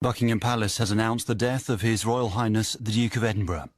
Buckingham Palace has announced the death of His Royal Highness the Duke of Edinburgh.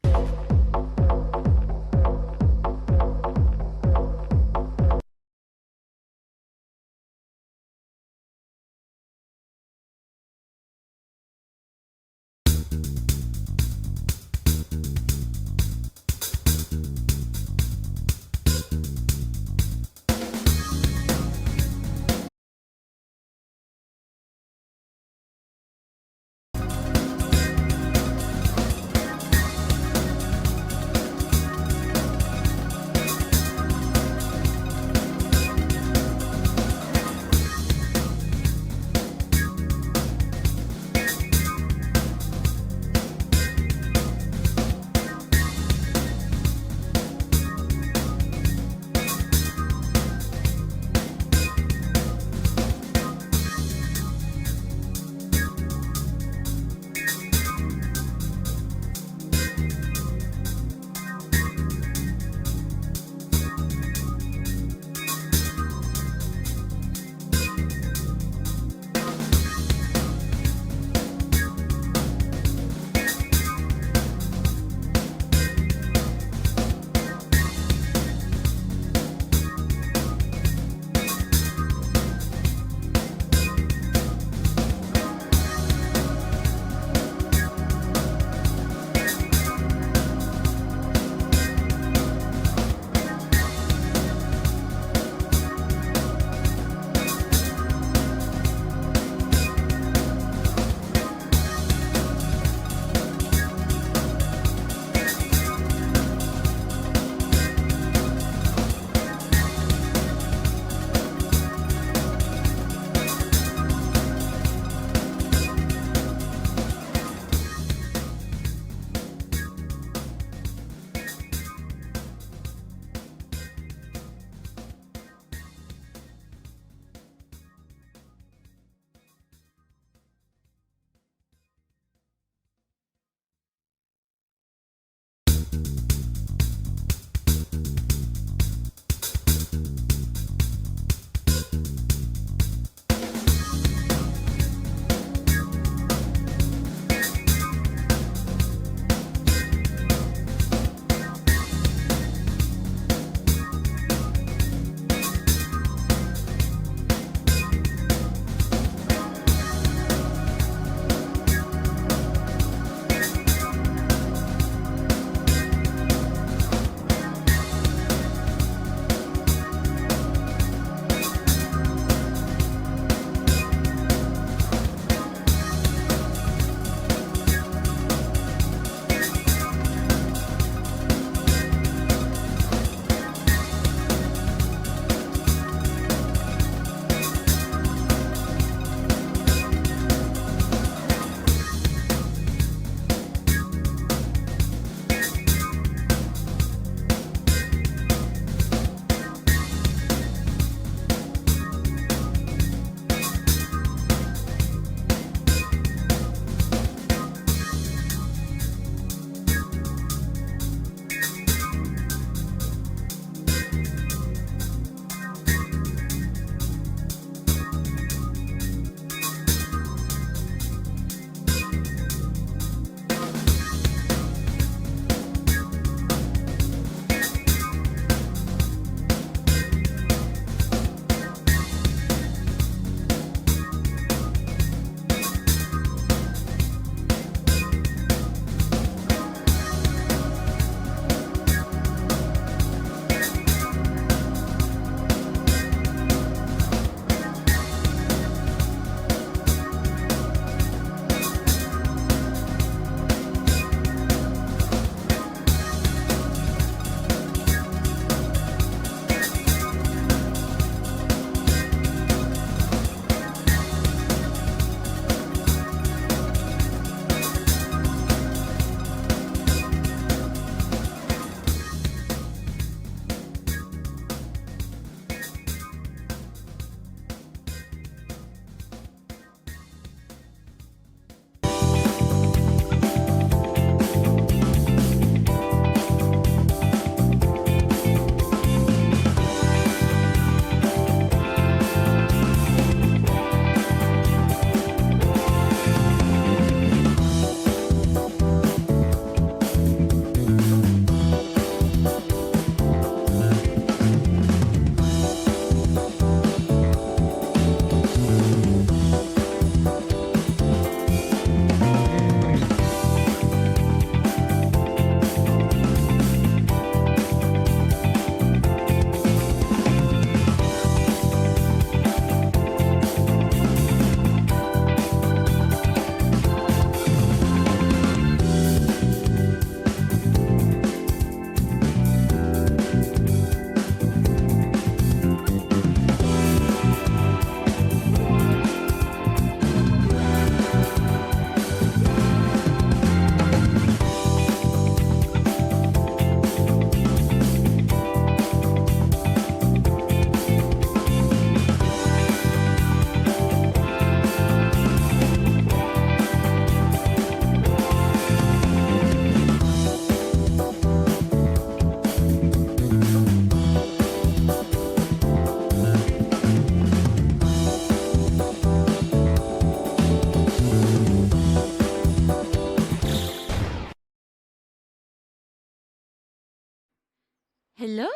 Hello?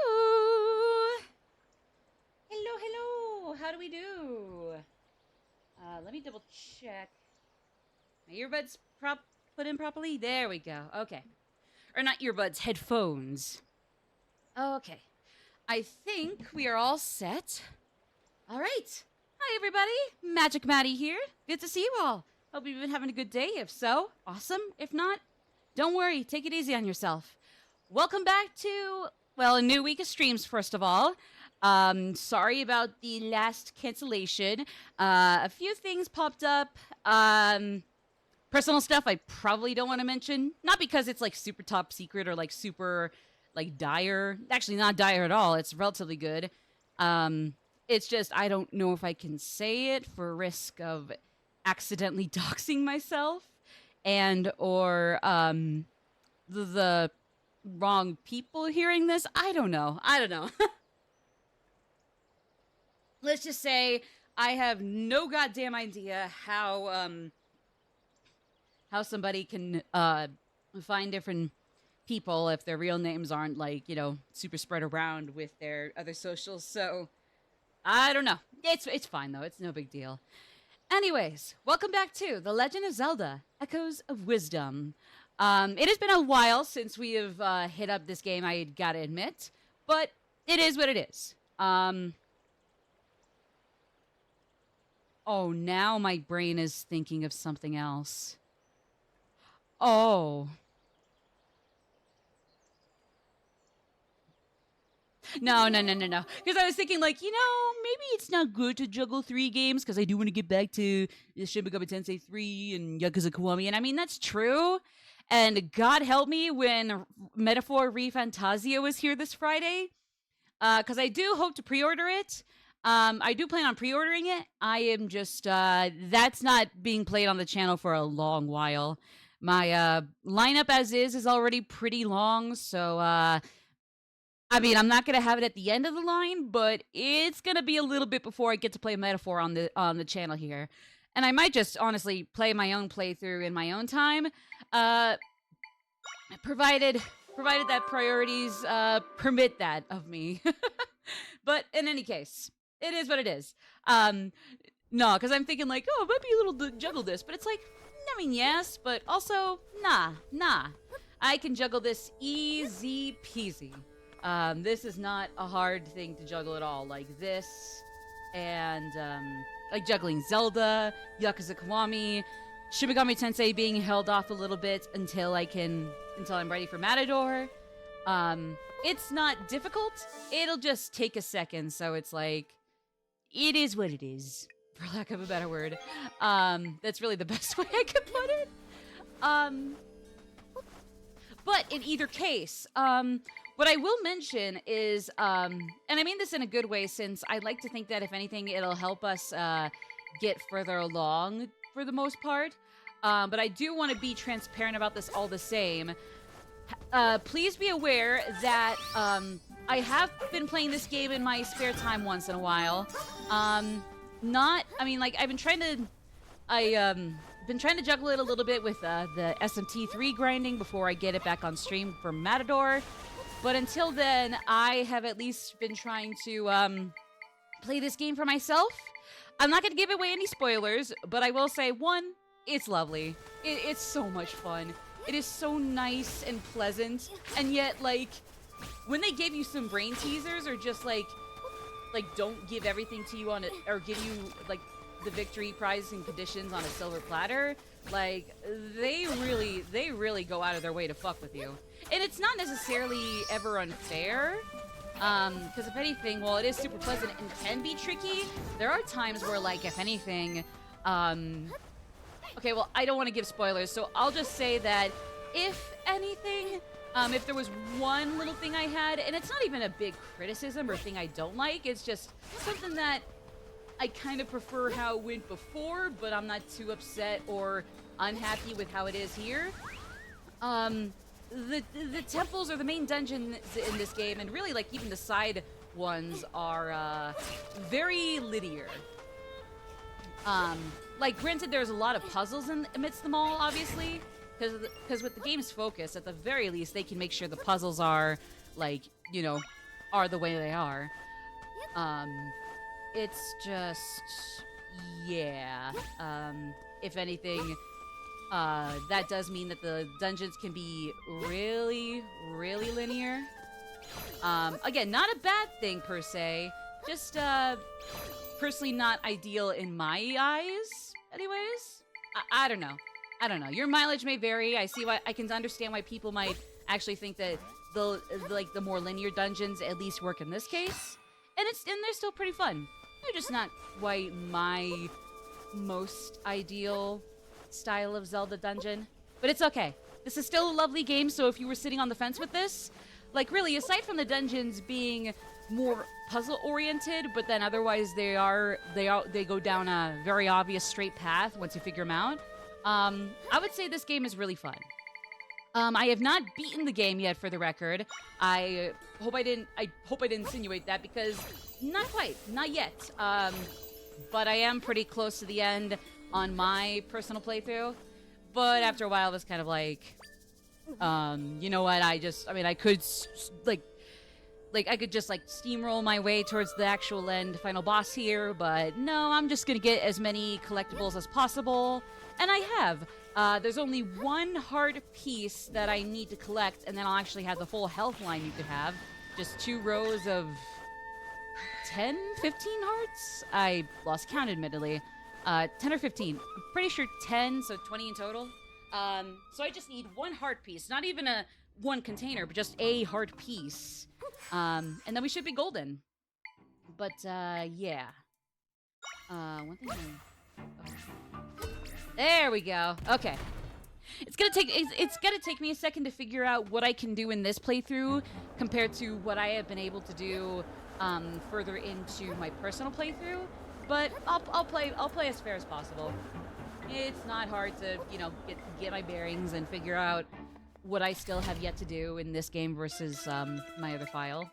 Hello, hello. How do we do? Let me double check. My earbuds put in properly? There we go. Okay. Or not earbuds, headphones. Okay. I think we are all set. All right. Hi, everybody. Magic Maddie here. Good to see you all. Hope you've been having a good day. If so, awesome. If not, don't worry. Take it easy on yourself. Welcome back to, well, a new week of streams, first of all. Sorry about the last cancellation. A few things popped up. Personal stuff I probably don't want to mention. Not because it's like super top secret or like super like dire. Actually, not dire at all. It's relatively good. It's just I don't know if I can say it for risk of accidentally doxing myself and or the wrong people hearing this. I don't know. Let's just say I have no goddamn idea how somebody can find different people if their real names aren't like, you know, super spread around with their other socials. So I don't know. It's fine though. It's no big deal. Anyways, welcome back to The Legend of Zelda: Echoes of Wisdom. It has been a while since we have hit up this game, I gotta admit, but it is what it is. Oh, now my brain is thinking of something else. Oh. No. Because I was thinking, like, you know, maybe it's not good to juggle 3 games because I do want to get back to Shin Megami Tensei 3 and Yakuza Kiwami. And I mean, that's true. And God help me when Metaphor ReFantazio was here this Friday. Because I do hope to pre-order it. I do plan on pre-ordering it. I am just, that's not being played on the channel for a long while. My lineup as is already pretty long, so I mean, I'm not gonna have it at the end of the line, but it's gonna be a little bit before I get to play Metaphor on the channel here, and I might just honestly play my own playthrough in my own time, provided that priorities permit that of me. But in any case, it is what it is. No, because I'm thinking like, oh, it might be a little juggle this, but it's like, I mean, yes, but also, nah. I can juggle this easy peasy. This is not a hard thing to juggle at all. Like this, and like juggling Zelda, Yakuza Kiwami, Shin Megami Tensei being held off a little bit until I'm ready for Matador. It's not difficult. It'll just take a second, so it's like, it is what it is, for lack of a better word. That's really the best way I could put it. But in either case, what I will mention is, and I mean this in a good way, since I like to think that if anything, it'll help us get further along for the most part. But I do want to be transparent about this all the same. Please be aware that I have been playing this game in my spare time once in a while. I've been trying to juggle it a little bit with the SMT3 grinding before I get it back on stream for Matador. But until then, I have at least been trying to play this game for myself. I'm not going to give away any spoilers, but I will say, one, it's lovely. It's so much fun. It is so nice and pleasant, and yet, like, when they give you some brain teasers or just, like don't give everything to you on it, or give you, like, the victory prize and conditions on a silver platter, like, they really go out of their way to fuck with you. And it's not necessarily ever unfair, because if anything, while it is super pleasant and can be tricky, there are times where, like, if anything, okay, well, I don't want to give spoilers, so I'll just say that if anything, if there was one little thing I had, and it's not even a big criticism or thing I don't like, it's just something that I kind of prefer how it went before, but I'm not too upset or unhappy with how it is here. The temples or the main dungeons in this game, and really like even the side ones, are very linear. Like, granted, there's a lot of puzzles amidst them all, obviously, because with the game's focus, at the very least, they can make sure the puzzles are like you know, are the way they are. It's just, yeah. If anything, that does mean that the dungeons can be really, really linear. Again, not a bad thing per se, just personally not ideal in my eyes. Anyways, I don't know. I don't know. Your mileage may vary. I can understand why people might actually think that the more linear dungeons at least work in this case, and they're still pretty fun. They're just not quite my most ideal style of Zelda dungeon, but it's okay. This is still a lovely game, so if you were sitting on the fence with this, like really, aside from the dungeons being more puzzle-oriented, but then otherwise they go down a very obvious straight path once you figure them out, I would say this game is really fun. I have not beaten the game yet, for the record. I hope I didn't insinuate that, because not quite, not yet. But I am pretty close to the end on my personal playthrough. But after a while, it was kind of like, you know what? I could I could just steamroll my way towards the actual end final boss here. But no, I'm just gonna get as many collectibles as possible, and I have. There's only one heart piece that I need to collect, and then I'll actually have the full health line you could have. Just 2 rows of 10, 15 hearts? I lost count, admittedly. 10 or 15. I'm pretty sure 10, so 20 in total. So I just need 1 heart piece. Not even one container, but just a heart piece. And then we should be golden. But, yeah. One thing okay. There we go. Okay. It's gonna take me a second to figure out what I can do in this playthrough compared to what I have been able to do further into my personal playthrough. But I'll play as fair as possible. It's not hard to, get my bearings and figure out what I still have yet to do in this game versus my other file.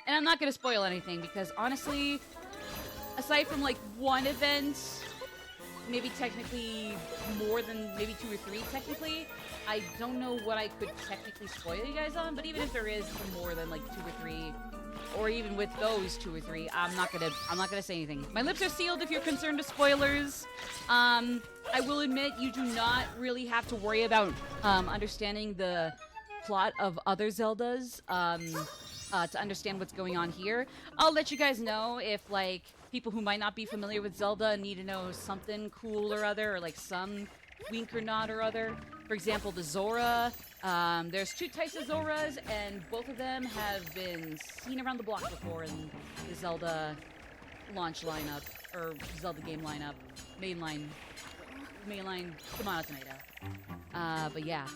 And I'm not gonna spoil anything because honestly, aside from one event, maybe technically more than maybe 2 or 3 technically, I don't know what I could technically spoil you guys on, but even if there is more than 2 or 3, or even with those 2 or 3, I'm not gonna say anything. My lips are sealed if you're concerned with spoilers. I will admit you do not really have to worry about understanding the plot of other Zeldas to understand what's going on here. I'll let you guys know if people who might not be familiar with Zelda need to know something cool or other, or some wink or nod or other. For example, the Zora. There's 2 types of Zoras, and both of them have been seen around the block before in the Zelda launch lineup, or Zelda game lineup, mainline Tomato Tomato. But yeah.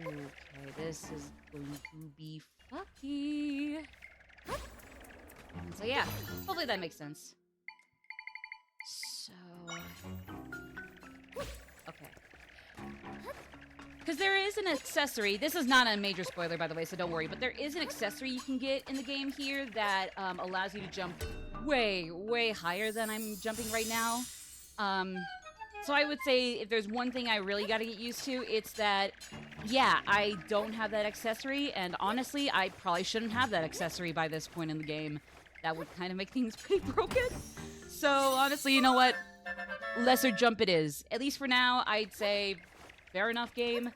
Okay, this is going to be fucky. So yeah, hopefully that makes sense. So, okay. Because there is an accessory. This is not a major spoiler, by the way, so don't worry. But there is an accessory you can get in the game here that allows you to jump way, way higher than I'm jumping right now. So I would say if there's one thing I really got to get used to, it's that, yeah, I don't have that accessory. And honestly, I probably shouldn't have that accessory by this point in the game. That would kind of make things pretty broken. So honestly, you know what? Lesser jump it is. At least for now, I'd say fair enough game.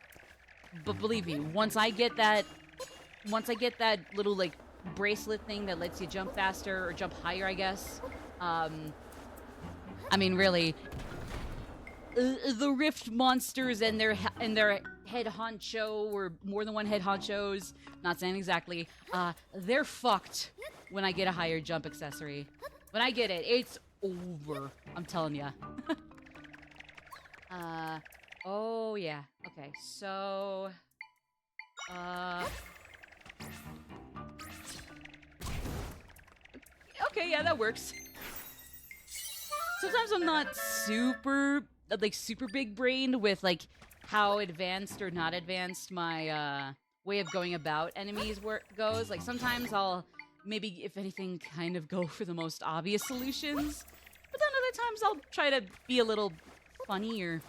But believe me, once I get that little bracelet thing that lets you jump faster or jump higher, I guess. I mean, really, the Rift monsters and their head honcho, or more than one head honchos, not saying exactly, they're fucked when I get a higher jump accessory. When I get it, it's over. I'm telling ya. Oh yeah. Okay, so... Okay, yeah, that works. Sometimes I'm not super big brained with how advanced or not advanced my way of going about enemies goes. Sometimes I'll maybe, if anything, kind of go for the most obvious solutions, but then other times I'll try to be a little funny or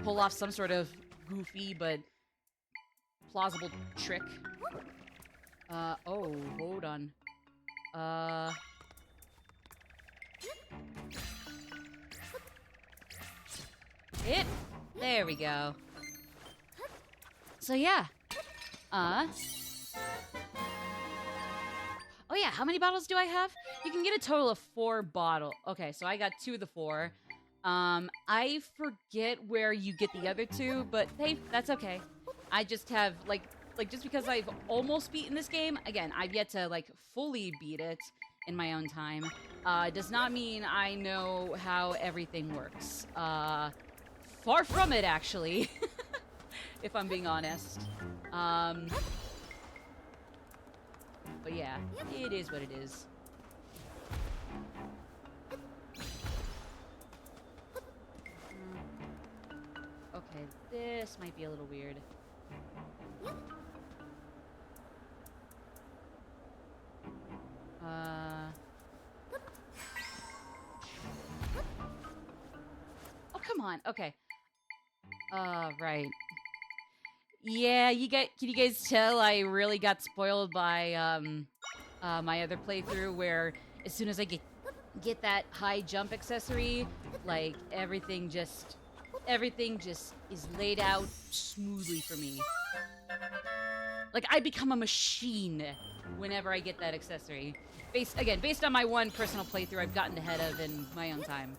pull off some sort of goofy but plausible trick. Oh, hold on. Hit. There we go. So yeah. Oh yeah, how many bottles do I have? You can get a total of 4 bottles. Okay, so I got 2 of the 4. I forget where you get the other 2, but hey, that's okay. I just have, like, just because I've almost beaten this game, again, I've yet to, like, fully beat it in my own time, does not mean I know how everything works. Far from it, actually, if I'm being honest. But yeah, it is what it is. Okay, this might be a little weird. Oh, come on. Okay. Right. Yeah, can you guys tell I really got spoiled by, my other playthrough where as soon as I get that high jump accessory, like, everything just is laid out smoothly for me. Like, I become a machine whenever I get that accessory. Based on my one personal playthrough I've gotten ahead of in my own time.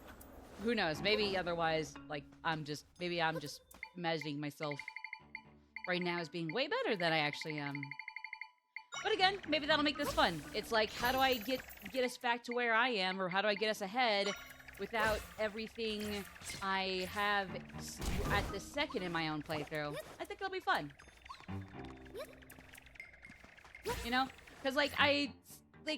Who knows? Maybe otherwise, like, maybe I'm just imagining myself right now as being way better than I actually am. But again, maybe that'll make this fun. It's like, how do I get us back to where I am, or how do I get us ahead without everything I have at the second in my own playthrough? I think it'll be fun. You know? Because, like,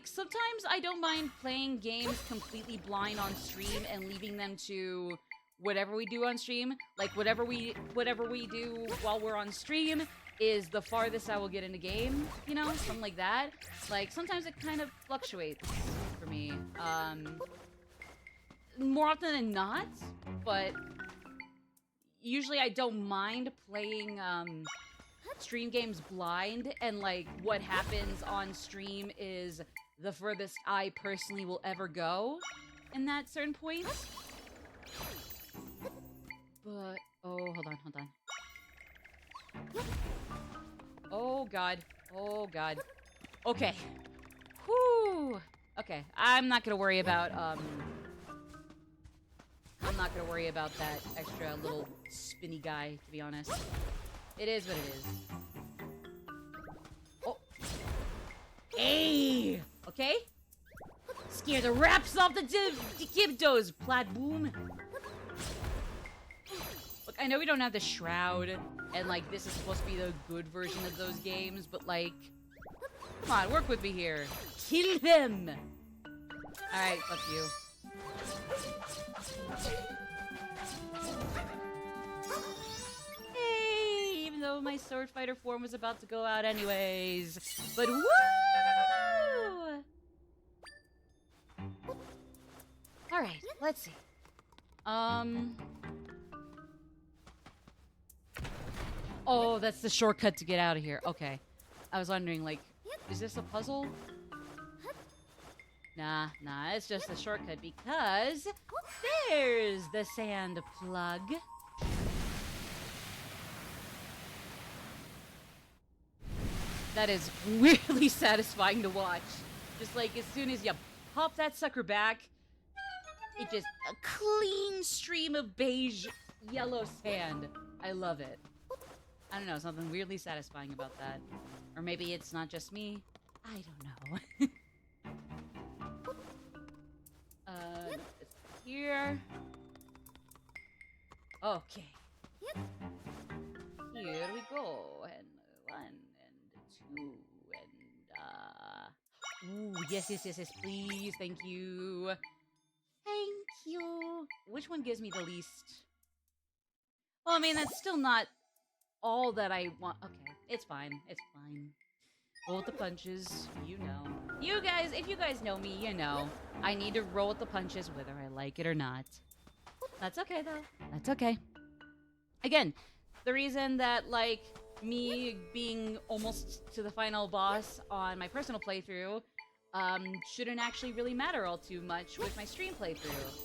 sometimes I don't mind playing games completely blind on stream and leaving them to whatever we do on stream. Like, whatever we do while we're on stream is the farthest I will get in a game, you know? Something like that. Like, sometimes it kind of fluctuates for me. More often than not, but usually I don't mind playing, stream games blind, and, like, what happens on stream is the furthest I personally will ever go in that certain point. But, oh, hold on. Oh, God. Oh, God. Okay. Whew. Okay, I'm not gonna worry about, that extra little spinny guy, to be honest. It is what it is. Oh. Hey! Okay? Scare the raps off the Gibdos, Plaid Boom. Look, I know we don't have the Shroud, and, like, this is supposed to be the good version of those games, but, like, come on, work with me here. Kill them! Alright, fuck you. Hey! Even though my sword fighter form was about to go out anyways. But woo! Alright, let's see. Oh, that's the shortcut to get out of here. Okay. I was wondering, like, is this a puzzle? Nah, it's just a shortcut because there's the sand plug. That is weirdly satisfying to watch. Just like, as soon as you pop that sucker back, it just a clean stream of beige yellow sand. I love it. I don't know, something weirdly satisfying about that. Or maybe it's not just me. I don't know. It's here. Okay. Here we go. And 1 and 2 and ooh, yes, please. Thank you. Thank you. Which one gives me the least? Well, I mean, that's still not all that I want. Okay, it's fine. It's fine. Roll with the punches, you know. You guys, if you guys know me, you know. I need to roll with the punches whether I like it or not. That's okay, though. That's okay. Again, the reason that, like, me being almost to the final boss on my personal playthrough shouldn't actually really matter all too much with my stream playthrough.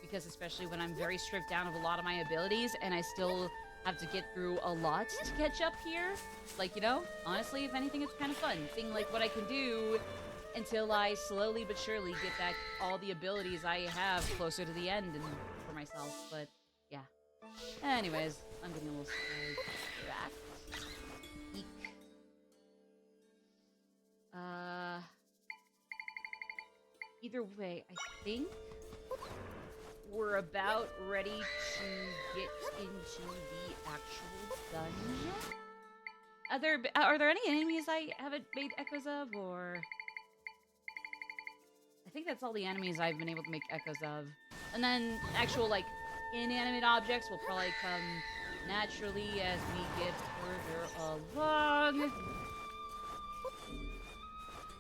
Because especially when I'm very stripped down of a lot of my abilities and I still have to get through a lot to catch up here. Like, you know, honestly, if anything, it's kind of fun. Seeing, like, what I can do until I slowly but surely get back all the abilities I have closer to the end and for myself. But, yeah. Anyways, I'm getting a little sidetracked. Eek. Either way, I think we're about ready to get into the actual dungeon. Are there any enemies I haven't made echoes of, or... I think that's all the enemies I've been able to make echoes of. And then actual, like, inanimate objects will probably come naturally as we get further along.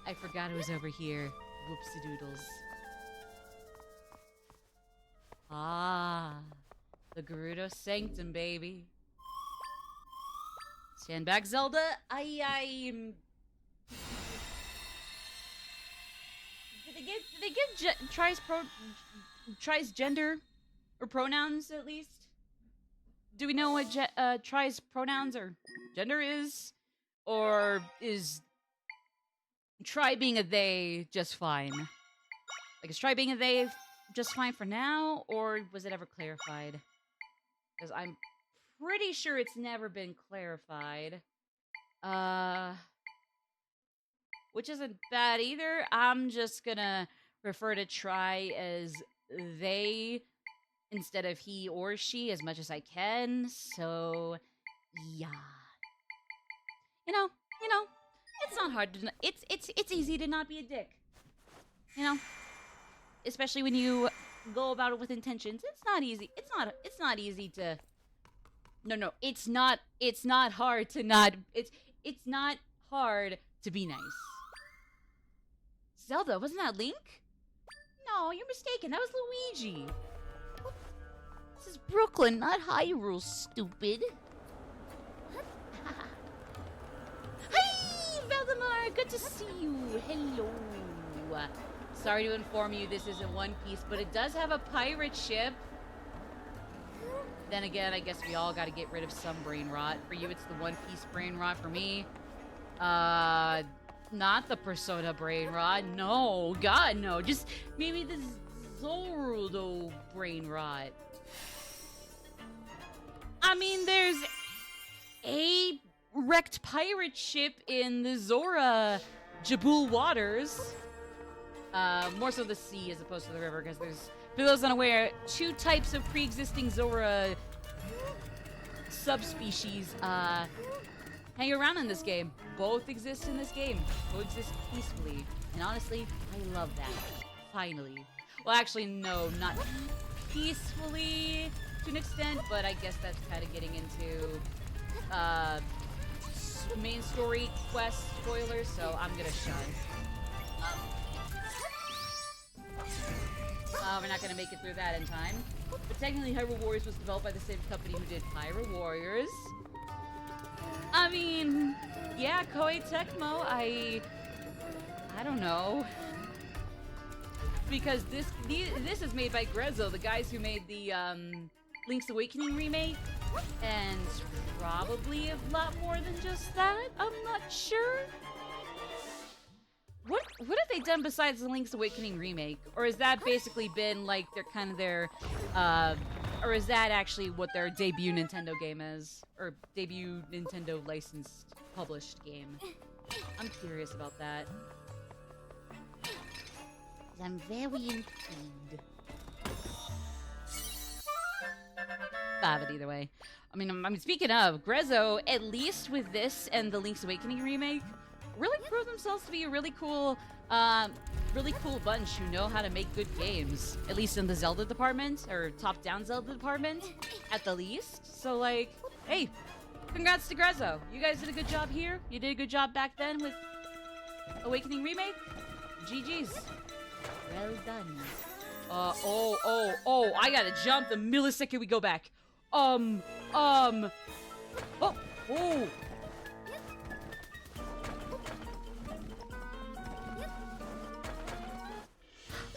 I forgot it was over here. Whoopsie doodles. Ah, the Gerudo Sanctum, baby. Stand back, Zelda. I'm... Did they give Tri's gender or pronouns at least? Do we know what Tri's pronouns or gender is, or is Tri being a they just fine? Like, is Tri being a they just fine for now, or was it ever clarified? Because I'm pretty sure it's never been clarified. Which isn't bad either. I'm just gonna refer to Tri as they instead of he or she as much as I can. So, yeah. You know, it's not hard to. It's easy to not be a dick. You know, especially when you go about it with intentions. It's not easy. It's not easy to. No. It's not hard to not. It's not hard to be nice. Zelda, wasn't that Link? No, you're mistaken. That was Luigi. This is Brooklyn, not Hyrule, stupid. Hey, Valdemar, good to see you. Hello. Sorry to inform you this isn't One Piece, but it does have a pirate ship. Then again, I guess we all gotta get rid of some brain rot. For you, it's the One Piece brain rot. For me, not the Persona brain rot. No, God, no. Just maybe the Zorudo brain rot. I mean, there's a wrecked pirate ship in the Zora Jabul waters. More so the sea as opposed to the river, because there's, for those unaware, two types of pre-existing Zora subspecies hang around in this game. Both exist in this game. Coexist peacefully. And honestly, I love that. Finally. Well, actually, no, not peacefully to an extent, but I guess that's kind of getting into main story quest spoilers, so I'm gonna shun. We're not gonna make it through that in time. But technically, Hyrule Warriors was developed by the same company who did Pyro Warriors. I mean, yeah, Koei Tecmo, I don't know. Because this is made by Grezzo, the guys who made the Link's Awakening remake, and probably a lot more than just that. I'm not sure. What have they done besides the Link's Awakening remake? Or has that basically been like their or is that actually what their debut Nintendo game is? Or debut Nintendo licensed published game? I'm curious about that. I'm very intrigued. But either way. I mean, speaking of, Grezzo, at least with this and the Link's Awakening remake, really proved themselves to be a really cool bunch who know how to make good games. At least in the Zelda department, or top-down Zelda department, at the least. So, like, hey, congrats to Grezzo. You guys did a good job here. You did a good job back then with Awakening Remake. GG's. Well done. I gotta jump the millisecond we go back. Oh, Oh!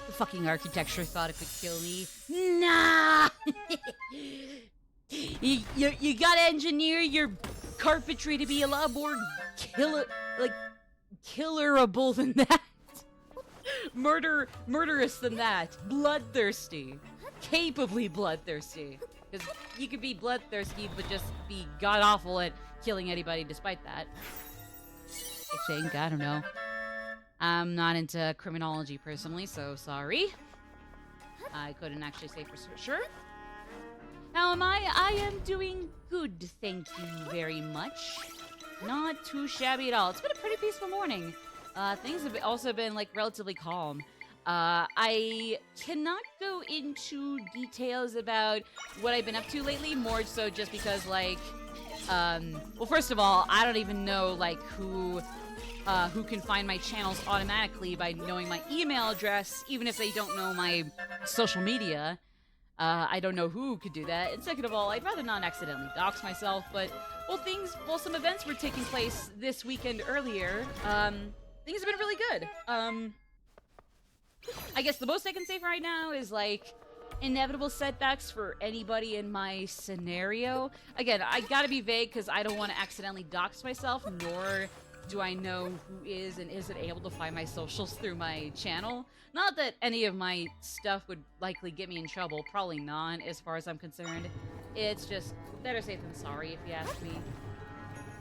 The fucking architecture thought it could kill me. Nah! you gotta engineer your carpentry to be a lot more killerable than that. Murderous than that. Bloodthirsty. Capably bloodthirsty. Because you could be bloodthirsty, but just be god-awful at killing anybody despite that. I think, I don't know. I'm not into criminology personally, so sorry. I couldn't actually say for sure. How am I? I am doing good, thank you very much. Not too shabby at all. It's been a pretty peaceful morning. Things have also been, like, relatively calm. I cannot go into details about what I've been up to lately, more so just because, like, well, first of all, I don't even know, like, who can find my channels automatically by knowing my email address, even if they don't know my social media. I don't know who could do that. And second of all, I'd rather not accidentally dox myself, but, well, some events were taking place this weekend earlier. Things have been really good. I guess the most I can say for right now is, like, inevitable setbacks for anybody in my scenario. Again, I gotta be vague because I don't want to accidentally dox myself, nor do I know who is and isn't able to find my socials through my channel. Not that any of my stuff would likely get me in trouble. Probably not, as far as I'm concerned. It's just better safe than sorry, if you ask me.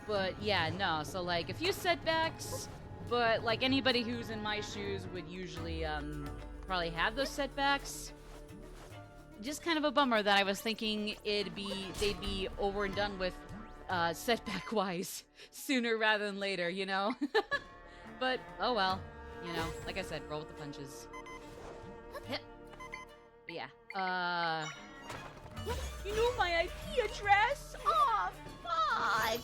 But yeah, no, so, like, a few setbacks, but, like, anybody who's in my shoes would usually, probably have those setbacks. Just kind of a bummer that I was thinking they'd be over and done with, setback-wise, sooner rather than later, you know? But, oh well, you know, like I said, roll with the punches. But yeah, you know my IP address? Aw, fuck!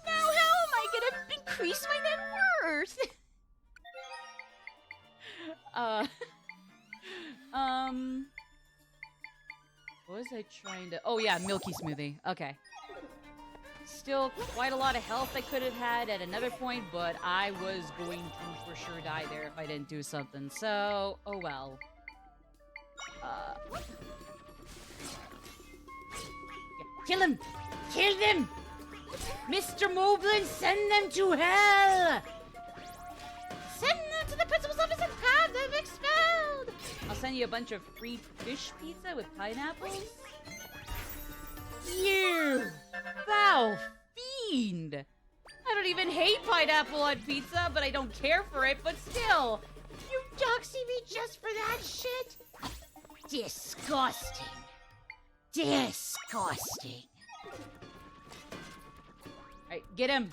Now how am I gonna increase my net worth? What was I trying to... Oh yeah, milky smoothie. Okay. Still quite a lot of health I could have had at another point, but I was going to for sure die there if I didn't do something. So, oh well. Yeah. Kill him! Kill them! Mr. Moblin, send them to hell! Send them to the principal's office and have them expelled! I'll send you a bunch of free fish pizza with pineapples. You foul fiend! I don't even hate pineapple on pizza, but I don't care for it, but still! You doxing me just for that shit? Disgusting. Disgusting. Alright, get him.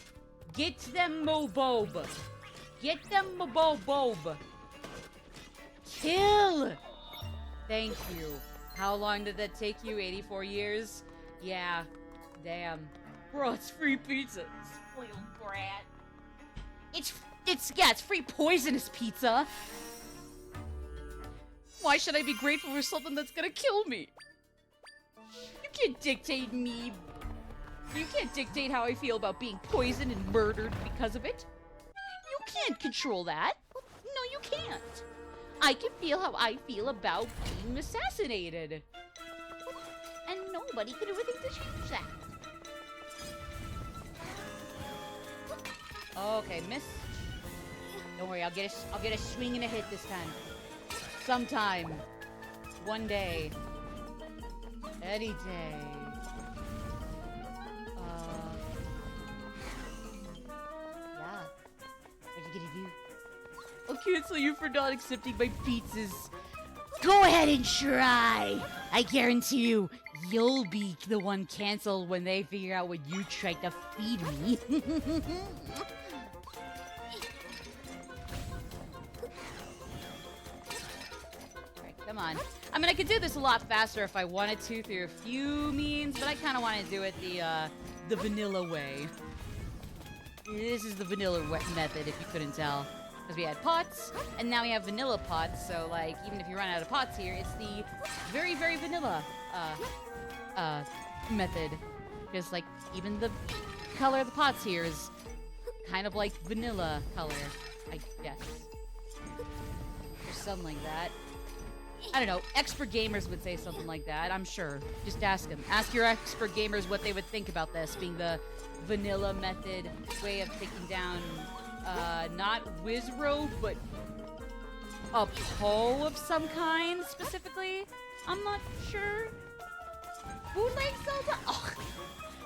Get them, Mobob. Get them, Mobob. Kill! Thank you. How long did that take you? 84 years? Yeah. Damn. Bro, it's free pizza. Spoiled brat. It's free poisonous pizza. Why should I be grateful for something that's gonna kill me? You can't dictate me. You can't dictate how I feel about being poisoned and murdered because of it. You can't control that. No, you can't. I can feel how I feel about being assassinated. And nobody can do anything to change that. Okay, miss. Don't worry, I'll get a swing and a hit this time. Sometime. One day. Any day. Yeah. What are you gonna do? I'll cancel you for not accepting my pizzas. Go ahead and try. I guarantee you'll be the one canceled when they figure out what you tried to feed me. Alright, come on. I mean, I could do this a lot faster if I wanted to through a few means, but I kind of want to do it the vanilla way. This is the vanilla method, if you couldn't tell. Because we had pots, and now we have vanilla pots, so, like, even if you run out of pots here, it's the very, very vanilla, method. Because, like, even the color of the pots here is kind of like vanilla color, I guess. Or something like that. I don't know. Expert gamers would say something like that, I'm sure. Just ask them. Ask your expert gamers what they would think about this being the vanilla method way of taking down, not Wizrobe, but a Poe of some kind, specifically. I'm not sure. Who likes Zelda? Oh,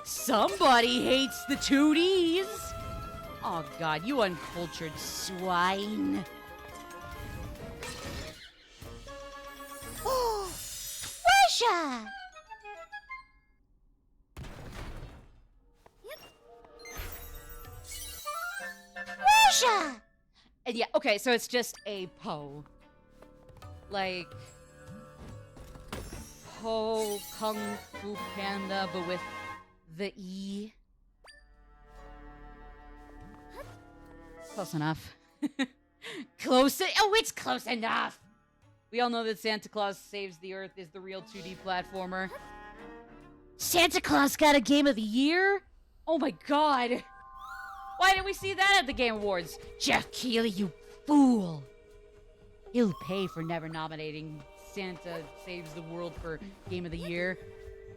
somebody hates the 2Ds. Oh, God, you uncultured swine. Oh, treasure! Treasure! And yeah, okay, so it's just a Poe. Like, Poe Kung Fu Panda, but with the E. Close enough. Oh, it's close enough! We all know that Santa Claus Saves the Earth is the real 2D platformer. Santa Claus got a Game of the Year? Oh my god! Why didn't we see that at the Game Awards? Jeff Keighley, you fool! He'll pay for never nominating Santa Saves the World for Game of the Year.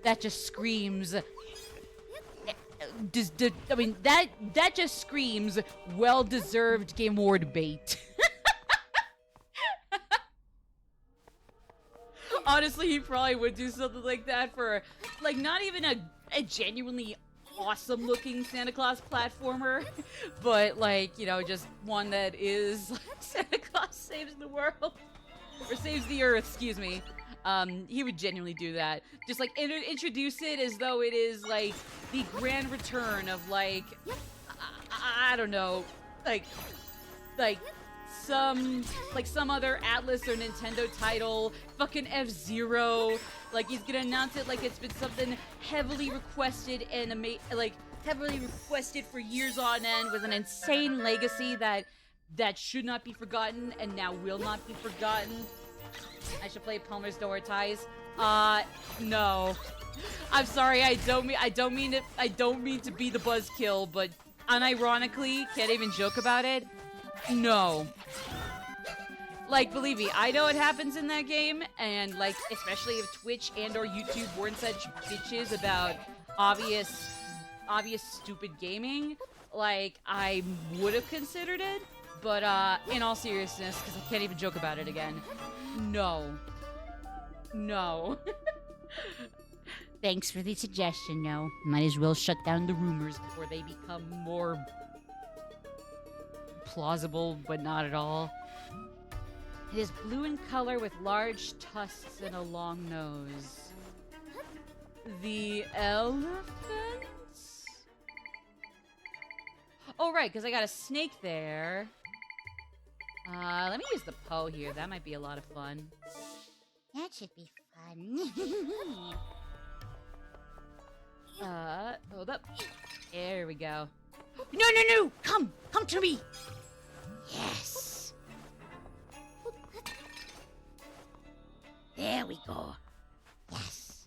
That just screams... I mean, that just screams well-deserved Game Award bait. Honestly, he probably would do something like that for, like, not even a genuinely awesome-looking Santa Claus platformer, but, like, you know, just one that is like, Santa Claus Saves the World. Or Saves the Earth, excuse me. He would genuinely do that. Just, like, introduce it as though it is, like, the grand return of, like, I don't know, like, some other Atlas or Nintendo title, fucking F-Zero. Like, he's gonna announce it like it's been something heavily requested and heavily requested for years on end, with an insane legacy that should not be forgotten and now will not be forgotten. I should play Palmer's Door Ties. No. I'm sorry, I don't mean to be the buzzkill, but unironically, can't even joke about it. No. Like, believe me, I know what happens in that game, and, like, especially if Twitch and or YouTube weren't such bitches about obvious stupid gaming, like, I would have considered it, but, in all seriousness, because I can't even joke about it again, no. No. Thanks for the suggestion, no. Might as well shut down the rumors before they become more plausible, but not at all. It is blue in color with large tusks and a long nose. The elephants? Oh, right, because I got a snake there. Let me use the Poe here. That might be a lot of fun. That should be fun. Hold up. There we go. No, no, no! Come to me! Yes. There we go. Yes.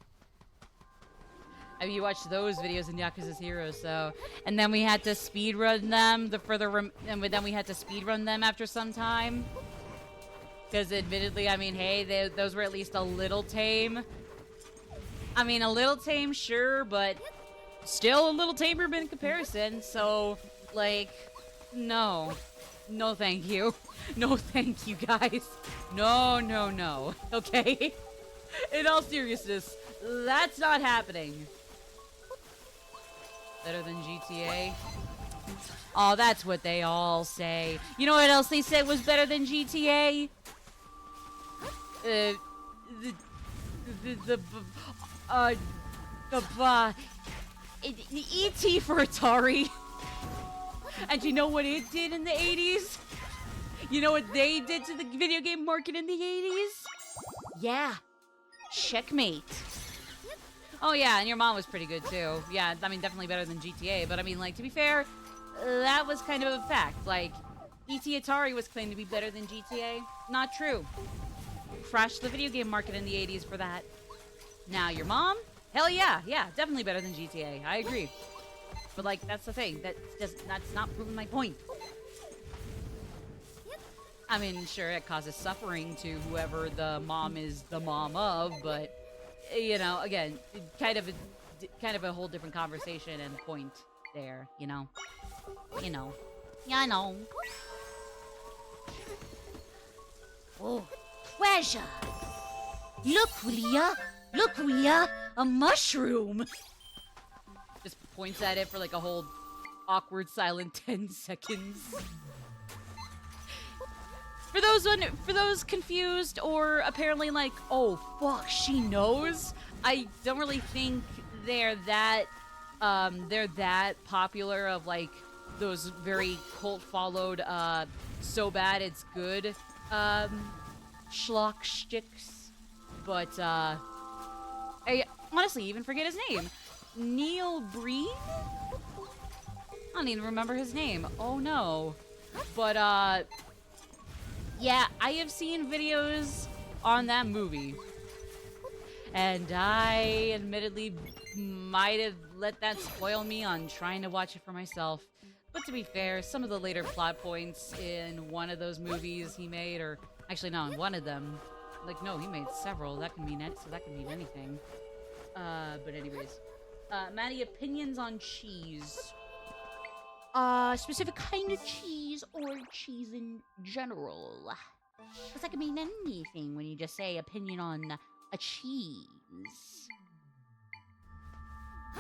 I mean, you watched those videos in Yakuza's Heroes, so... And then we had to speedrun them, and then we had to speedrun them after some time. Because admittedly, I mean, hey, those were at least a little tame. I mean, a little tame, sure, but still a little tamer in comparison, so, like, no. No thank you. No thank you, guys. No, no, no. Okay? In all seriousness, that's not happening. Better than GTA? Oh, that's what they all say. You know what else they said was better than GTA? E.T. for Atari. And you know what it did in the 80s? You know what they did to the video game market in the 80s? Yeah. Checkmate. Oh yeah, and your mom was pretty good too. Yeah, I mean, definitely better than GTA, but I mean, like, to be fair, that was kind of a fact. Like, E.T. Atari was claimed to be better than GTA. Not true. Crashed the video game market in the 80s for that. Now, your mom? Hell yeah, yeah, definitely better than GTA. I agree. But like, that's the thing. That's not proving my point. I mean, sure, it causes suffering to whoever the mom is the mom of, but you know, again, kind of a whole different conversation and point there. You know. Yeah, I know. Oh, treasure! Look, Rhea! Look, Rhea! A mushroom! Just points at it for like a whole awkward silent 10 seconds. For those confused or apparently like, oh fuck, she knows. I don't really think they're that popular of like those very cult followed so bad it's good schlock sticks. But I honestly even forget his name. Neil Breen? I don't even remember his name. Oh no. But yeah, I have seen videos on that movie. And I admittedly might have let that spoil me on trying to watch it for myself. But to be fair, some of the later plot points in one of those movies he made, or actually no, in one of them, like no, he made several. That can mean so that can mean anything. But anyways, Maddie, opinions on cheese? Specific kind of cheese or cheese in general? Because that can mean anything when you just say opinion on a cheese.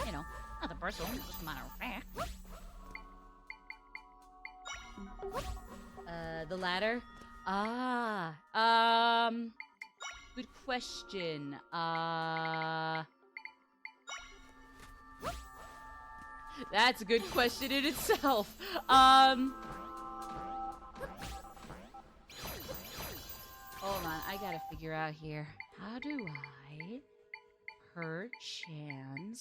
You know, nothing personal, just a matter of fact. The latter? Good question. That's a good question in itself. Hold on, I gotta figure out here. How do I, perchance,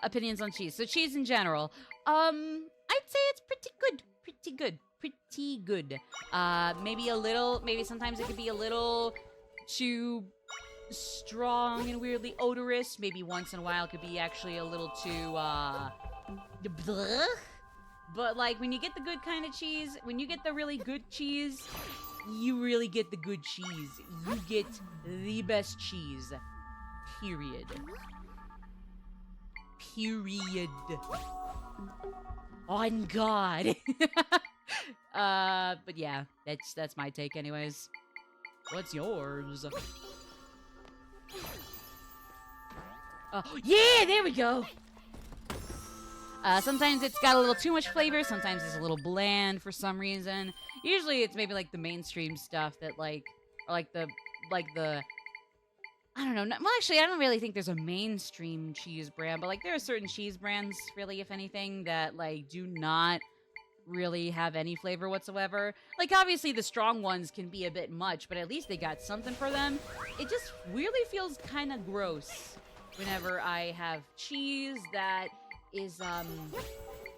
opinions on cheese. So cheese in general. I'd say it's pretty good. Pretty good. Maybe a little, maybe sometimes it could be a little too strong and weirdly odorous. Maybe once in a while it could be actually a little too, bleh. But like when you get the good kind of cheese, when you get the really good cheese, you really get the good cheese. You get the best cheese. Period. On God. But yeah, that's my take anyways. What's yours? Yeah, there we go. Sometimes it's got a little too much flavor, sometimes it's a little bland for some reason. Usually it's maybe like the mainstream stuff that like, or like the I don't know. Well, actually, I don't really think there's a mainstream cheese brand, but like there are certain cheese brands, really, if anything, that like do not really have any flavor whatsoever. Like obviously the strong ones can be a bit much, but at least they got something for them. It just weirdly feels kind of gross whenever I have cheese that is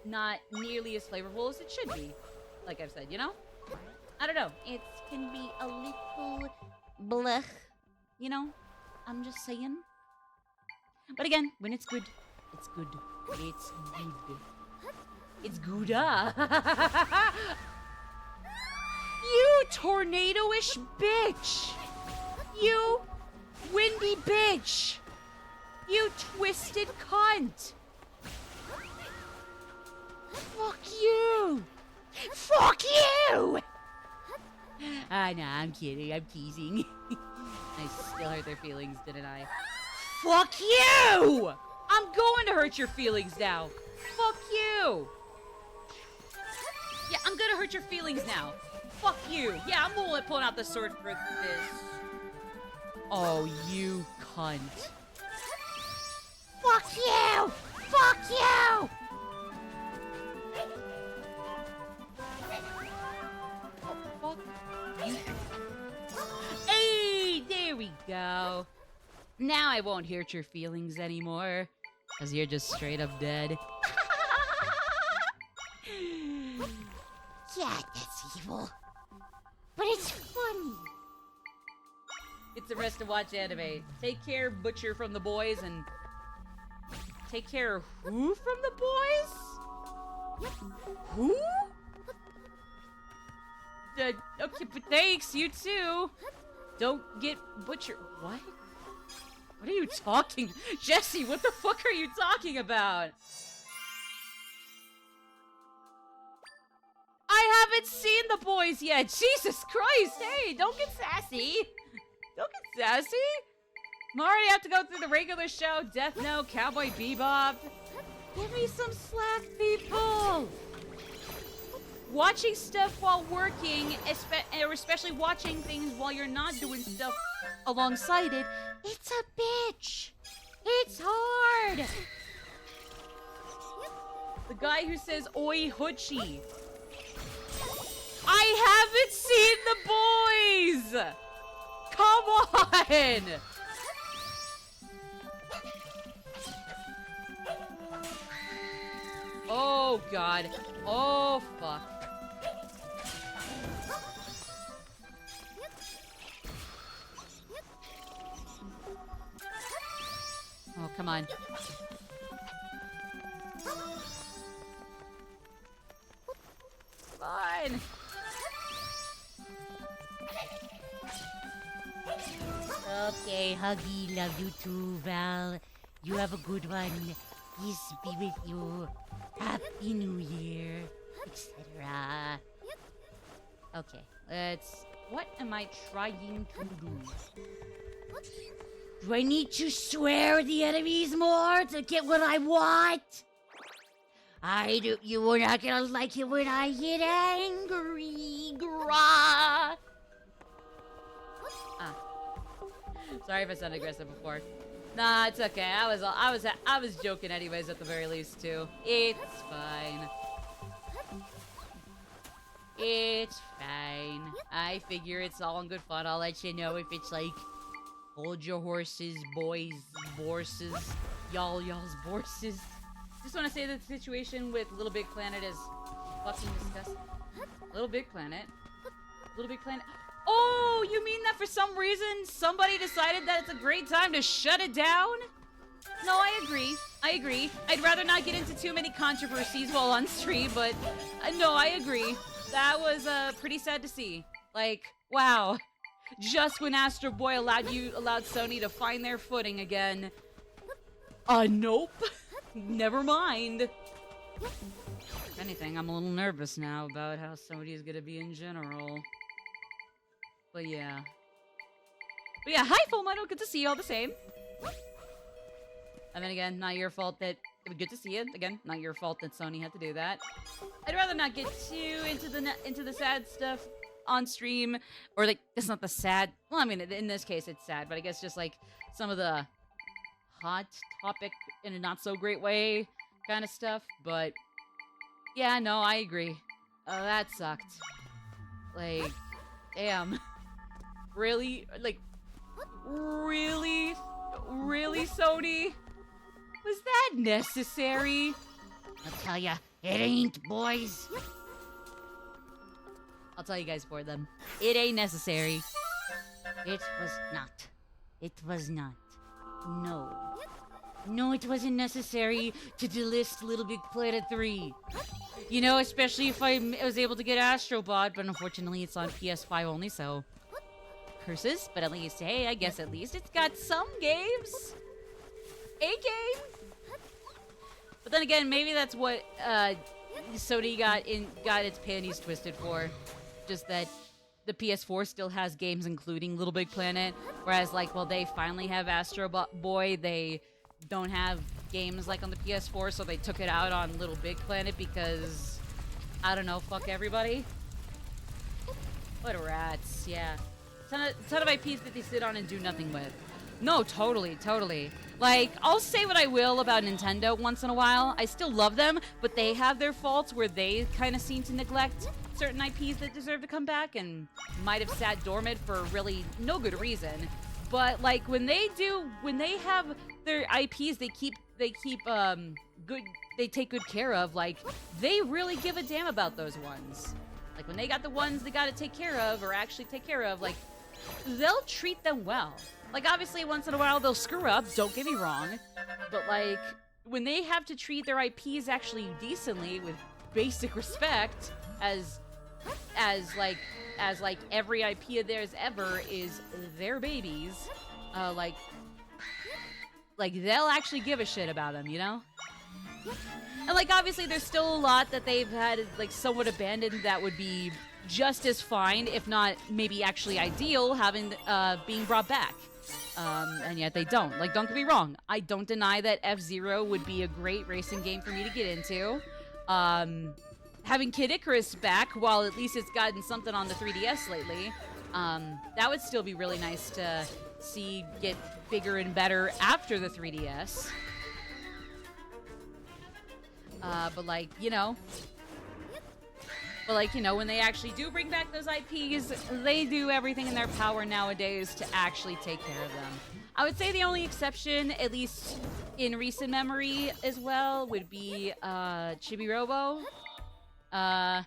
not nearly as flavorful as it should be. Like I've said, you know? I don't know. It can be a little blech, you know? I'm just saying. But again, when it's good, it's good. It's good. It's good. You tornado-ish bitch! You windy bitch! You twisted cunt! Fuck you! Fuck you! Nah, I'm kidding. I'm teasing. I still hurt their feelings, didn't I? Fuck you! I'm going to hurt your feelings now. Fuck you! Yeah, I'm gonna hurt your feelings now. Fuck you. Yeah, I'm pulling out the sword for this. Oh, you cunt. Fuck you! Fuck you! Oh, fuck you. Hey, there we go. Now I won't hurt your feelings anymore, because you're just straight up dead. evil. But it's funny. It's a rest to watch anime. Take care, Butcher from the boys, and take care of who from the boys? Who? Okay, but thanks, you too. Don't get Butcher. What? What are you talking? Jesse, what the fuck are you talking about? I haven't seen the boys yet. Jesus Christ, hey, don't get sassy. Don't get sassy. I'm already have to go through the regular show, Death Note, Cowboy Bebop. Give me some slack, people. Watching stuff while working, or especially watching things while you're not doing stuff alongside it, it's a bitch. It's hard. The guy who says "Oi Hoochie." I haven't seen the boys. Come on. Oh God. Oh fuck. Oh, come on. Come on. Okay, Huggy, love you too, Val. You have a good one. Peace be with you. Happy New Year, etc. Okay, let's... What am I trying to do? Do I need to swear at the enemies more to get what I want? I do. You are not gonna like it when I get angry, Gra. Sorry if I sounded aggressive before. Nah, it's okay. I was joking anyways at the very least too. It's fine. It's fine. I figure it's all in good fun. I'll let you know if it's like, hold your horses, boys, horses, y'all's horses. Just want to say that the situation with Little Big Planet is fucking disgusting. Little Big Planet. Oh, you mean that for some reason somebody decided that it's a great time to shut it down? No, I agree. I'd rather not get into too many controversies while on stream, but no, I agree. That was pretty sad to see. Like, wow. Just when Astro Boy allowed Sony to find their footing again. Nope. Never mind. If anything, I'm a little nervous now about how Sony is gonna be in general. But yeah. Hi, Fullmono. Good to see you all the same. And then again, not your fault that... Good to see you. Again, not your fault that Sony had to do that. I'd rather not get too into the sad stuff on stream. Or, like, it's not the sad... Well, I mean, in this case, it's sad. But I guess just, like, some of the hot topic in a not-so-great way kind of stuff. But, yeah, no, I agree. That sucked. Like, damn. Really? Like, really? Really, Sony? Was that necessary? I'll tell ya, it ain't, boys. I'll tell you guys for them. It ain't necessary. It was not. It was not. No. No, it wasn't necessary to delist Little Big Planet 3. You know, especially if I was able to get Astrobot, but unfortunately it's on PS5 only, so... Curses, but at least, hey, I guess at least it's got some games. A game. But then again, maybe that's what Sony got its panties twisted for. Just that the PS4 still has games including Little Big Planet, whereas like, well, they finally have Astro Boy, they don't have games like on the PS4, so they took it out on Little Big Planet because, I don't know, fuck everybody. What rats, yeah. Ton of IPs that they sit on and do nothing with. No, totally. Like, I'll say what I will about Nintendo once in a while. I still love them, but they have their faults where they kind of seem to neglect certain IPs that deserve to come back and might have sat dormant for really no good reason. But like when they have their IPs, they take good care of. Like they really give a damn about those ones. Like, when they got the ones they gotta take care of, or actually take care of, like, they'll treat them well. Like, obviously, once in a while, they'll screw up, don't get me wrong. But, like, when they have to treat their IPs actually decently, with basic respect, as every IP of theirs ever is their babies, like, they'll actually give a shit about them, you know? And, like, obviously, there's still a lot that they've had, like, somewhat abandoned that would be just as fine, if not maybe actually ideal, having, being brought back. And yet they don't. Like, don't get me wrong. I don't deny that F-Zero would be a great racing game for me to get into. Having Kid Icarus back, while at least it's gotten something on the 3DS lately, that would still be really nice to see get bigger and better after the 3DS. But like, you know, when they actually do bring back those IPs, they do everything in their power nowadays to actually take care of them. I would say the only exception, at least in recent memory as well, would be Chibi Robo. I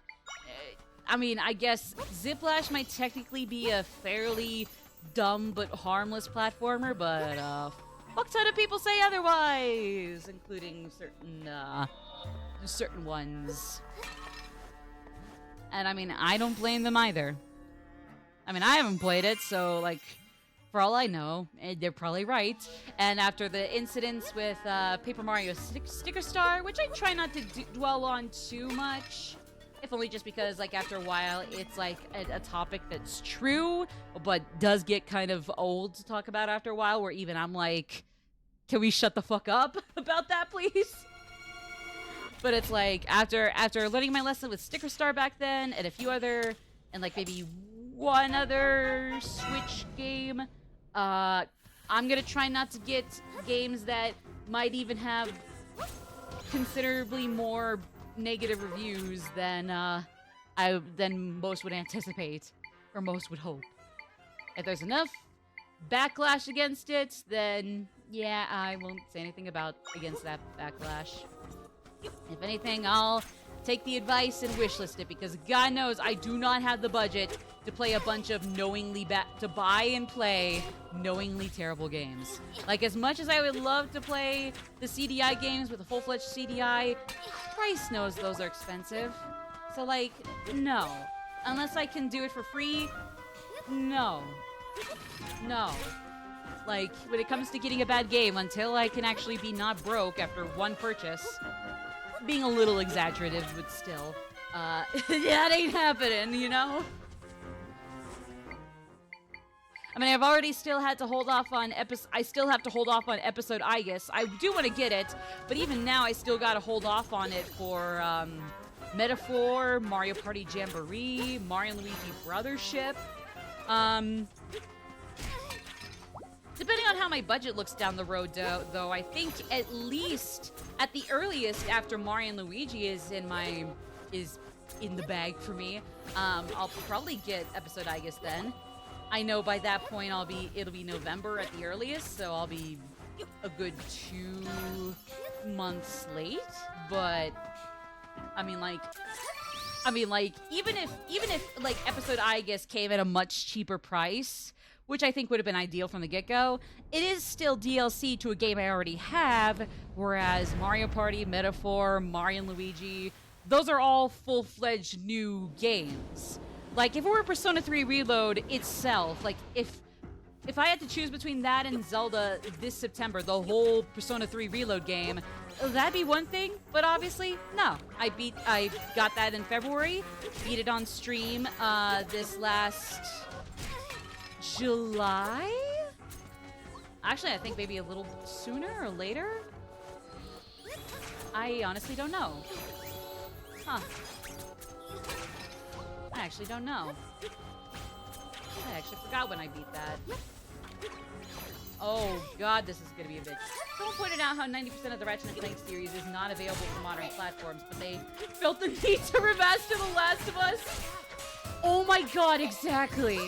mean, I guess Ziplash might technically be a fairly dumb but harmless platformer, but fuck ton of people say otherwise, including certain ones. And I mean, I don't blame them either. I mean, I haven't played it, so like, for all I know, they're probably right. And after the incidents with Paper Mario Sticker Star, which I try not to dwell on too much, if only just because, like, after a while, it's like a topic that's true, but does get kind of old to talk about after a while, where even I'm like, can we shut the fuck up about that, please? But it's like, after learning my lesson with Sticker Star back then, and a few other, and like maybe one other Switch game, I'm gonna try not to get games that might even have considerably more negative reviews than most would anticipate, or most would hope. If there's enough backlash against it, then yeah, I won't say anything against that backlash. If anything, I'll take the advice and wishlist it, because God knows I do not have the budget to play a bunch of to buy and play knowingly terrible games. Like, as much as I would love to play the CDI games with a full-fledged CDI, Christ knows those are expensive. So, like, no. Unless I can do it for free, no. No. Like, when it comes to getting a bad game, until I can actually be not broke after one purchase, being a little exaggerative, but still, that ain't happening, you know? I mean, I've already still had to hold off on I still have to hold off on episode I guess. I do want to get it, but even now I still gotta hold off on it for, Metaphor, Mario Party Jamboree, Mario and Luigi Brothership. Depending on how my budget looks down the road, though, I think at least, at the earliest, after Mario and Luigi is in the bag for me, I'll probably get episode I guess then. I know by that point it'll be November at the earliest, so I'll be a good 2 months late. But I mean, like, even if like episode I guess came at a much cheaper price, which I think would have been ideal from the get-go, it is still DLC to a game I already have, whereas Mario Party, Metaphor, Mario and Luigi, those are all full-fledged new games. Like, if it were Persona 3 Reload itself, like, if I had to choose between that and Zelda this September, the whole Persona 3 Reload game, that'd be one thing, but obviously, no. I got that in February, beat it on stream, this last July? Actually, I think maybe a little sooner or later? I honestly don't know. Huh. I actually don't know. I actually forgot when I beat that. Oh god, this is gonna be a bitch. Someone pointed out how 90% of the Ratchet & Clank series is not available for modern platforms, but they felt the need to remaster The Last of Us. Oh my god, exactly.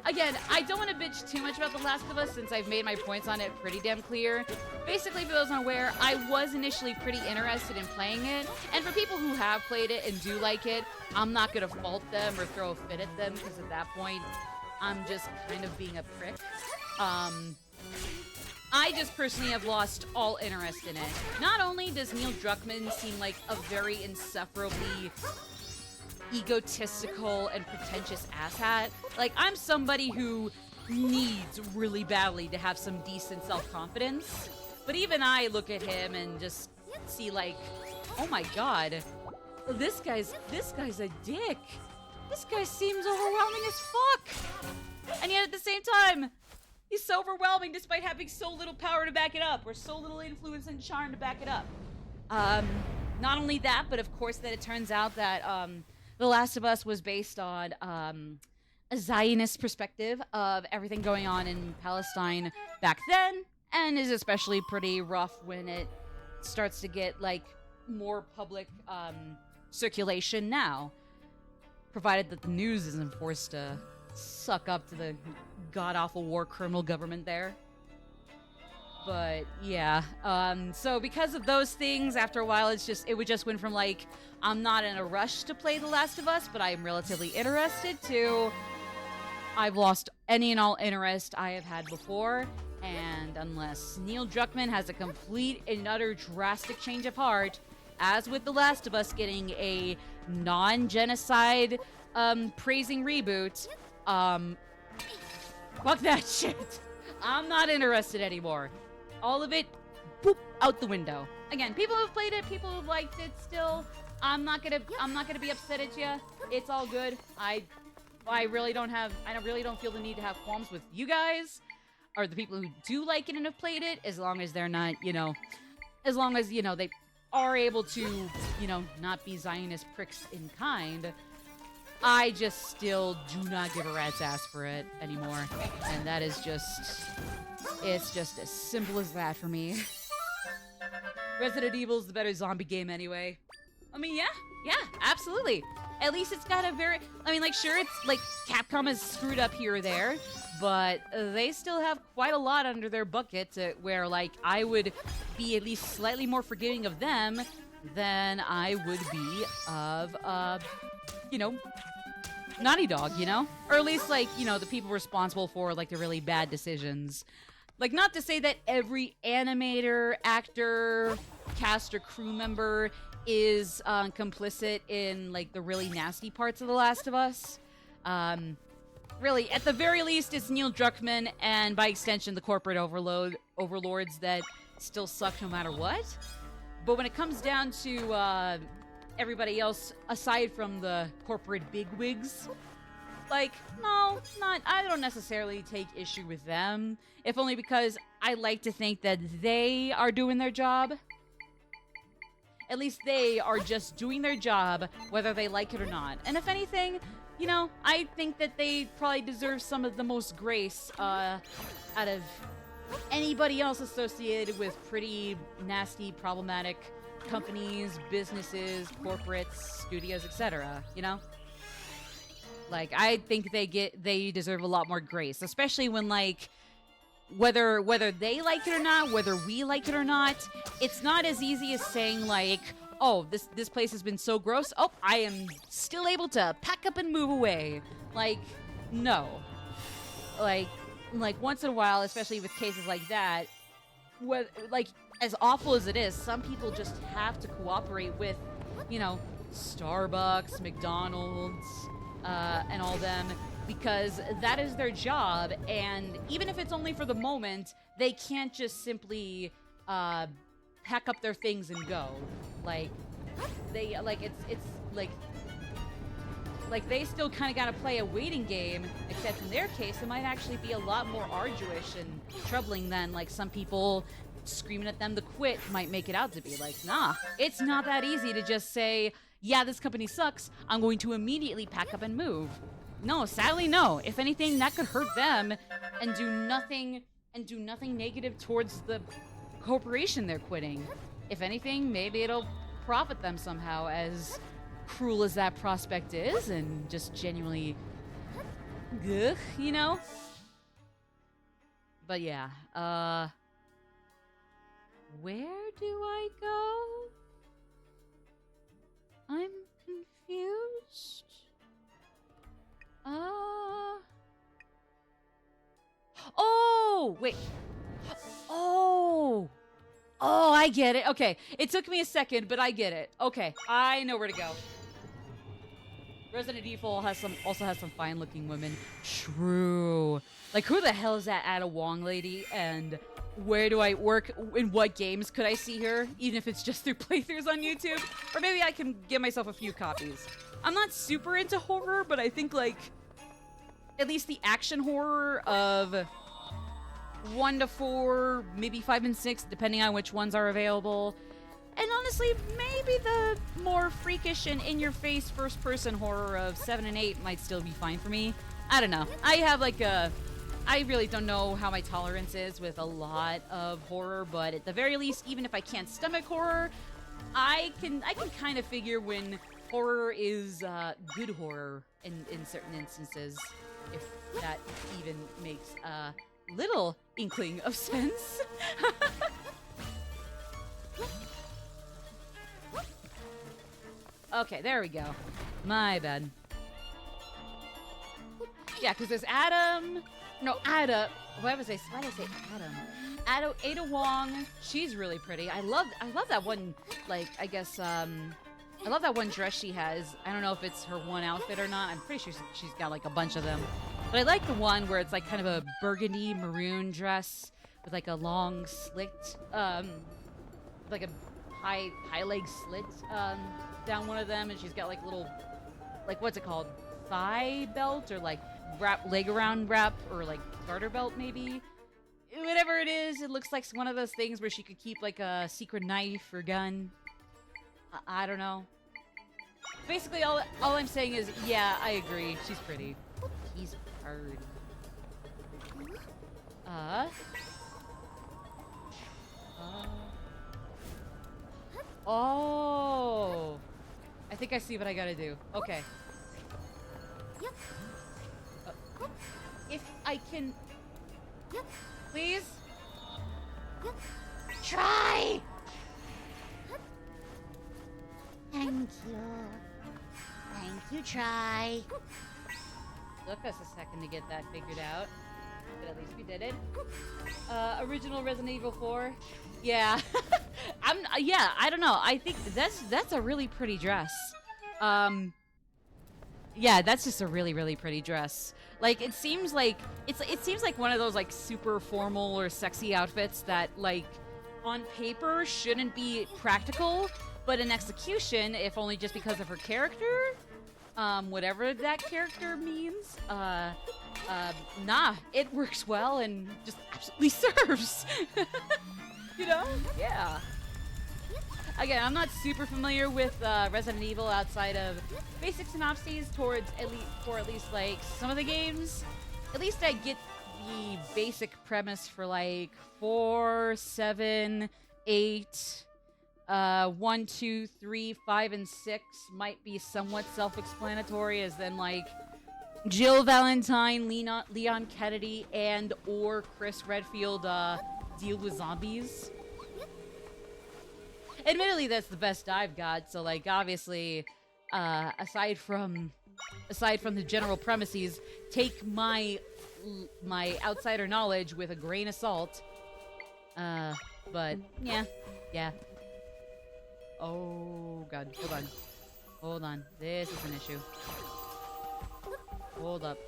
again, I don't want to bitch too much about The Last of Us since I've made my points on it pretty damn clear. Basically, for those unaware, I was initially pretty interested in playing it, and for people who have played it and do like it, I'm not gonna fault them or throw a fit at them, because at that point, I'm just kind of being a prick. I just personally have lost all interest in it. Not only does Neil Druckmann seem like a very insufferably egotistical and pretentious asshat, like, I'm somebody who needs really badly to have some decent self-confidence, but even I look at him and just see, like, oh my god, this guy's a dick. This guy seems overwhelming as fuck. And yet at the same time, he's so overwhelming despite having so little power to back it up, or so little influence and charm to back it up. Not only that, but of course that it turns out that The Last of Us was based on a Zionist perspective of everything going on in Palestine back then, and is especially pretty rough when it starts to get, like, more public circulation now, provided that the news isn't forced to suck up to the god-awful war criminal government there. But yeah, so because of those things, after a while, it would just went from, like, I'm not in a rush to play The Last of Us, but I'm relatively interested, to I've lost any and all interest I have had before, and unless Neil Druckmann has a complete and utter drastic change of heart, as with The Last of Us getting a non-genocide praising reboot, fuck that shit. I'm not interested anymore. All of it, boop, out the window. Again, people who've played it, people who've liked it still, I'm not gonna be upset at you. It's all good. I really don't feel the need to have qualms with you guys, or the people who do like it and have played it, as long as they're not, as long as, they are able to, not be Zionist pricks in kind. I just still do not give a rat's ass for it anymore. And that is it's just as simple as that for me. Resident Evil's the better zombie game anyway. I mean, yeah, absolutely. At least it's got sure, it's, like, Capcom has screwed up here or there, but they still have quite a lot under their bucket where, like, I would be at least slightly more forgiving of them than I would be of, Naughty Dog, Or at least, like, the people responsible for, like, the really bad decisions. Like, not to say that every animator, actor, cast, or crew member is complicit in, like, the really nasty parts of The Last of Us. Really, at the very least, it's Neil Druckmann and, by extension, the corporate overlords that still suck no matter what. But when it comes down to everybody else, aside from the corporate bigwigs, like, no, I don't necessarily take issue with them, if only because I like to think that they are doing their job. At least they are just doing their job, whether they like it or not. And if anything, I think that they probably deserve some of the most grace out of anybody else associated with pretty nasty, problematic companies, businesses, corporates, studios, etc., Like, I think they deserve a lot more grace, especially when, like, whether they like it or not, whether we like it or not, it's not as easy as saying, like, oh, this place has been so gross, oh, I am still able to pack up and move away. Like, no. Like once in a while, especially with cases like that, like, as awful as it is, some people just have to cooperate with, Starbucks, McDonald's, and all them, because that is their job, and even if it's only for the moment, they can't just simply pack up their things and go. Like, they, like, it's like they still kind of gotta play a waiting game, except in their case, it might actually be a lot more arduous and troubling than, like, some people screaming at them to quit might make it out to be. Like, nah, it's not that easy to just say, yeah, this company sucks, I'm going to immediately pack up and move. No, sadly, no. If anything, that could hurt them and do nothing negative towards the corporation they're quitting. If anything, maybe it'll profit them somehow, as cruel as that prospect is, and just genuinely Ugh, you know? But yeah, where do I go? I'm confused. Oh, wait. Oh. Oh, I get it. Okay, it took me a second, but I get it. Okay, I know where to go. Resident Evil also has some fine-looking women. True. Like, who the hell is that Ada Wong lady? And where do I work? In what games could I see her? Even if it's just through playthroughs on YouTube? Or maybe I can get myself a few copies. I'm not super into horror, but I think, like, at least the action horror of 1 to 4, maybe 5 and 6, depending on which ones are available. And honestly, maybe the more freakish and in-your-face first-person horror of 7 and 8 might still be fine for me. I don't know. I have like I really don't know how my tolerance is with a lot of horror, but at the very least, even if I can't stomach horror, I can kind of figure when horror is good horror in certain instances, if that even makes a little inkling of sense. Okay, there we go. My bad. Yeah, because there's Adam. No, Ada. Why did I say Adam? Ada Wong. She's really pretty. I love that one. Like, I guess I love that one dress she has. I don't know if it's her one outfit or not. I'm pretty sure she's got like a bunch of them. But I like the one where it's like kind of a burgundy maroon dress with like a long slit, like a high leg slit down one of them, and she's got like little, like, what's it called, thigh belt or like leg around wrap or like garter belt maybe. Whatever it is, it looks like one of those things where she could keep like a secret knife or gun. I don't know. Basically, all I'm saying is, yeah, I agree. She's pretty. She's pretty. Oh. I think I see what I gotta do. Okay. If I can... Please? Try! Thank you. Thank you, try. Took us a second to get that figured out, but at least we did it. Original Resident Evil 4. Yeah. Yeah, I don't know. I think that's a really pretty dress. Yeah, that's just a really, really pretty dress. Like, it seems like one of those like super formal or sexy outfits that, like, on paper shouldn't be practical, but in execution, if only just because of her character, whatever that character means, nah, it works well and just absolutely serves. You know? Yeah. Again, I'm not super familiar with Resident Evil outside of basic synopses for at least like some of the games. At least I get the basic premise for like 4, 7, 8, 1, 2, 3, 5, and 6 might be somewhat self-explanatory, as then like Jill Valentine, Leon Kennedy, and or Chris Redfield deal with zombies. Admittedly, that's the best I've got. So, like, obviously, aside from the general premises, take my outsider knowledge with a grain of salt. But yeah. Oh God, hold on. This is an issue. Hold up.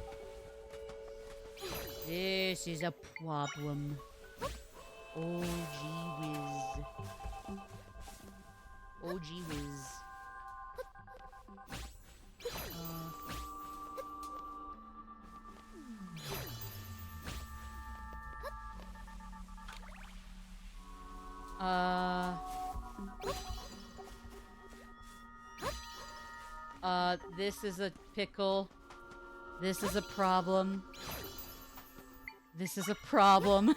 This is a problem. Oh gee whiz. Oh gee whiz. This is a pickle. This is a problem. This is a problem.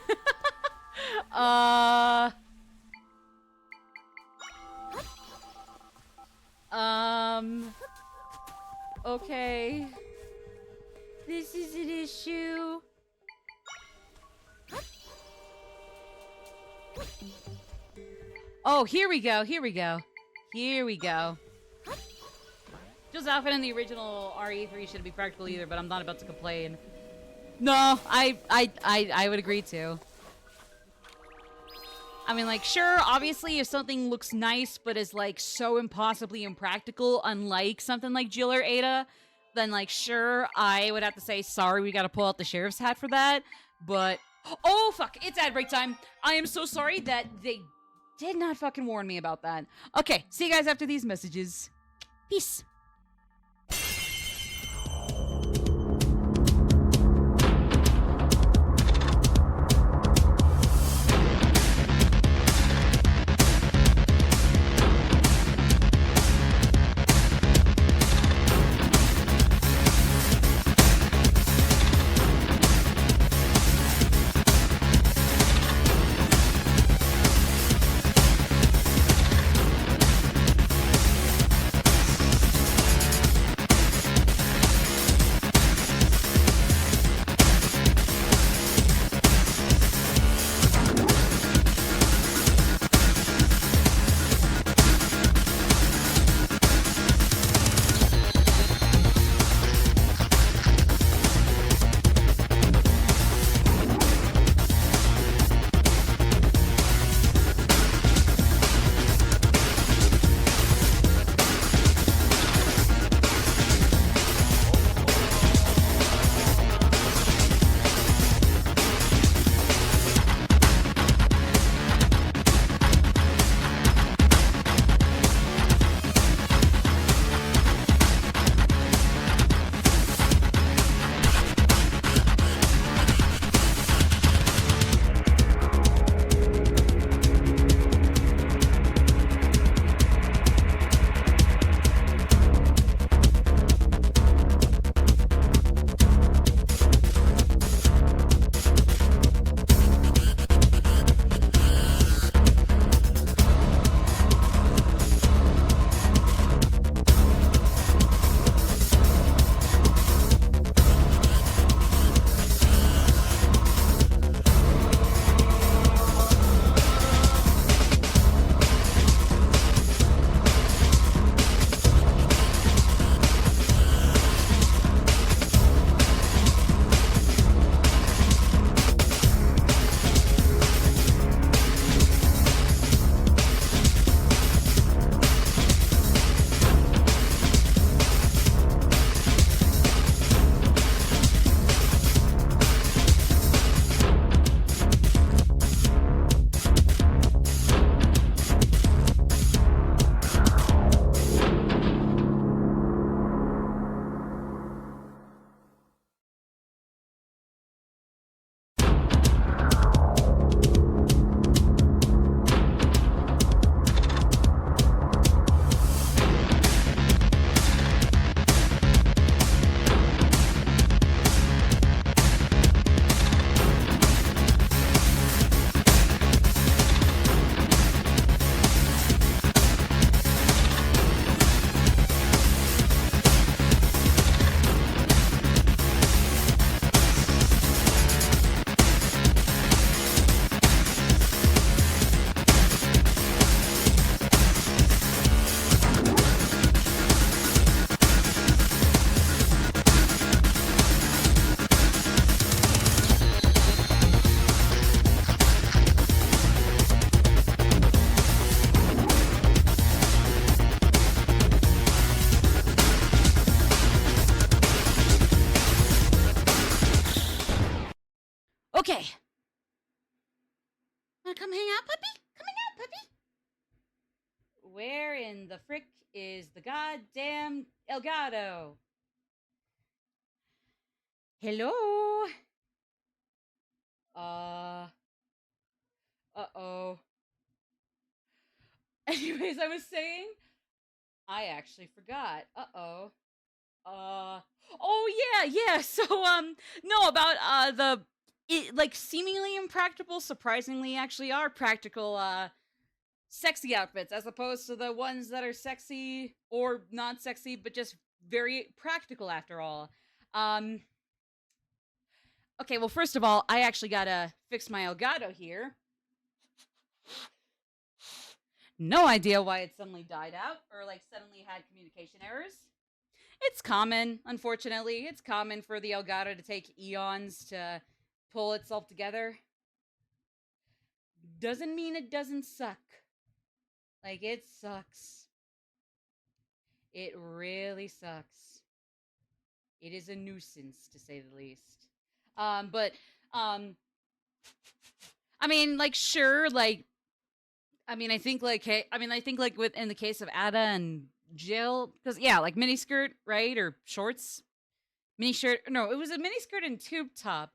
Okay. This is an issue. Oh, here we go. Here we go. Here we go. Jill's outfit in the original RE3 shouldn't be practical either, but I'm not about to complain. No, I would agree too. I mean, like, sure, obviously, if something looks nice but is, like, so impossibly impractical, unlike something like Jill or Ada, then, like, sure, I would have to say, sorry, we gotta pull out the sheriff's hat for that, but... Oh, fuck, it's ad break time! I am so sorry that they did not fucking warn me about that. Okay, see you guys after these messages. Peace. Okay. Wanna come hang out, puppy? Come hang out, puppy. Where in the frick is the goddamn Elgato? Hello? Uh-oh. Anyways, I was saying, I actually forgot. Uh-oh. Oh yeah. So, no, about, like, seemingly impractical, surprisingly actually are practical, sexy outfits, as opposed to the ones that are sexy or not sexy, but just very practical after all. Um, Okay, well, first of all, I actually gotta fix my Elgato here. No idea why it suddenly died out or like suddenly had communication errors. It's common, unfortunately. It's common for the Elgato to take eons to pull itself together. Doesn't mean it doesn't suck. Like, it sucks. It really sucks. It is a nuisance, to say the least. But, I mean, like, sure, like, I mean, I think, like, with in the case of Ada and Jill, because, yeah, like, miniskirt, right? Or shorts. Mini shirt. No, it was a miniskirt and tube top,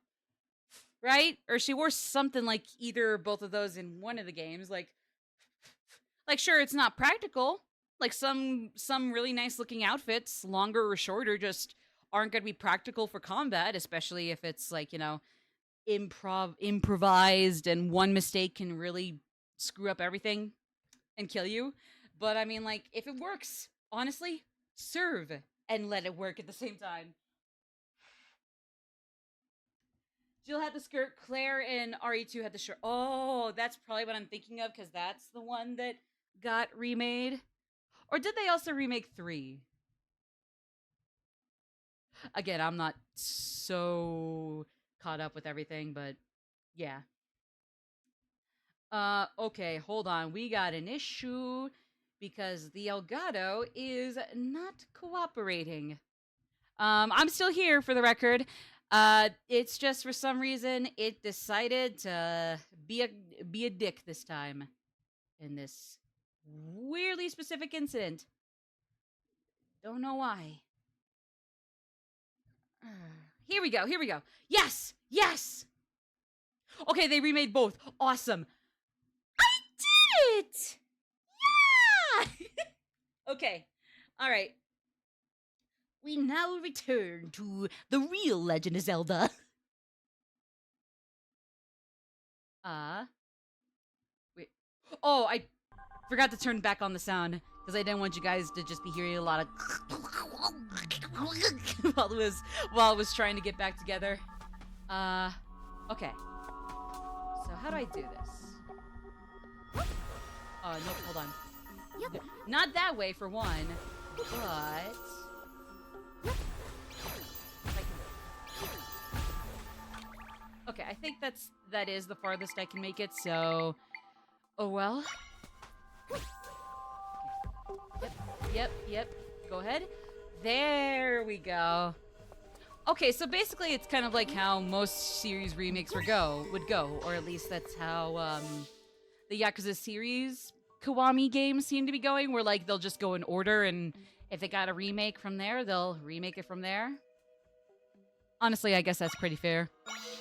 right? Or she wore something like either or both of those in one of the games. Like, sure, it's not practical. Like, some really nice looking outfits, longer or shorter, just aren't going to be practical for combat, especially if it's like, you know, improvised and one mistake can really screw up everything and kill you. But I mean, like, if it works, honestly, serve and let it work at the same time. Jill had the skirt, Claire and RE2 had the shirt. Oh, that's probably what I'm thinking of, because that's the one that got remade. Or did they also remake 3? Again, I'm not so caught up with everything, but yeah. Okay, hold on. We got an issue because the Elgato is not cooperating. I'm still here for the record. It's just for some reason it decided to be a dick this time in this weirdly specific incident. Don't know why. Here we go. Here we go. Yes! Yes! Okay, they remade both. Awesome. I did it! Yeah! Okay. All right. We now return to the real Legend of Zelda. Wait. Oh, I forgot to turn back on the sound because I didn't want you guys to just be hearing a lot of while it was trying to get back together. Okay. So how do I do this? Oh, no, hold on. Not that way for one, but okay, I think that is the farthest I can make it, so oh well. Okay. Yep. Go ahead. There we go. Okay, so basically it's kind of like how most series remakes would go, or at least that's how the Yakuza series Kiwami games seem to be going, where like they'll just go in order, and if they got a remake from there, they'll remake it from there. Honestly, I guess that's pretty fair.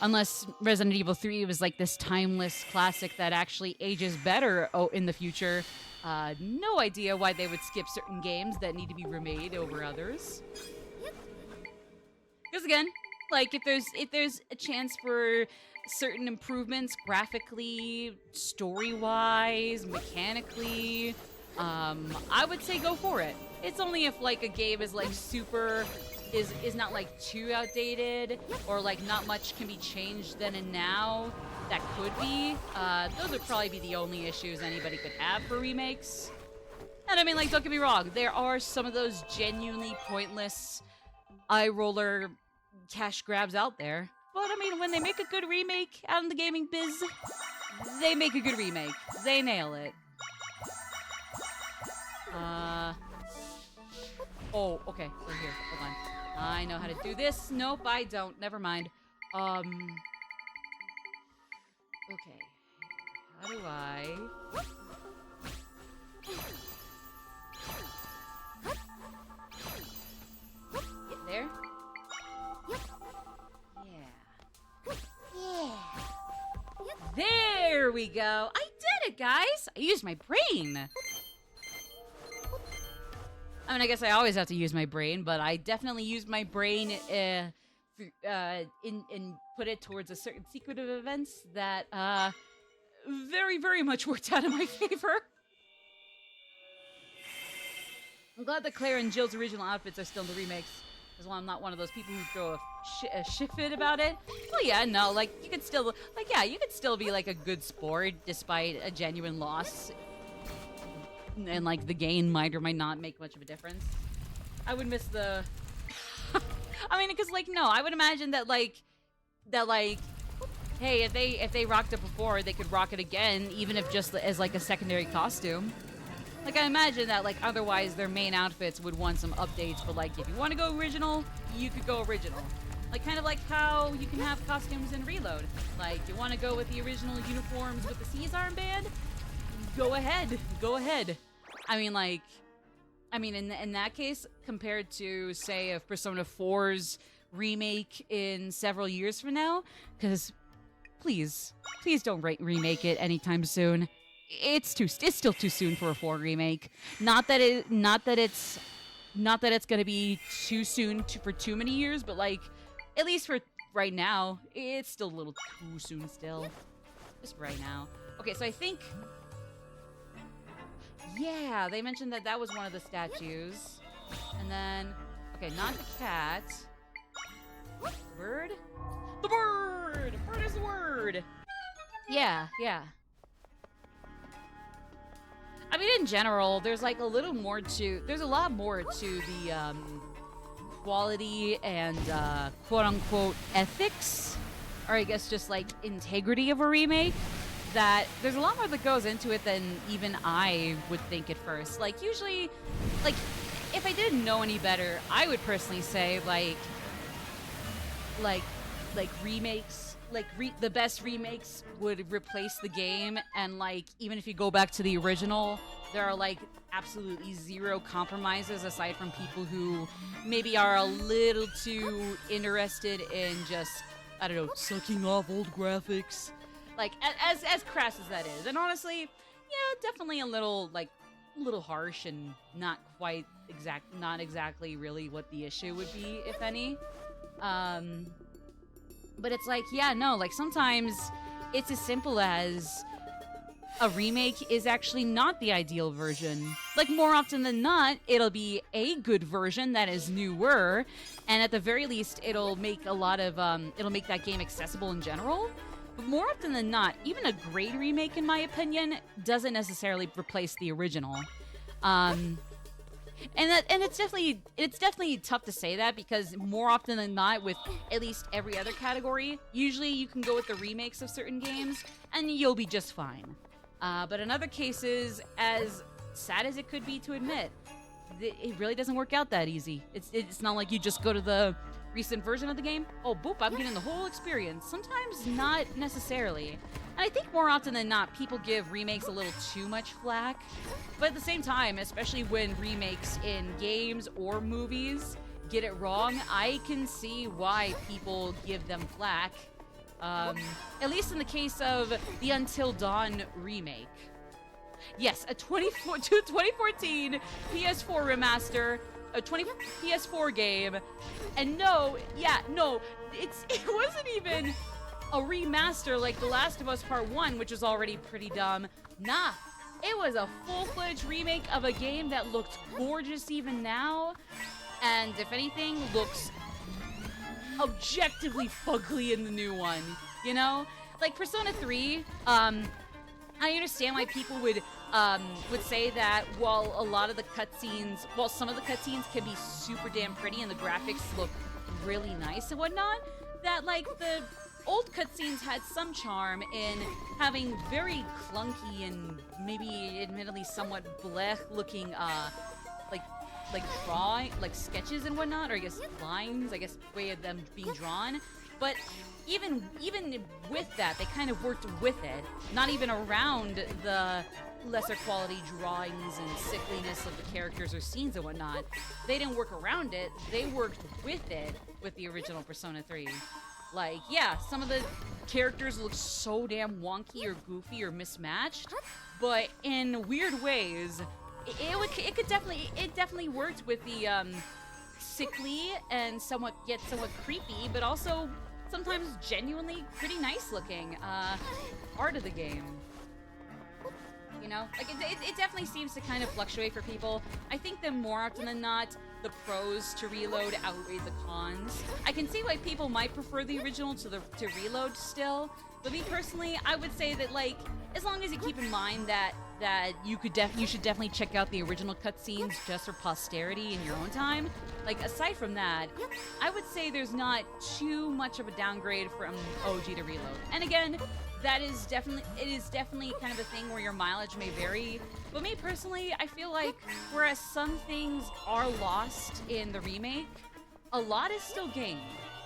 Unless Resident Evil 3 was like this timeless classic that actually ages better in the future. No idea why they would skip certain games that need to be remade over others. Because again, like if there's a chance for certain improvements graphically, story-wise, mechanically, I would say go for it. It's only if like a game is like super is not like too outdated or like not much can be changed then and now that could be. Those would probably be the only issues anybody could have for remakes. And I mean, like, don't get me wrong, there are some of those genuinely pointless eye roller cash grabs out there. But I mean, when they make a good remake out in the gaming biz, they make a good remake. They nail it. Oh, okay. We're here. Hold on. I know how to do this. Nope, I don't. Never mind. Okay. How do I... Get there? Yeah. There we go. I did it, guys. I used my brain. I mean, I guess I always have to use my brain, but I definitely used my brain in put it towards a certain sequence of events that very, very much worked out in my favor. I'm glad that Claire and Jill's original outfits are still in the remakes. Because while I'm not one of those people who throw a shit fit about it, well, yeah, no, like, you could still, like, yeah, you could still be, like, a good sport despite a genuine loss. And, like, the gain might or might not make much of a difference. I would miss the... I mean, because, like, no, I would imagine that, like, hey, if they rocked it before, they could rock it again, even if just as, like, a secondary costume. Like, I imagine that, like, otherwise their main outfits would want some updates, but, like, if you want to go original, you could go original. Like, kind of like how you can have costumes in Reload. Like, you want to go with the original uniforms with the Seize armband? Go ahead. Go ahead. I mean, like... I mean, in that case, compared to, say, a Persona 4's remake in several years from now, because please don't remake it anytime soon. It's still too soon for a 4 remake. Not that it's gonna be too soon for too many years, but like, at least for right now, it's still a little too soon still. Just right now. Okay, so I think. Yeah, they mentioned that that was one of the statues. And then, okay, not the cat. Bird? The bird! Bird is the word! Yeah, yeah. I mean, in general, there's like a little more to, there's a lot more to the quality and quote-unquote ethics, or I guess just like integrity of a remake. That there's a lot more that goes into it than even I would think at first. Like, usually, like, if I didn't know any better, I would personally say, like remakes, like, the best remakes would replace the game, and, like, even if you go back to the original, there are, like, absolutely zero compromises aside from people who maybe are a little too interested in just, I don't know, sucking off old graphics. Like, as crass as that is. And honestly, yeah, definitely a little harsh and not quite not exactly really what the issue would be, if any. But it's like, yeah, no, like, sometimes it's as simple as a remake is actually not the ideal version. Like, more often than not, it'll be a good version that is newer, and at the very least, it'll make a lot of, it'll make that game accessible in general. But more often than not, even a great remake, in my opinion, doesn't necessarily replace the original. And it's definitely tough to say that, because more often than not, with at least every other category, usually you can go with the remakes of certain games and you'll be just fine. But in other cases, as sad as it could be to admit, it really doesn't work out that easy. It's not like you just go to the recent version of the game, oh boop, I'm getting the whole experience. Sometimes not necessarily. And I think more often than not, people give remakes a little too much flack. But at the same time, especially when remakes in games or movies get it wrong, I can see why people give them flack. At least in the case of the Until Dawn remake. Yes, a 2014 PS4 remaster, a PS4 game, and no, it wasn't even a remaster like The Last of Us Part 1, which was already pretty dumb. Nah, it was a full-fledged remake of a game that looked gorgeous even now, and if anything, looks objectively fugly in the new one, you know? Like, Persona 3, I understand why people would say that while a lot of the cutscenes, while some of the cutscenes can be super damn pretty and the graphics look really nice and whatnot, that, like, the old cutscenes had some charm in having very clunky and maybe admittedly somewhat blech looking, drawing, like sketches and whatnot, or I guess lines, I guess way of them being drawn. But even with that, they kind of worked with it, not even around the lesser quality drawings and sickliness of the characters or scenes and whatnot. They didn't work around it, they worked with it with the original Persona 3. Like, yeah, some of the characters look so damn wonky or goofy or mismatched, but in weird ways, it definitely worked with the sickly and somewhat creepy, but also sometimes genuinely pretty nice looking art of the game. You know, like it definitely seems to kind of fluctuate for people. I think that more often than not, the pros to Reload outweigh the cons. I can see why people might prefer the original to Reload still, but me personally, I would say that, like, as long as you keep in mind that you should definitely check out the original cutscenes just for posterity in your own time. Like, aside from that, I would say there's not too much of a downgrade from OG to Reload. And again, it is definitely kind of a thing where your mileage may vary. But me personally, I feel like whereas some things are lost in the remake, a lot is still gained.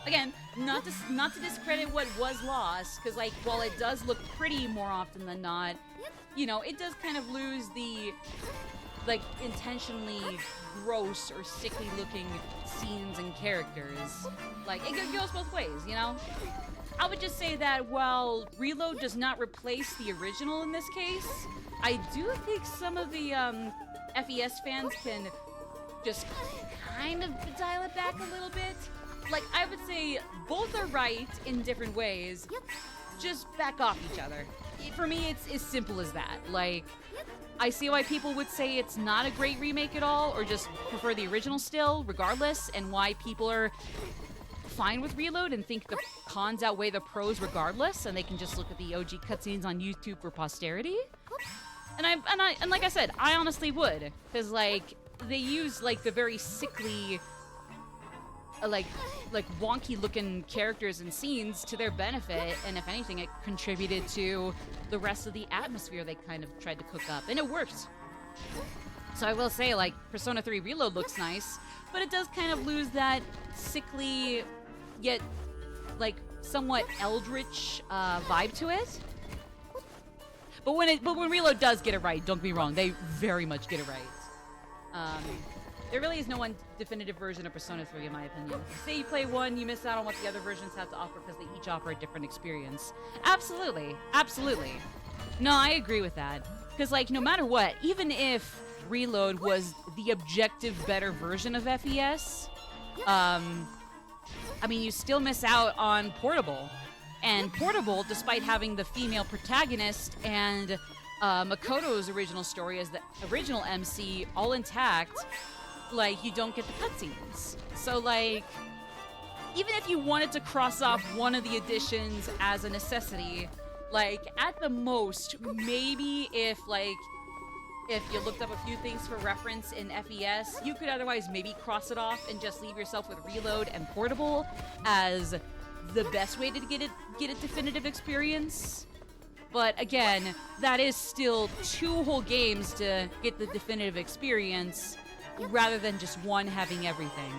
Again, not to discredit what was lost, because, like, while it does look pretty more often than not, you know, it does kind of lose the, like, intentionally gross or sickly looking scenes and characters. Like, it goes both ways, you know? I would just say that while Reload does not replace the original in this case, I do think some of the FES fans can just kind of dial it back a little bit. Like, I would say both are right in different ways. Just back off each other. For me, it's as simple as that. Like, I see why people would say it's not a great remake at all, or just prefer the original still, regardless, and why people are fine with Reload and think the cons outweigh the pros regardless, and they can just look at the OG cutscenes on YouTube for posterity. And like I said, I honestly would, because, like, they use, like, the very sickly, like wonky looking characters and scenes to their benefit, and if anything, it contributed to the rest of the atmosphere they kind of tried to cook up, and it worked. So I will say, like, Persona 3 Reload looks nice, but it does kind of lose that sickly, yet, like, somewhat eldritch vibe to it. But when Reload does get it right, don't get me wrong, they very much get it right. There really is no one definitive version of Persona 3, in my opinion. Say you play one, you miss out on what the other versions have to offer because they each offer a different experience. Absolutely. Absolutely. No, I agree with that. Because, like, no matter what, even if Reload was the objective better version of FES, I mean, you still miss out on Portable. And Portable, despite having the female protagonist and Makoto's original story as the original MC all intact, like, you don't get the cutscenes. So, like, even if you wanted to cross off one of the additions as a necessity, like, at the most, maybe if you looked up a few things for reference in FES, you could otherwise maybe cross it off and just leave yourself with Reload and Portable as the best way to get a definitive experience. But again, that is still 2 whole games to get the definitive experience, rather than just one having everything.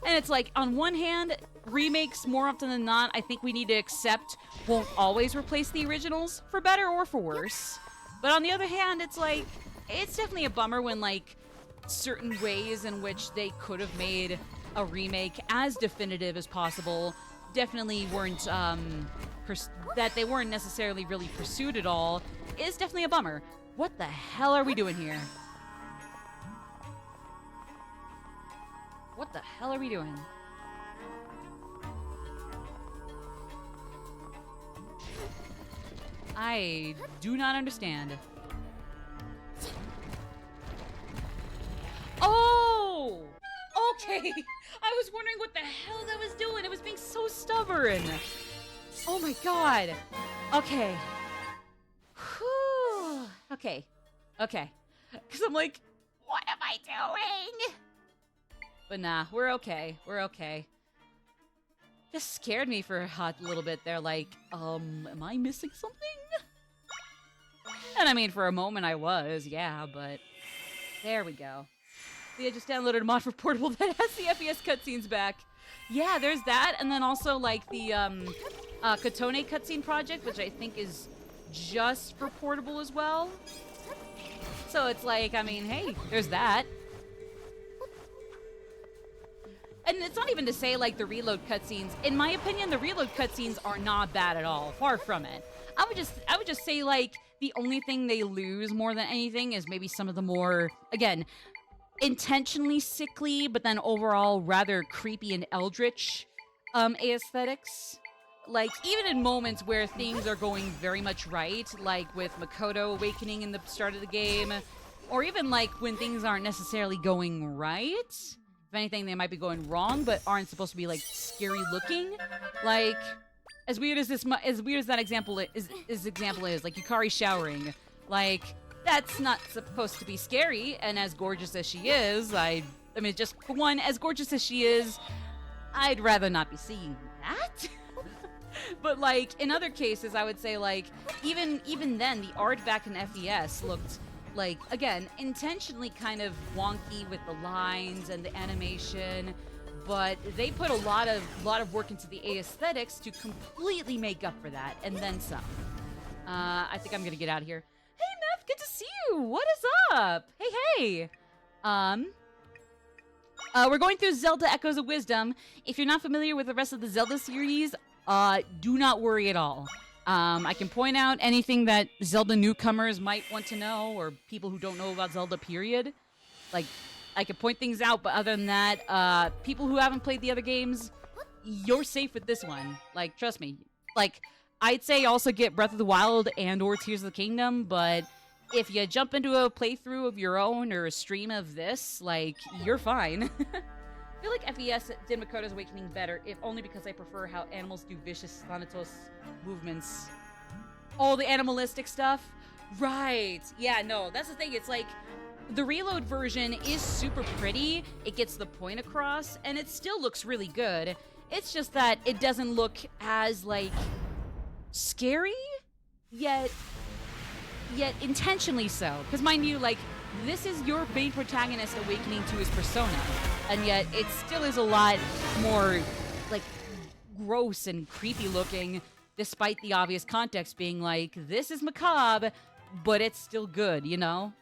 And it's like, on one hand, remakes, more often than not, I think we need to accept won't always replace the originals, for better or for worse. But on the other hand, it's like, it's definitely a bummer when, like, certain ways in which they could have made a remake as definitive as possible definitely weren't, that they weren't necessarily really pursued at all, is definitely a bummer. What the hell are we doing here? What the hell are we doing? I do not understand. Oh! Okay! I was wondering what the hell that was doing. It was being so stubborn. Oh my god. Okay. Whew. Okay. Because I'm like, what am I doing? But nah, we're okay. We're okay. Just scared me for a hot little bit there, like, am I missing something? And I mean, for a moment I was, yeah, but there we go. See, I just downloaded a mod for Portable that has the FES cutscenes back. Yeah, there's that, and then also, like, the Katone cutscene project, which I think is just for Portable as well. So it's like, I mean, hey, there's that. And it's not even to say, like, the Reload cutscenes. In my opinion, the Reload cutscenes are not bad at all. Far from it. I would just say, like, the only thing they lose more than anything is maybe some of the more, again, intentionally sickly, but then overall rather creepy and eldritch aesthetics. Like, even in moments where things are going very much right, like with Makoto awakening in the start of the game, or even like when things aren't necessarily going right. If anything, they might be going wrong, but aren't supposed to be like scary looking. Like, as weird as that example is, like Yukari showering. Like, that's not supposed to be scary. And as gorgeous as she is, I mean, just for one, as gorgeous as she is, I'd rather not be seeing that. But like in other cases, I would say like even then, the art back in FES looked like, again, intentionally kind of wonky with the lines and the animation, but they put a lot of work into the aesthetics to completely make up for that, and then some. I think I'm gonna get out of here. Hey, Meth, good to see you. What is up? Hey. We're going through Zelda Echoes of Wisdom. If you're not familiar with the rest of the Zelda series, do not worry at all. I can point out anything that Zelda newcomers might want to know, or people who don't know about Zelda, period. Like, I can point things out, but other than that, people who haven't played the other games, you're safe with this one. Like, trust me. Like, I'd say also get Breath of the Wild and or Tears of the Kingdom, but if you jump into a playthrough of your own or a stream of this, like, you're fine. I feel like FES did Makoto's Awakening better, if only because I prefer how animals do vicious Thanatos movements. All the animalistic stuff? Right. Yeah, no, that's the thing. It's like, the Reload version is super pretty, it gets the point across, and it still looks really good. It's just that it doesn't look as, like, scary, yet intentionally so. Because mind you, like, this is your main protagonist awakening to his persona, and yet it still is a lot more, like, gross and creepy looking, despite the obvious context being like, this is macabre, but it's still good, you know?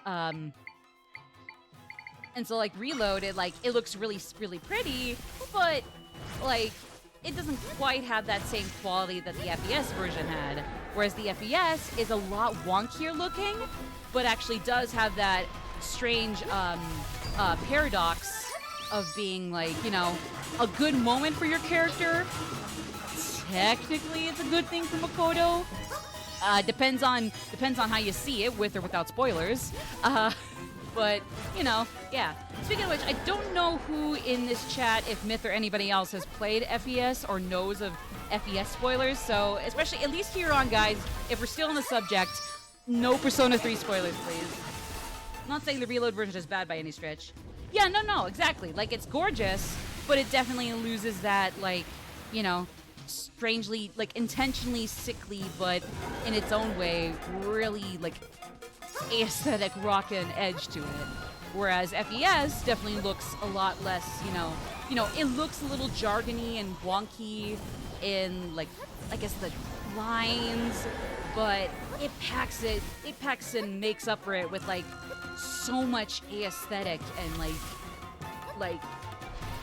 And so, like, Reload, it looks really, really pretty, but, like, it doesn't quite have that same quality that the FES version had. Whereas the FES is a lot wonkier looking, but actually does have that strange paradox of being, like, you know, a good moment for your character. Technically, it's a good thing for Makoto. Depends on how you see it, with or without spoilers. But, you know, yeah. Speaking of which, I don't know who in this chat, if Myth or anybody else, has played FES or knows of FES spoilers. So, especially, at least here on, guys, if we're still on the subject, no Persona 3 spoilers, please. I'm not saying the Reload version is bad by any stretch. Yeah, no, exactly. Like, it's gorgeous, but it definitely loses that, like, you know, strangely, like, intentionally sickly, but in its own way, really, like, aesthetic rockin' edge to it. Whereas FES definitely looks a lot less, you know, it looks a little jargony and wonky in, like, I guess the lines, but it packs and makes up for it with, like, so much aesthetic and, like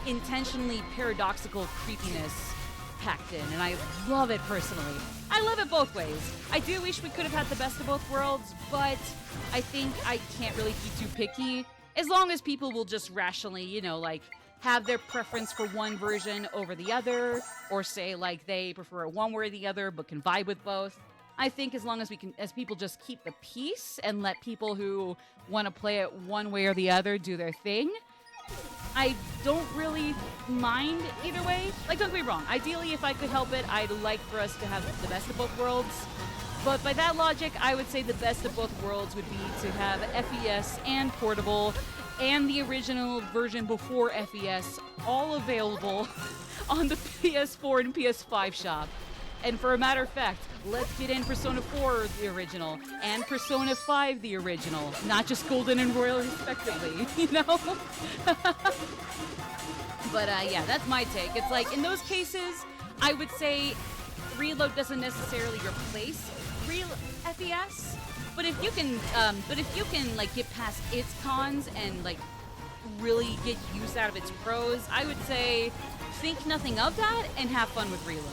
intentionally paradoxical creepiness packed in, and I love it personally. I love it both ways. I do wish we could have had the best of both worlds, but I think I can't really be too picky. As long as people will just rationally, you know, like, have their preference for one version over the other, or say, like, they prefer one way or the other, but can vibe with both. I think as long as as people just keep the peace and let people who want to play it one way or the other do their thing, I don't really mind either way. Like, don't get me wrong. Ideally, if I could help it, I'd like for us to have the best of both worlds. But by that logic, I would say the best of both worlds would be to have FES and Portable and the original version before FES all available on the PS4 and PS5 shop. And for a matter of fact, let's get in Persona 4, the original, and Persona 5, the original. Not just Golden and Royal, respectively, you know? But, yeah, that's my take. It's like, in those cases, I would say Reload doesn't necessarily replace real FES, but if you can, like, get past its cons and, like, really get use out of its pros, I would say think nothing of that and have fun with Reload.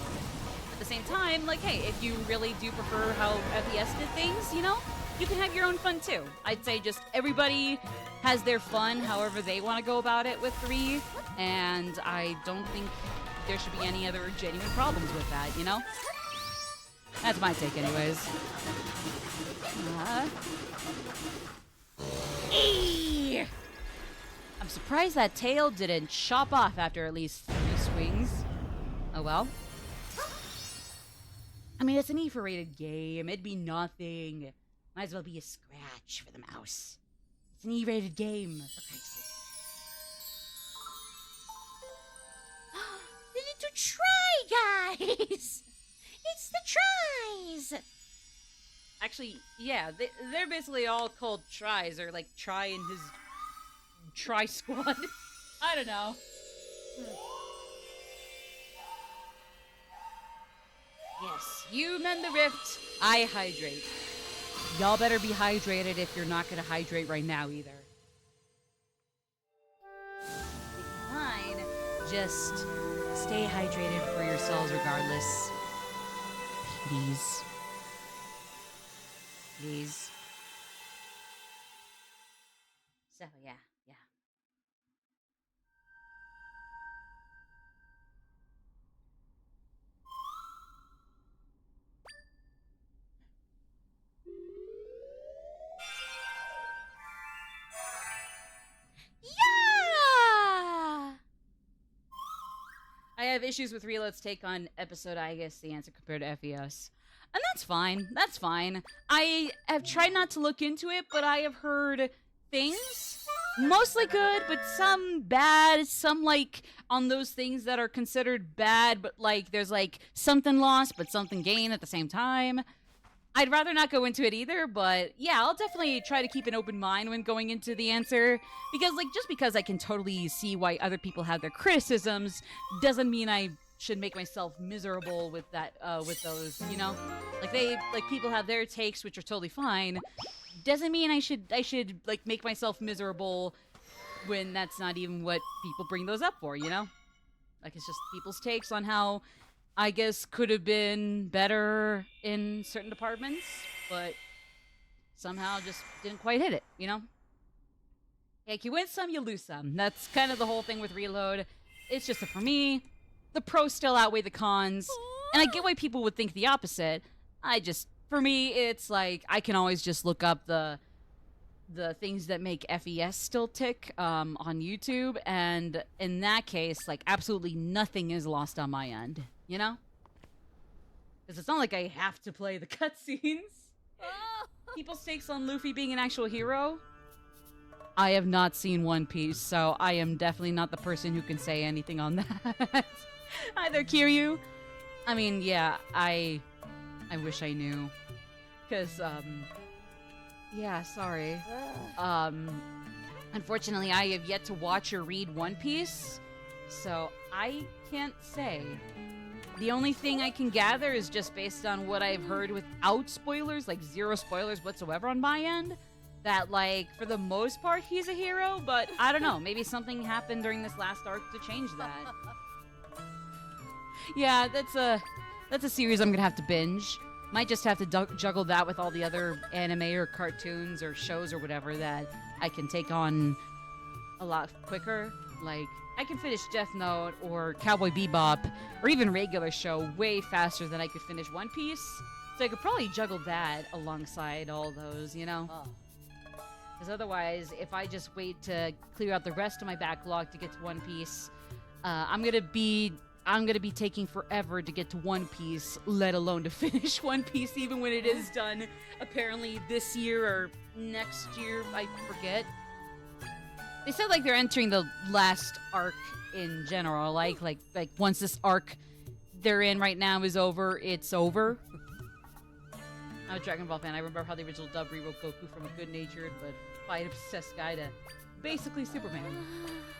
At the same time, like, hey, if you really do prefer how FES did things, you know, you can have your own fun too. I'd say just everybody has their fun however they want to go about it with 3, and I don't think there should be any other genuine problems with that, you know? That's my take anyways. Eee! I'm surprised that tail didn't chop off after at least 3 swings. Oh well. I mean, it's an E for rated game. It'd be nothing. Might as well be a scratch for the mouse. It's an E-rated game, for Christ's sake. They need to try, guys. It's the tries. Actually, yeah, they're basically all called tries, or like Try and his Try Squad. I don't know. Yes, you mend the rift, I hydrate. Y'all better be hydrated if you're not gonna hydrate right now either. Fine, just stay hydrated for yourselves regardless. Please. Please. So, yeah. Yeah. I have issues with Reload's take on episode I guess the answer compared to FES. And that's fine. That's fine. I have tried not to look into it, but I have heard things. Mostly good, but some bad. Some, like, on those things that are considered bad, but, like, there's, like, something lost, but something gained at the same time. I'd rather not go into it either, but yeah, I'll definitely try to keep an open mind when going into the answer. Because, like, just because I can totally see why other people have their criticisms doesn't mean I should make myself miserable with that, with those, you know? Like, people have their takes, which are totally fine. Doesn't mean I should, like, make myself miserable when that's not even what people bring those up for, you know? Like, it's just people's takes on how I guess could have been better in certain departments, but somehow just didn't quite hit it, you know? Like, you win some, you lose some. That's kind of the whole thing with Reload. It's just that for me, the pros still outweigh the cons, and I get why people would think the opposite. For me, it's like, I can always just look up the things that make FES still tick on YouTube, and in that case, like, absolutely nothing is lost on my end. You know? Because it's not like I have to play the cutscenes. People's takes on Luffy being an actual hero. I have not seen One Piece, so I am definitely not the person who can say anything on that. Either Kiryu. I mean, yeah, I wish I knew. Because, yeah, sorry. Unfortunately, I have yet to watch or read One Piece, so I can't say. The only thing I can gather is just based on what I've heard without spoilers, like 0 spoilers whatsoever on my end, that, like, for the most part, he's a hero, but I don't know, maybe something happened during this last arc to change that. Yeah, that's a series I'm gonna have to binge. Might just have to juggle that with all the other anime or cartoons or shows or whatever that I can take on a lot quicker. Like, I can finish Death Note or Cowboy Bebop or even regular show way faster than I could finish One Piece. So I could probably juggle that alongside all those, you know? Because otherwise, if I just wait to clear out the rest of my backlog to get to One Piece, I'm gonna be taking forever to get to One Piece, let alone to finish One Piece, even when it is done, apparently this year or next year, I forget. They said, like, they're entering the last arc in general, like once this arc they're in right now is over, it's over. I'm a Dragon Ball fan. I remember how the original dub rewrote Goku from a good-natured but fight-obsessed guy to basically Superman.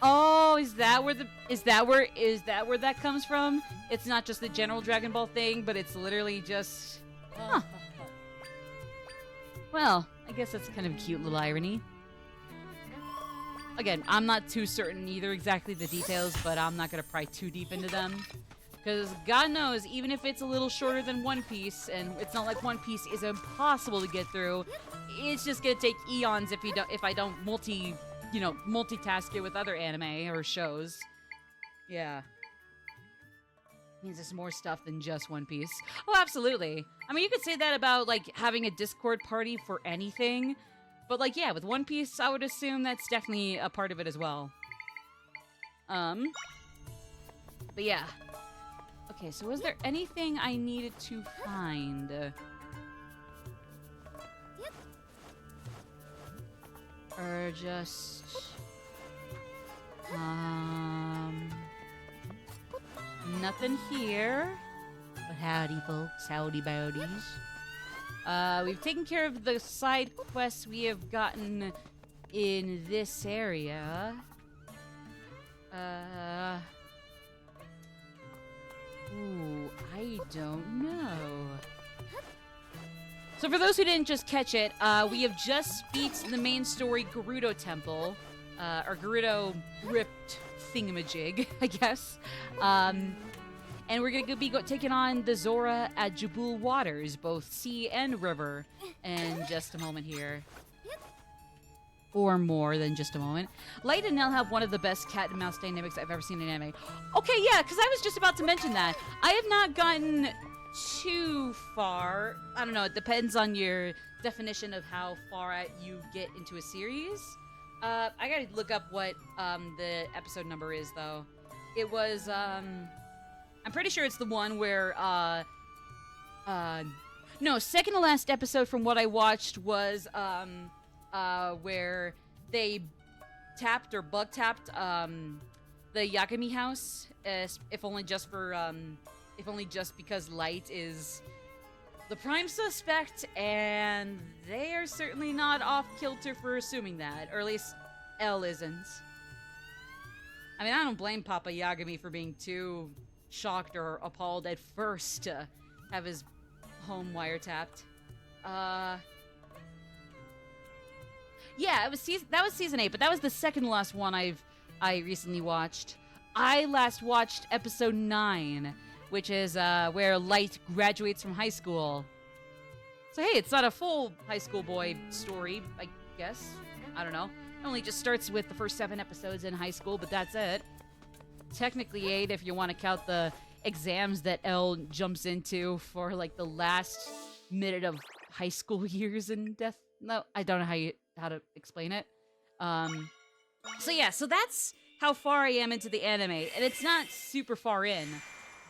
Oh, is that where that comes from? It's not just the general Dragon Ball thing, but it's literally just... Huh. Well, I guess that's kind of a cute little irony. Again, I'm not too certain either exactly the details, but I'm not going to pry too deep into them. Because God knows, even if it's a little shorter than One Piece, and it's not like One Piece is impossible to get through, it's just going to take eons if I don't multitask it with other anime or shows. Yeah. Means there's more stuff than just One Piece. Oh, absolutely. I mean, you could say that about, like, having a Discord party for anything. But like, yeah, with One Piece, I would assume that's definitely a part of it as well. But yeah. Okay, so was there anything I needed to find? Or just... Nothing here. But howdy, folks. Howdy, bowdies. We've taken care of the side quests we have gotten in this area. Ooh, I don't know. So for those who didn't just catch it, we have just beat the main story Gerudo Temple, or Gerudo Ripped Thingamajig, I guess. And we're gonna be taking on the Zora at Jabul Waters, both sea and river, in just a moment here. Or more than just a moment. Light and Nell have one of the best cat and mouse dynamics I've ever seen in anime. Okay, yeah, because I was just about to mention that. I have not gotten too far. I don't know, it depends on your definition of how far you get into a series. I gotta look up what the episode number is, though. It was, I'm pretty sure it's the one where, no, second to last episode from what I watched was, where they tapped or bug tapped, the Yagami house, if only just because Light is the prime suspect, and they are certainly not off kilter for assuming that, or at least L isn't. I mean, I don't blame Papa Yagami for being too shocked or appalled at first to have his home wiretapped. Yeah, that was season 8, but that was the second to last one I recently watched. I last watched episode 9, which is where Light graduates from high school. So hey, it's not a full high school boy story, I guess. I don't know. It only just starts with the first 7 episodes in high school, but that's it. Technically 8 if you want to count the exams that L jumps into for like the last minute of high school years in Death. No, I don't know how to explain it. So yeah, so that's how far I am into the anime, and it's not super far in,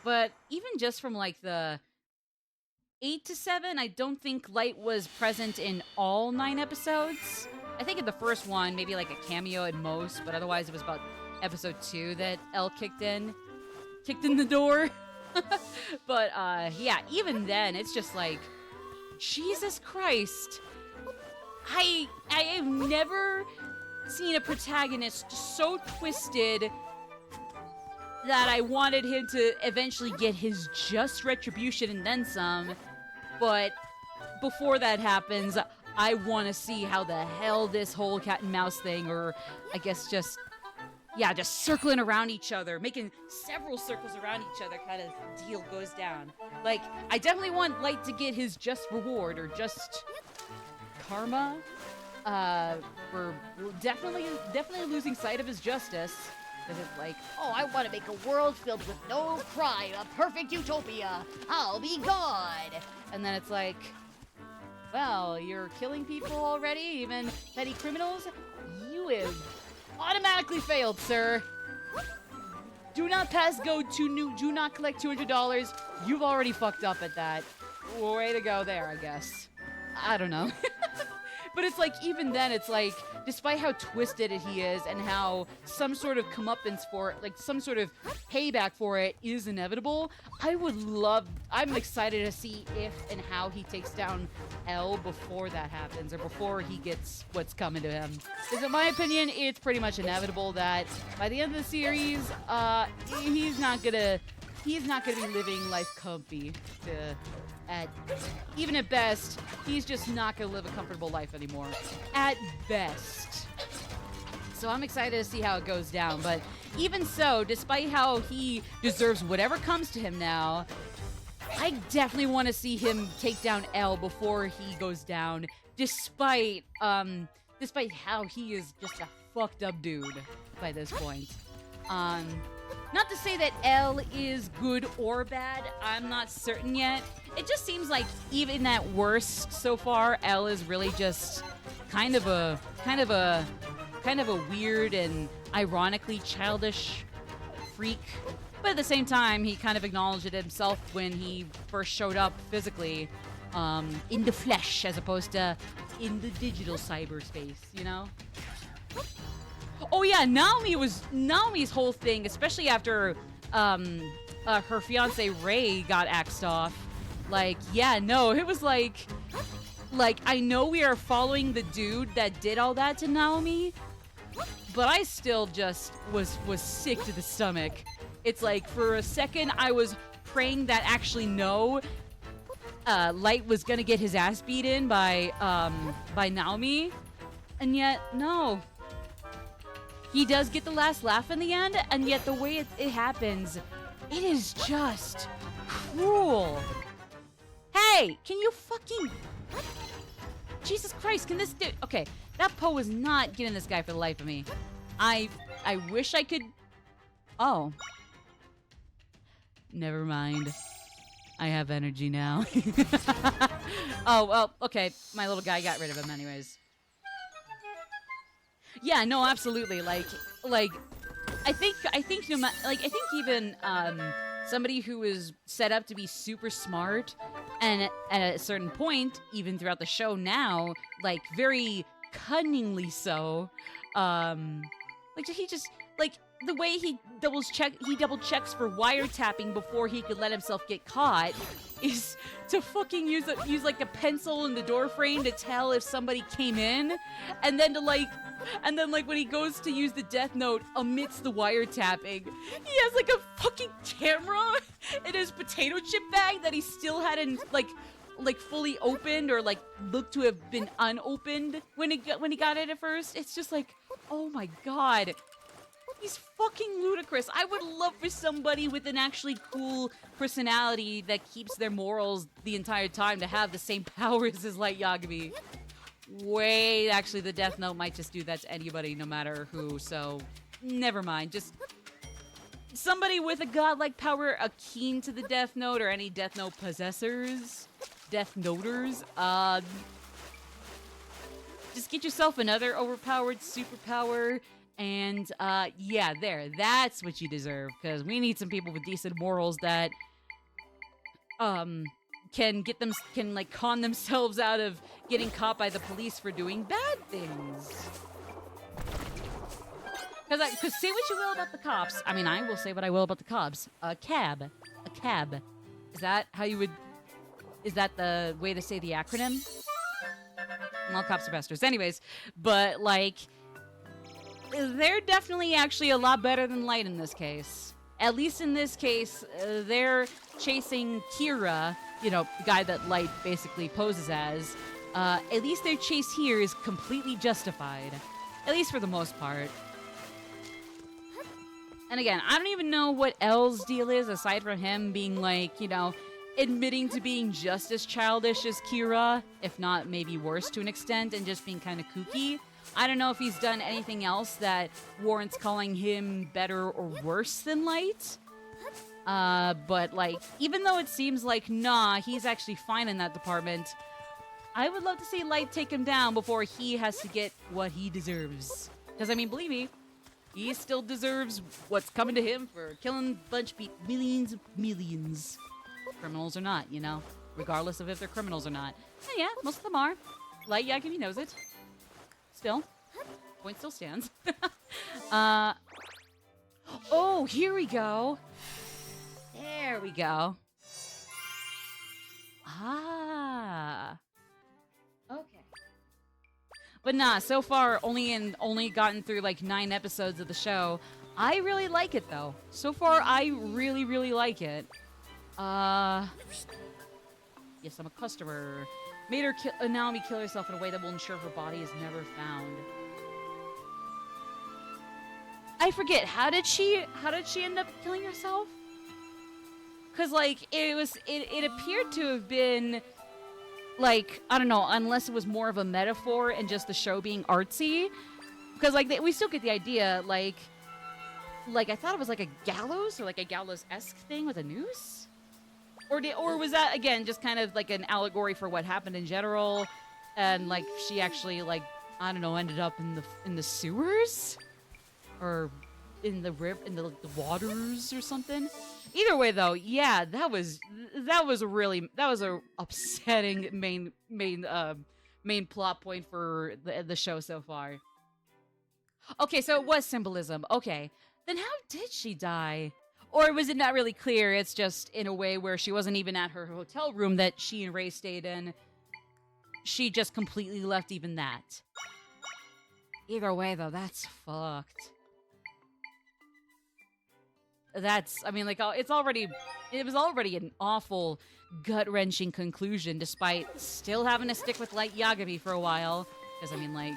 but even just from like the 8 to 7, I don't think Light was present in all 9 episodes. I think in the first one, maybe like a cameo at most, but otherwise it was about episode 2 that L kicked in the door. But yeah, even then, it's just like, Jesus Christ. I have never seen a protagonist so twisted that I wanted him to eventually get his just retribution and then some. But before that happens, I want to see how the hell this whole cat and mouse thing, or I guess just circling around each other, making several circles around each other kind of deal goes down. Like, I definitely want Light to get his just reward, or just karma, for definitely losing sight of his justice. Because it's like, oh, I want to make a world filled with no crime, a perfect utopia. I'll be God. And then it's like, well, you're killing people already, even petty criminals? You have automatically failed, sir. Do not pass go to new, do not collect $200. You've already fucked up at that. Way to go there, I guess. I don't know. But it's like, even then, it's like, despite how twisted he is and how some sort of comeuppance for it, like some sort of payback for it is inevitable, I'm excited to see if and how he takes down L before that happens, or before he gets what's coming to him. Because in my opinion, it's pretty much inevitable that by the end of the series, he's not gonna be living life comfy. Even at best, he's just not gonna live a comfortable life anymore. At best. So I'm excited to see how it goes down. But even so, despite how he deserves whatever comes to him now, I definitely want to see him take down L before he goes down. Despite how he is just a fucked up dude by this point. Not to say that L is good or bad, I'm not certain yet. It just seems like even at worst so far, L is really just kind of a weird and ironically childish freak. But at the same time, he kind of acknowledged it himself when he first showed up physically, in the flesh as opposed to in the digital cyberspace, you know? Oh yeah, Naomi's whole thing, especially after her fiance Ray got axed off. Like, yeah, no, it was like I know we are following the dude that did all that to Naomi, but I still just was sick to the stomach. It's like for a second I was praying that actually no, Light was gonna get his ass beat in by Naomi, and yet no. He does get the last laugh in the end, and yet the way it happens, it is just cruel. Hey, can you fucking... Jesus Christ, can this dude... Okay, that Poe was not getting this guy for the life of me. I wish I could... Oh. Never mind. I have energy now. Oh, well, okay. My little guy got rid of him anyways. Yeah, no, absolutely. Like, I think no matter, like, I think even somebody who is set up to be super smart, and at a certain point, even throughout the show now, like very cunningly so, like he just like the way he double checks for wiretapping before he could let himself get caught is to fucking use like a pencil in the door frame to tell if somebody came in, and then when he goes to use the death note amidst the wiretapping, he has like a fucking camera in his potato chip bag that he still hadn't like fully opened or like looked to have been unopened when he got it at first. It's just like, oh my god. He's fucking ludicrous. I would love for somebody with an actually cool personality that keeps their morals the entire time to have the same powers as Light Yagami. Wait, actually, the Death Note might just do that to anybody, no matter who, so never mind. Just somebody with a godlike power akin to the Death Note or any Death Note possessors, Death Noters, just get yourself another overpowered superpower. And, yeah, that's what you deserve, because we need some people with decent morals that, can like, con themselves out of getting caught by the police for doing bad things. Because say what you will about the cops. I mean, I will say what I will about the cops. A cab. Is that how you would... Is that the way to say the acronym? Well, cops are bastards. Anyways, but, like... They're definitely actually a lot better than Light in this case. At least in this case, they're chasing Kira, you know, the guy that Light basically poses as. At least their chase here is completely justified. At least for the most part. And again, I don't even know what L's deal is, aside from him being like, you know, admitting to being just as childish as Kira, if not maybe worse to an extent, and just being kind of kooky. I don't know if he's done anything else that warrants calling him better or worse than Light. But, like, even though it seems like, nah, he's actually fine in that department, I would love to see Light take him down before he has to get what he deserves. Because, I mean, believe me, he still deserves what's coming to him for killing a bunch of millions. Criminals or not, you know? Regardless of if they're criminals or not. And yeah, most of them are. Light Yagami knows it. Still. Point still stands. Oh, here we go. There we go. Ah. Okay. But nah, so far only gotten through like 9 episodes of the show. I really like it though. So far I really, really like it. Yes, I'm a customer. Made her Naomi kill herself in a way that will ensure her body is never found. I forget, how did she end up killing herself? Cause like it appeared to have been like, I don't know, unless it was more of a metaphor and just the show being artsy. Because like we still get the idea, like I thought it was like a gallows or like a gallows-esque thing with a noose. Or was that, again, just kind of like an allegory for what happened in general, and like she actually like I don't know, ended up in the sewers, or in the the waters or something. Either way, though, yeah, that was a upsetting main plot point for the show so far. Okay, so it was symbolism. Okay, then how did she die? Or was it not really clear? It's just in a way where she wasn't even at her hotel room that she and Ray stayed in. She just completely left even that. Either way, though, that's fucked. I mean, like, it was already an awful, gut-wrenching conclusion, despite still having to stick with Light Yagami for a while. Because, I mean, like,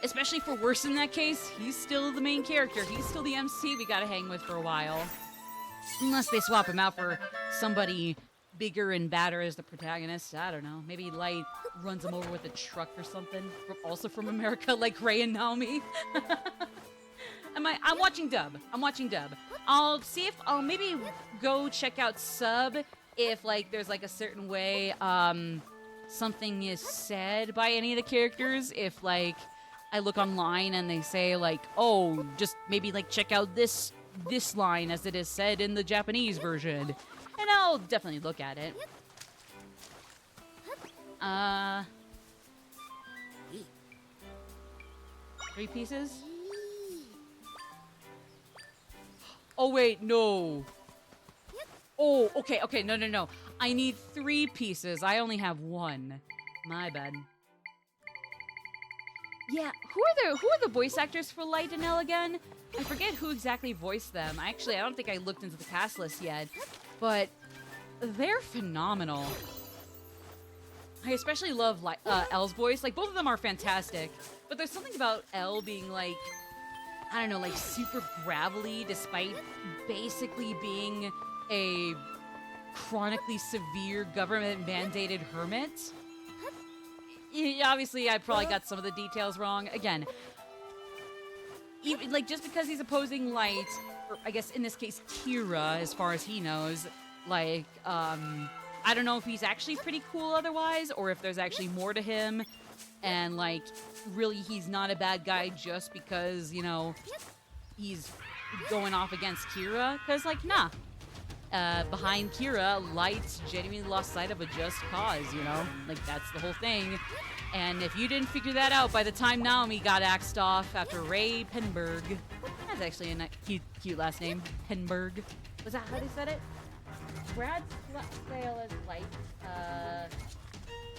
especially for worse in that case, he's still the main character. He's still the MC we gotta hang with for a while. Unless they swap him out for somebody bigger and badder as the protagonist. I don't know. Maybe Light runs him over with a truck or something. Also from America, like Ray and Naomi. I'm watching dub. I'll see if I'll maybe go check out sub if like there's like a certain way something is said by any of the characters. If like I look online and they say like, oh, just maybe like check out this line as it is said in the Japanese version, and I'll definitely look at it. 3 pieces. Oh, wait, no. Oh, okay, no. I need 3 pieces. I only have 1. My bad. Yeah, who are the voice actors for Light and Elle again? I forget who exactly voiced them. I don't think I looked into the cast list yet, but they're phenomenal. I especially love Elle's voice. Like, both of them are fantastic, but there's something about Elle being like, I don't know, like super gravelly despite basically being a chronically severe government-mandated hermit. Obviously, I probably got some of the details wrong. Again, even, like, just because he's opposing Light, or I guess in this case Kira, as far as he knows, like, I don't know if he's actually pretty cool otherwise, or if there's actually more to him. And, like, really, he's not a bad guy just because, you know, he's going off against Kira. Because, like, nah. Behind Kira, Light's genuinely lost sight of a just cause, you know? Like, that's the whole thing. And if you didn't figure that out by the time Naomi got axed off after Ray Penberg. That's actually a cute last name. Penberg. Was that how they said it? Brad Sale is Light.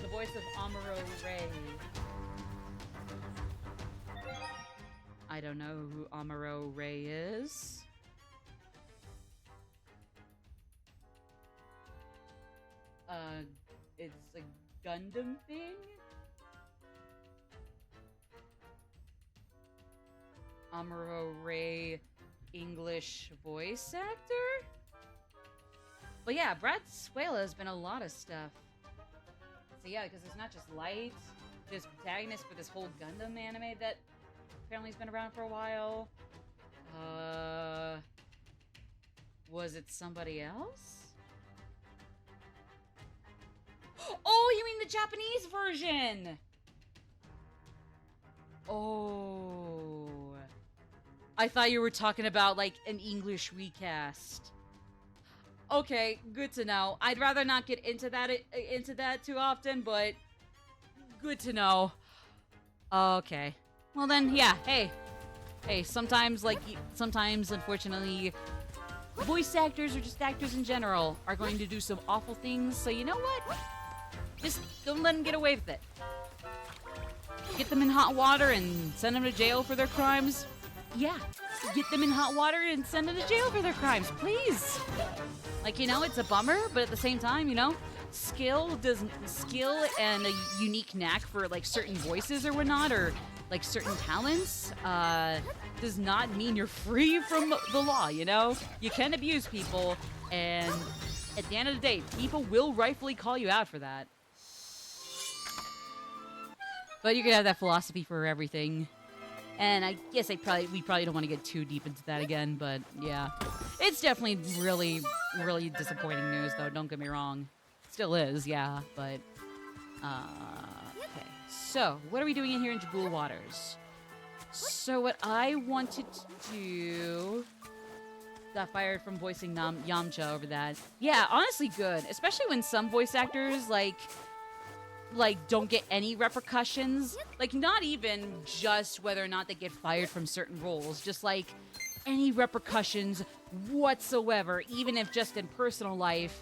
The voice of Amuro Ray. I don't know who Amuro Ray is. It's a Gundam thing? Amuro Ray, English voice actor? But yeah, Brad Suela has been a lot of stuff. So yeah, because there's not just Light, there's protagonist for this whole Gundam anime that apparently has been around for a while. Was it somebody else? Oh, you mean the Japanese version? Oh. I thought you were talking about, like, an English recast. Okay, good to know. I'd rather not get into that too often, but good to know. Okay. Well then, yeah, hey, sometimes, unfortunately, voice actors or just actors in general are going to do some awful things, so you know what? Just don't let them get away with it. Get them in hot water and send them to jail for their crimes? Yeah, get them in hot water and send them to jail for their crimes, please! Like, you know, it's a bummer, but at the same time, you know, skill and a unique knack for, like, certain voices or whatnot, or like certain talents, does not mean you're free from the law, you know? You can abuse people, and at the end of the day, people will rightfully call you out for that. But you can have that philosophy for everything. And I guess we probably don't want to get too deep into that again, but yeah. It's definitely really, really disappointing news, though, don't get me wrong. Still is, yeah, but, okay. So, what are we doing in here in Jabul Waters? So, what I wanted to do... Got fired from voicing Yamcha over that. Yeah, honestly good. Especially when some voice actors, like don't get any repercussions. Like, not even just whether or not they get fired from certain roles. Just, like, any repercussions whatsoever. Even if just in personal life.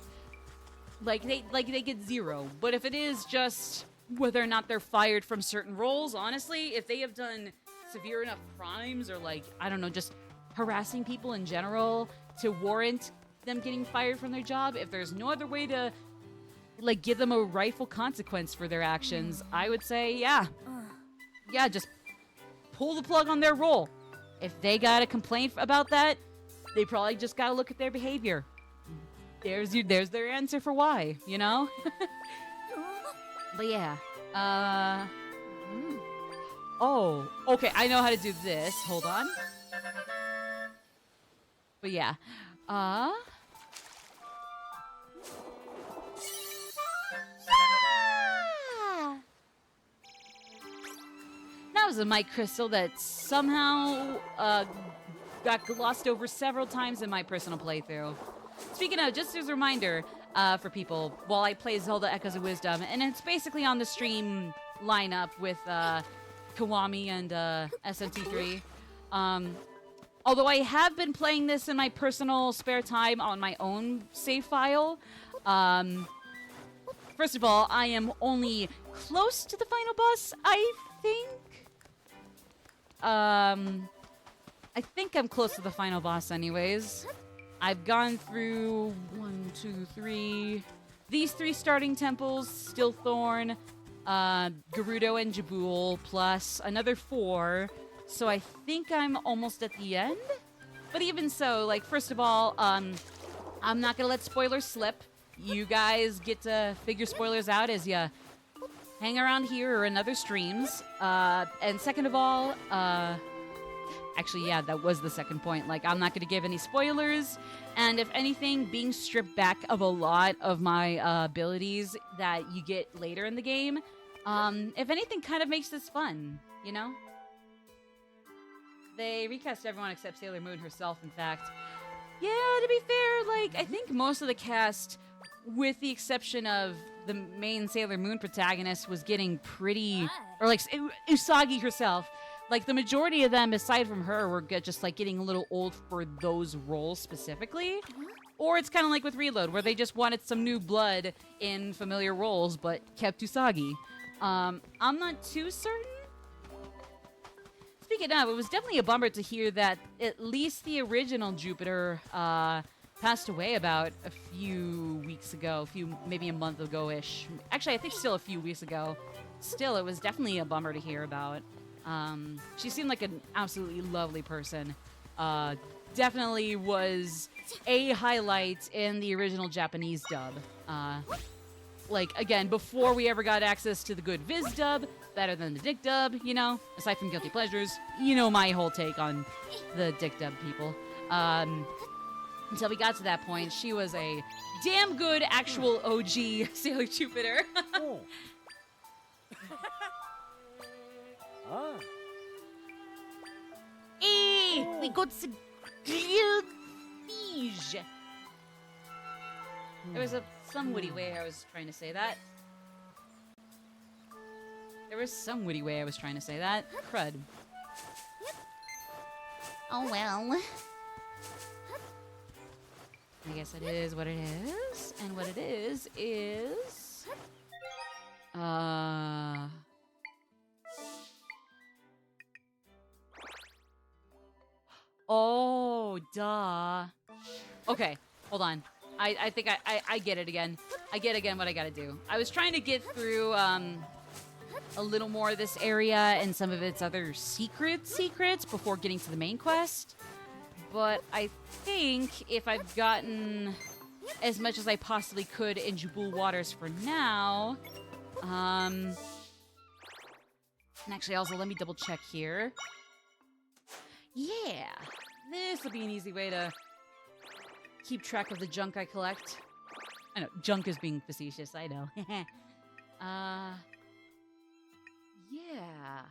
Like, they get zero. But if it is just whether or not they're fired from certain roles, honestly, if they have done severe enough crimes or, like, I don't know, just harassing people in general to warrant them getting fired from their job, if there's no other way to, like, give them a rightful consequence for their actions, I would say, yeah, just pull the plug on their role. If they got a complaint about that, they probably just gotta look at their behavior. There's their answer for why, you know? But yeah, oh, okay, I know how to do this. Hold on. But yeah, that was a mic crystal that somehow got glossed over several times in my personal playthrough. Speaking of, just as a reminder for people, while I play Zelda Echoes of Wisdom, and it's basically on the stream lineup with Kiwami and SMT3. Although I have been playing this in my personal spare time on my own save file, first of all, I am only close to the final boss, I think. I think I'm close to the final boss anyways. I've gone through 1, 2, 3... These 3 starting temples, Stillthorn, Gerudo, and Jabul, plus another 4... So I think I'm almost at the end. But even so, like, first of all, I'm not gonna let spoilers slip. You guys get to figure spoilers out as you hang around here or in other streams. And second of all, actually, yeah, that was the second point. Like, I'm not gonna give any spoilers. And if anything, being stripped back of a lot of my abilities that you get later in the game, if anything, kind of makes this fun, you know? They recast everyone except Sailor Moon herself, in fact. Yeah, to be fair, like, I think most of the cast, with the exception of the main Sailor Moon protagonist, was getting pretty... Or, like, Usagi herself. Like, the majority of them, aside from her, were just, like, getting a little old for those roles specifically. Or it's kind of like with Reload, where they just wanted some new blood in familiar roles, but kept Usagi. I'm not too certain. Speaking of, it was definitely a bummer to hear that at least the original Jupiter passed away about a few weeks ago, maybe a month ago-ish. Actually, I think still a few weeks ago. Still, it was definitely a bummer to hear about. She seemed like an absolutely lovely person. Definitely was a highlight in the original Japanese dub. Like, again, before we ever got access to the good Viz dub, better than the Dick dub, you know? Aside from Guilty Pleasures, you know my whole take on the Dick dub people. Until we got to that point, she was a damn good actual OG Sailor Jupiter. Oh. Ah. Hey, we got some grilled fish. There was some witty way I was trying to say that. Crud. Oh well. I guess it is what it is. And what it is... Oh, duh. Okay, hold on. I think I get it again. I get again what I gotta do. I was trying to get through, a little more of this area and some of its other secrets before getting to the main quest. But I think if I've gotten as much as I possibly could in Jabul Waters for now, and actually also let me double check here. Yeah, this will be an easy way to keep track of the junk I collect. I know, junk is being facetious, I know. Yeah.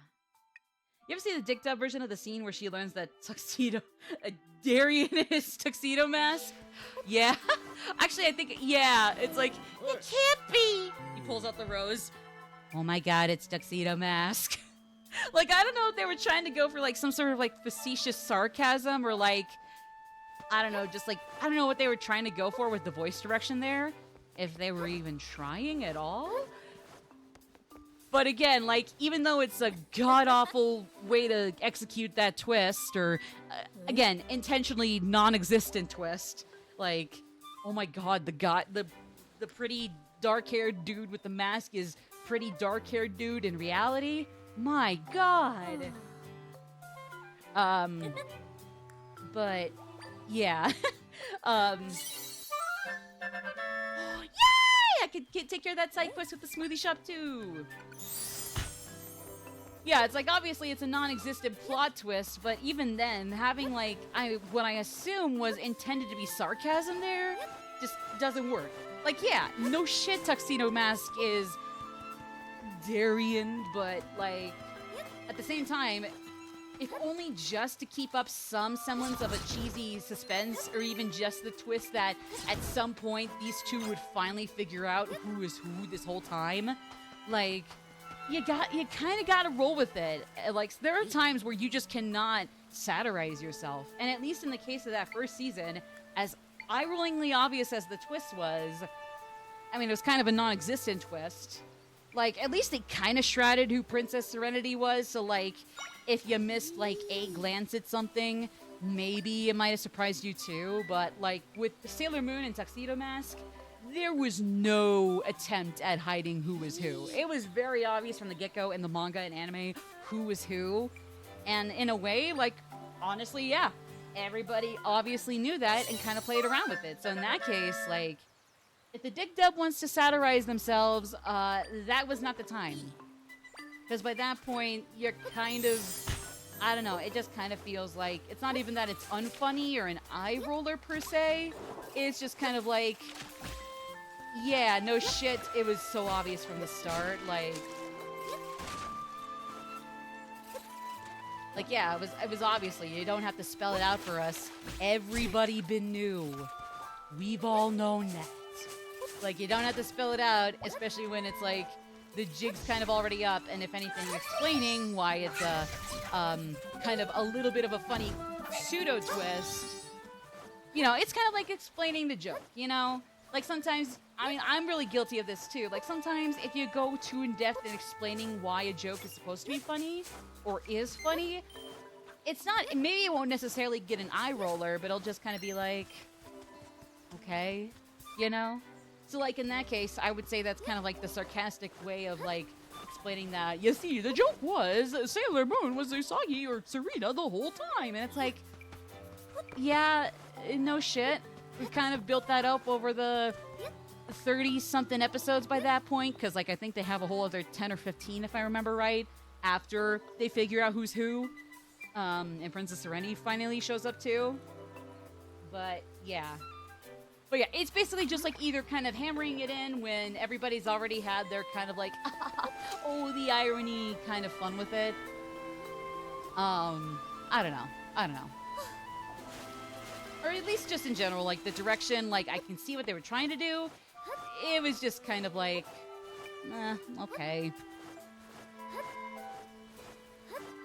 You ever see the Dick Dub version of the scene where she learns that tuxedo, Darien is tuxedo mask? Yeah. Actually, I think, yeah, it's like, it can't be. He pulls out the rose. Oh my god, it's tuxedo mask. Like, I don't know if they were trying to go for, like, some sort of, like, facetious sarcasm or, like, I don't know, just, like, I don't know what they were trying to go for with the voice direction there. If they were even trying at all. But again, like, even though it's a god-awful way to execute that twist, or, again, intentionally non-existent twist, like, oh my god, the pretty dark-haired dude with the mask is pretty dark-haired dude in reality? My god! But, yeah. Yay! I could take care of that side quest with the smoothie shop, too! Yeah, it's like, obviously it's a non-existent plot twist, but even then, having, like, what I assume was intended to be sarcasm there, just doesn't work. Like, yeah, no shit Tuxedo Mask is Darien, but, like, at the same time, if only just to keep up some semblance of a cheesy suspense, or even just the twist that at some point these two would finally figure out who is who this whole time, like, you kind of got to roll with it. Like, there are times where you just cannot satirize yourself, and at least in the case of that first season, as eye-rollingly obvious as the twist was, I mean, it was kind of a non-existent twist. Like, at least they kind of shrouded who Princess Serenity was, so, like, if you missed, like, a glance at something, maybe it might have surprised you too, but, like, with Sailor Moon and Tuxedo Mask, there was no attempt at hiding who was who. It was very obvious from the get-go in the manga and anime who was who, and in a way, like, honestly, yeah, everybody obviously knew that and kind of played around with it. So in that case, like, if the Dick Dub wants to satirize themselves, that was not the time. Because by that point, you're kind of, I don't know, it just kind of feels like, it's not even that it's unfunny or an eye roller per se, it's just kind of like, yeah, no shit, it was so obvious from the start, like, yeah, it was obviously, you don't have to spell it out for us, everybody been knew, we've all known that. Like, you don't have to spell it out, especially when it's like, the jig's kind of already up, and if anything, explaining why it's a, kind of a little bit of a funny pseudo-twist. You know, it's kind of like explaining the joke, you know? Like, sometimes, I mean, I'm really guilty of this, too. Like, sometimes if you go too in-depth in explaining why a joke is supposed to be funny, or is funny, it's not, maybe it won't necessarily get an eye roller, but it'll just kind of be like, okay, you know? So, like, in that case, I would say that's kind of like the sarcastic way of, like, explaining that, you see, the joke was Sailor Moon was Usagi or Sarita the whole time. And it's like, yeah, no shit. We've kind of built that up over the 30-something episodes by that point, because, like, I think they have a whole other 10 or 15, if I remember right, after they figure out who's who. And Princess Serenity finally shows up, too. But, yeah. But yeah, it's basically just like either kind of hammering it in when everybody's already had their kind of like, oh, the irony kind of fun with it. I don't know. Or at least just in general, like the direction, like I can see what they were trying to do. It was just kind of like, okay.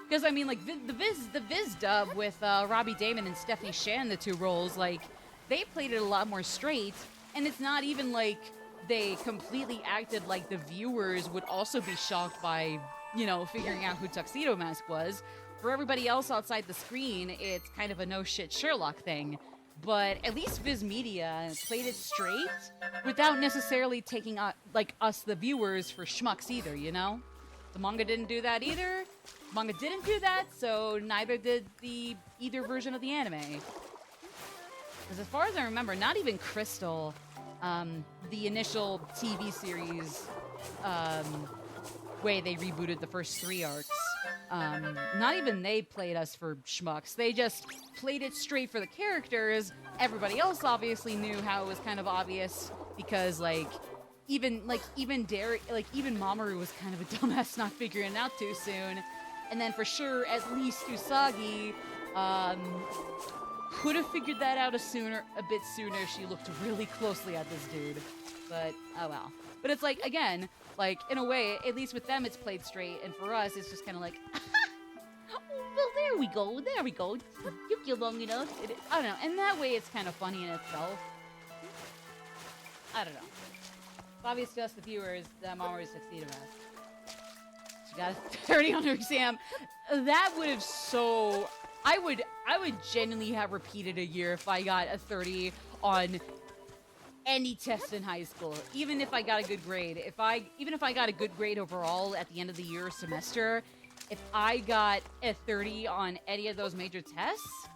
Because I mean, like the Viz dub with Robbie Damon and Stephanie Shan, the two roles, like, they played it a lot more straight, and it's not even like they completely acted like the viewers would also be shocked by, you know, figuring out who Tuxedo Mask was. For everybody else outside the screen, it's kind of a no-shit Sherlock thing. But at least Viz Media played it straight without necessarily taking, like, us, the viewers, for schmucks either, you know? The manga didn't do that either. Manga didn't do that, so neither did the either version of the anime. Because as far as I remember, not even Crystal, the initial TV series way they rebooted the first 3 arcs, not even they played us for schmucks. They just played it straight for the characters. Everybody else obviously knew how it was kind of obvious because, like, even Mamoru was kind of a dumbass not figuring it out too soon. And then for sure, at least Usagi could have figured that out a bit sooner if she looked really closely at this dude. But, oh well. But it's like, again, like, in a way, at least with them it's played straight, and for us it's just kind of like, well, there we go. Took you long enough. I don't know, and that way it's kind of funny in itself. I don't know. It's obvious to us, the viewers, that Mamoru succeeded us. She got a 30 on her exam. That would have I would genuinely have repeated a year if I got a 30 on any test in high school. Even if I got a good grade. Even if I got a good grade overall at the end of the year or semester, if I got a 30 on any of those major tests,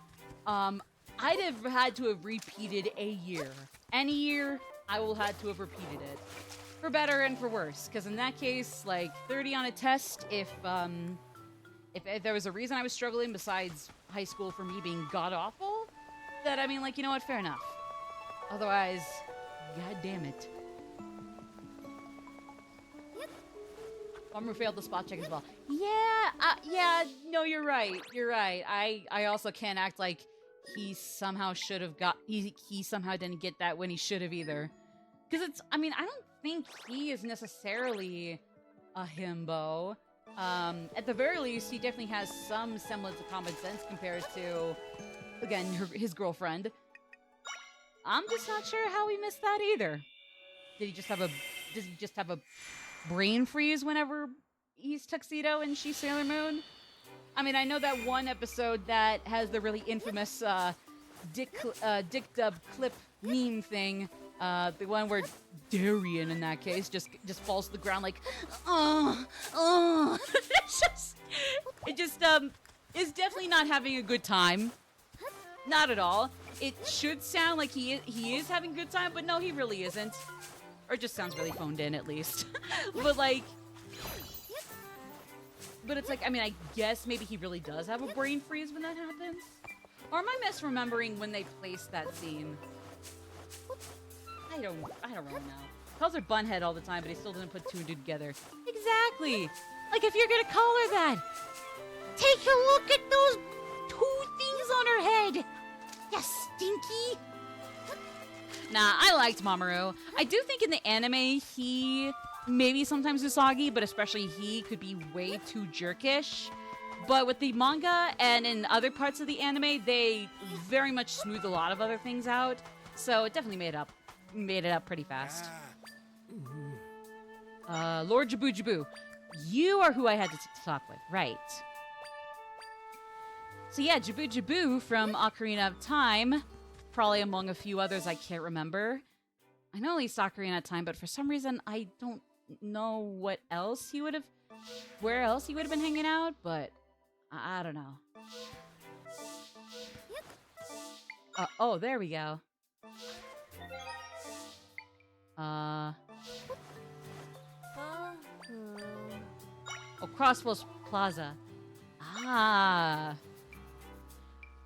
I'd have had to have repeated a year. Any year, I will had to have repeated it. For better and for worse. Because in that case, like, 30 on a test, if there was a reason I was struggling besides high school for me being god-awful, then, I mean, like, you know what, fair enough. Otherwise, god damn it. Mamoru failed the spot check as well. Yeah, no, you're right. I also can't act like he somehow should have he somehow didn't get that when he should have either. Because I don't think he is necessarily a himbo. At the very least, he definitely has some semblance of common sense compared to, again, his girlfriend. I'm just not sure how he missed that either. Does he just have a brain freeze whenever he's Tuxedo and she's Sailor Moon? I mean, I know that one episode that has the really infamous Dick Dub clip meme thing. The one where Darien, in that case, just falls to the ground like, oh. It just is definitely not having a good time. Not at all. It should sound like he is having a good time, but no, he really isn't. Or it just sounds really phoned in, at least. But it's like, I mean, I guess maybe he really does have a brain freeze when that happens. Or am I misremembering when they placed that scene? I don't really know. He calls her Bunhead all the time, but he still doesn't put two and two together. Exactly! Like, if you're gonna call her that, take a look at those two things on her head! You stinky! Nah, I liked Mamoru. I do think in the anime, he, maybe sometimes Usagi, but especially he, could be way too jerkish. But with the manga and in other parts of the anime, they very much smooth a lot of other things out. So it definitely made it up pretty fast. Lord Jabu Jabu, you are who I had to talk with, right? So yeah, Jabu Jabu from Ocarina of Time, probably among a few others I can't remember. I know at least Ocarina of Time, but for some reason I don't know where else he would have been hanging out, but I don't know. Oh, there we go. Crosswells Plaza. Ah.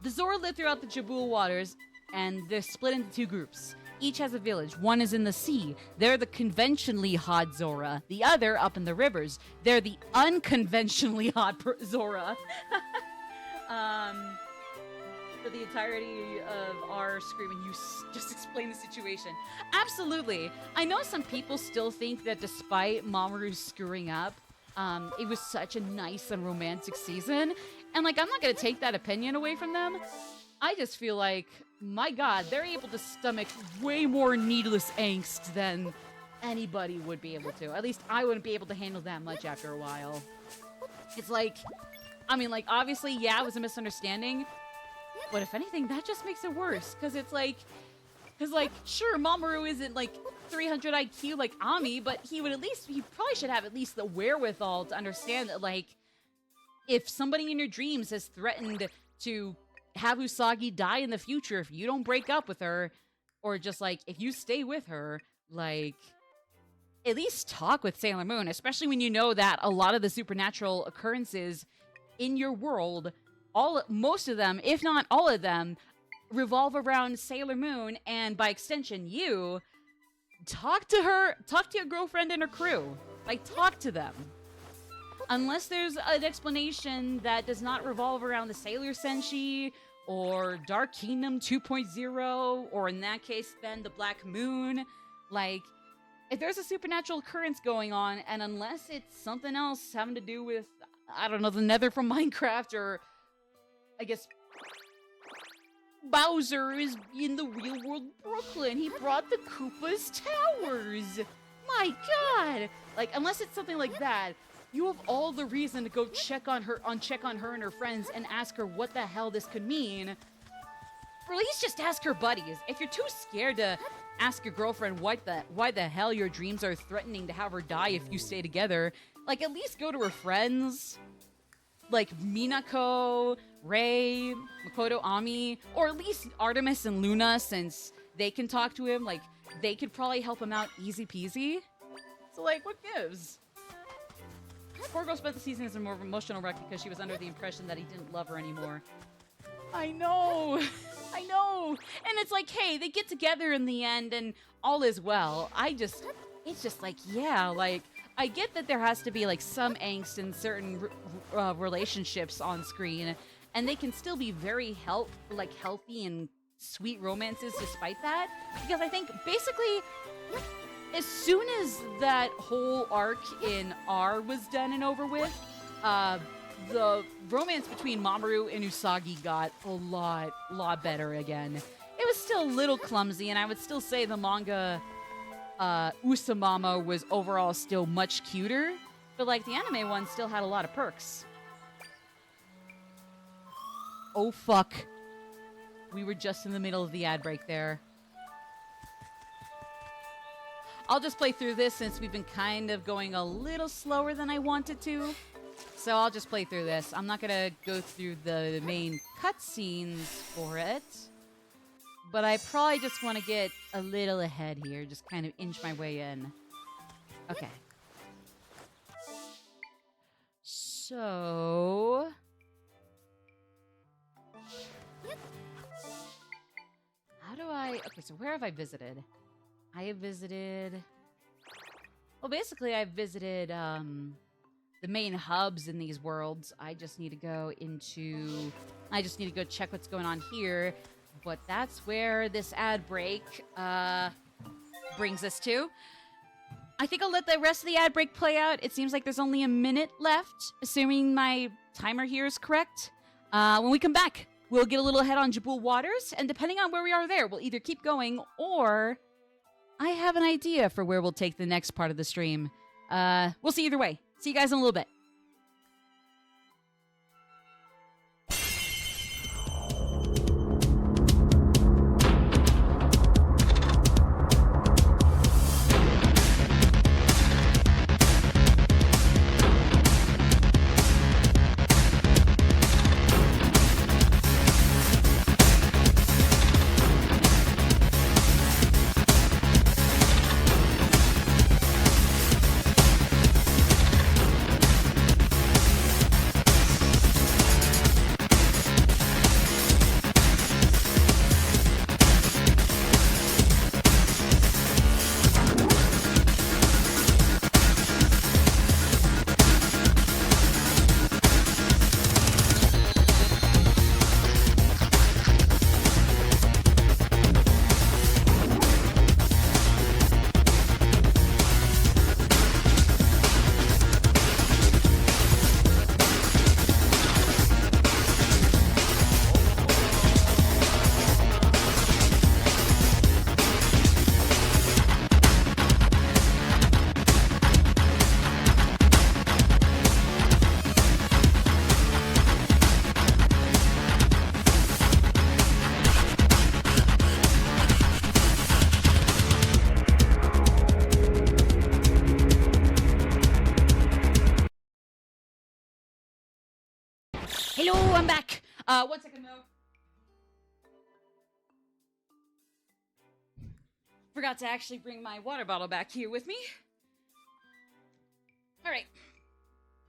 The Zora live throughout the Jabul waters, and they're split into two groups. Each has a village. One is in the sea. They're the conventionally hot Zora. The other, up in the rivers. They're the unconventionally hot Zora. For the entirety of our screaming, you just explain the situation. Absolutely. I know some people still think that despite Mamoru screwing up, it was such a nice and romantic season. And, like, I'm not going to take that opinion away from them. I just feel like, my God, they're able to stomach way more needless angst than anybody would be able to. At least I wouldn't be able to handle that much after a while. It's like, I mean, like, obviously, yeah, it was a misunderstanding. But if anything, that just makes it worse. Because sure, Mamoru isn't, like, 300 IQ like Ami, but he probably should have at least the wherewithal to understand that, like, if somebody in your dreams has threatened to have Usagi die in the future if you don't break up with her, or just, like, if you stay with her, like, at least talk with Sailor Moon, especially when you know that a lot of the supernatural occurrences in your world, most of them, if not all of them, revolve around Sailor Moon, and by extension, you. talk to her, talk to your girlfriend and her crew. Like, talk to them. Unless there's an explanation that does not revolve around the Sailor Senshi, or Dark Kingdom 2.0, or in that case, then the Black Moon. Like, if there's a supernatural occurrence going on, and unless it's something else having to do with, I don't know, the Nether from Minecraft, or, I guess, Bowser is in the real world Brooklyn. He brought the Koopa's Towers. My God! Like, unless it's something like that, you have all the reason to go check on her and her friends and ask her what the hell this could mean. Or at least just ask her buddies. If you're too scared to ask your girlfriend why the hell your dreams are threatening to have her die if you stay together, like, at least go to her friends. Like Minako, Rei, Makoto, Ami, or at least Artemis and Luna, since they can talk to him. Like, they could probably help him out easy peasy. So, like, what gives? Poor girl spent the season as a more emotional wreck because she was under the impression that he didn't love her anymore. I know! I know! And it's like, hey, they get together in the end and all is well. It's just like, yeah, like, I get that there has to be, like, some angst in certain relationships on screen, and they can still be very healthy and sweet romances despite that. Because I think, basically, as soon as that whole arc in R was done and over with, the romance between Mamoru and Usagi got a lot better again. It was still a little clumsy, and I would still say the manga Usamama was overall still much cuter, but like the anime one still had a lot of perks. Oh fuck. We were just in the middle of the ad break there. I'll just play through this since we've been kind of going a little slower than I wanted to. So I'll just play through this. I'm not gonna go through the main cutscenes for it. But I probably just want to get a little ahead here. Just kind of inch my way in. Okay. So... how do I... okay, so where have I visited? I have visited... well, basically, I've visited the main hubs in these worlds. I just need to go into... I just need to go check what's going on here. But that's where this ad break brings us to. I think I'll let the rest of the ad break play out. It seems like there's only a minute left, assuming my timer here is correct. When we come back, we'll get a little ahead on Jabul Waters, and depending on where we are there, we'll either keep going, or I have an idea for where we'll take the next part of the stream. We'll see either way. See you guys in a little bit. Hello, I'm back. 1 second though. Forgot to actually bring my water bottle back here with me. All right.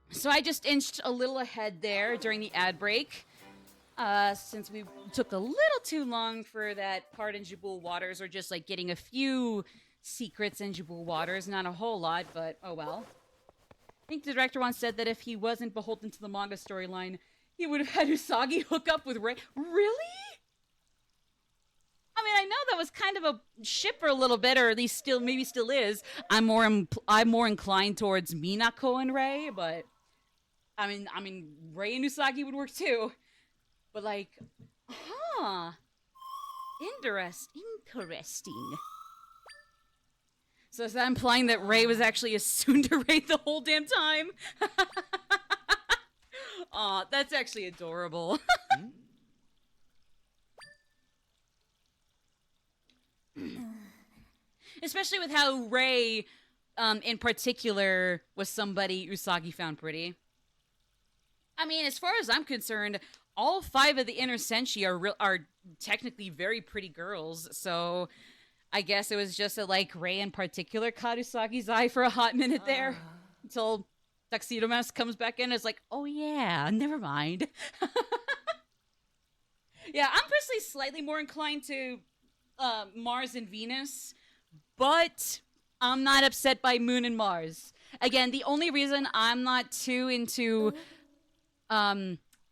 So I just inched a little ahead there during the ad break. Since we took a little too long for that part in Jabul Waters, or just like getting a few secrets in Jewel Waters. Not a whole lot, but oh well. I think the director once said that if he wasn't beholden to the manga storyline, he would have had Usagi hook up with Rei. Really? I mean, I know that was kind of a ship for a little bit, or at least maybe still is. I'm more inclined towards Minako and Rei, but I mean, Rei and Usagi would work too. But like, huh? Interesting. So is that implying that Rei was actually a tsundere the whole damn time? Aw, that's actually adorable. Especially with how Rei, in particular, was somebody Usagi found pretty. I mean, as far as I'm concerned, all 5 of the Inner Senshi are technically very pretty girls, so I guess it was just that, like, Rei in particular caught Usagi's eye for a hot minute there, until Tuxedo Mask comes back in and is like, oh yeah, never mind. Yeah, I'm personally slightly more inclined to Mars and Venus, but I'm not upset by Moon and Mars. Again, the only reason I'm not too into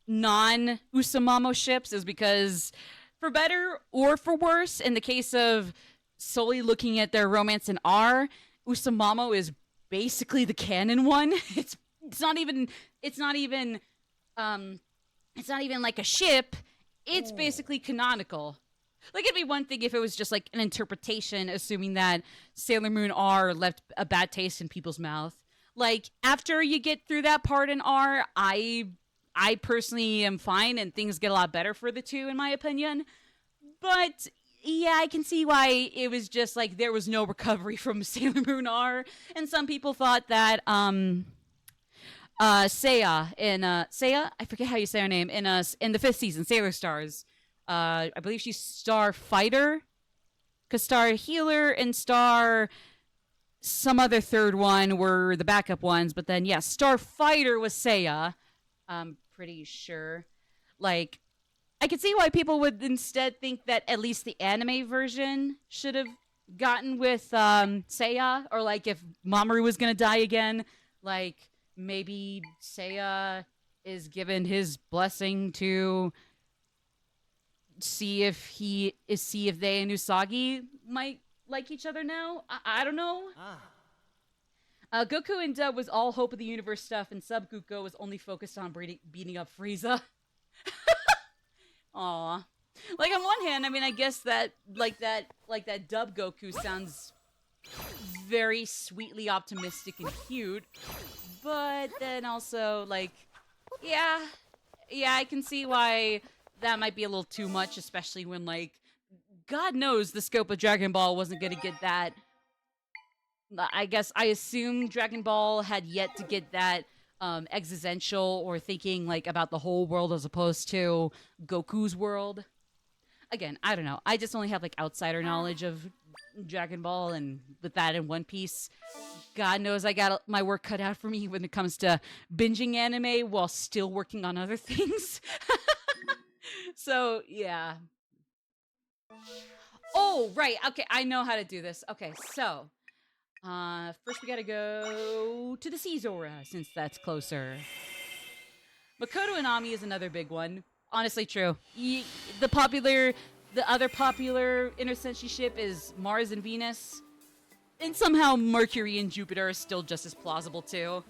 non-Usamamo ships is because, for better or for worse, in the case of solely looking at their romance in R, Usamamo is basically the canon one. It's not even like a ship. It's basically canonical. Like, it'd be one thing if it was just like an interpretation, assuming that Sailor Moon R left a bad taste in people's mouth. Like, after you get through that part in R, I personally am fine, and things get a lot better for the two, in my opinion. But yeah, I can see why it was just like there was no recovery from Sailor Moon R, and some people thought that Seiya, I forget how you say her name, in the 5th season, Sailor Stars. I believe she's Star Fighter, because Star Healer and Star some other third one were the backup ones, but then yeah, Star Fighter was Seiya. I'm pretty sure. Like, I could see why people would instead think that at least the anime version should have gotten with Seiya, or like if Mamoru was gonna die again, like maybe Seiya is given his blessing to see if they and Usagi might like each other now. I don't know. Goku and Dub was all hope of the universe stuff, and Sub Goku was only focused on beating up Frieza. Aw. Like, on one hand, I mean, I guess that Dub Goku sounds very sweetly optimistic and cute, but then also, like, yeah, I can see why that might be a little too much, especially when, like, God knows the scope of Dragon Ball wasn't gonna get that. I assume Dragon Ball had yet to get that existential or thinking like about the whole world as opposed to Goku's world. Again, I don't know. I just only have like outsider knowledge of Dragon Ball, and with that in One Piece, God knows I got my work cut out for me when it comes to binging anime while still working on other things. So, yeah. Oh, right. Okay, I know how to do this. Okay, so first we gotta go to the Caesora, since that's closer. Makoto and Ami is another big one. Honestly, true. The other popular Inner Senshi ship is Mars and Venus. And somehow Mercury and Jupiter are still just as plausible, too.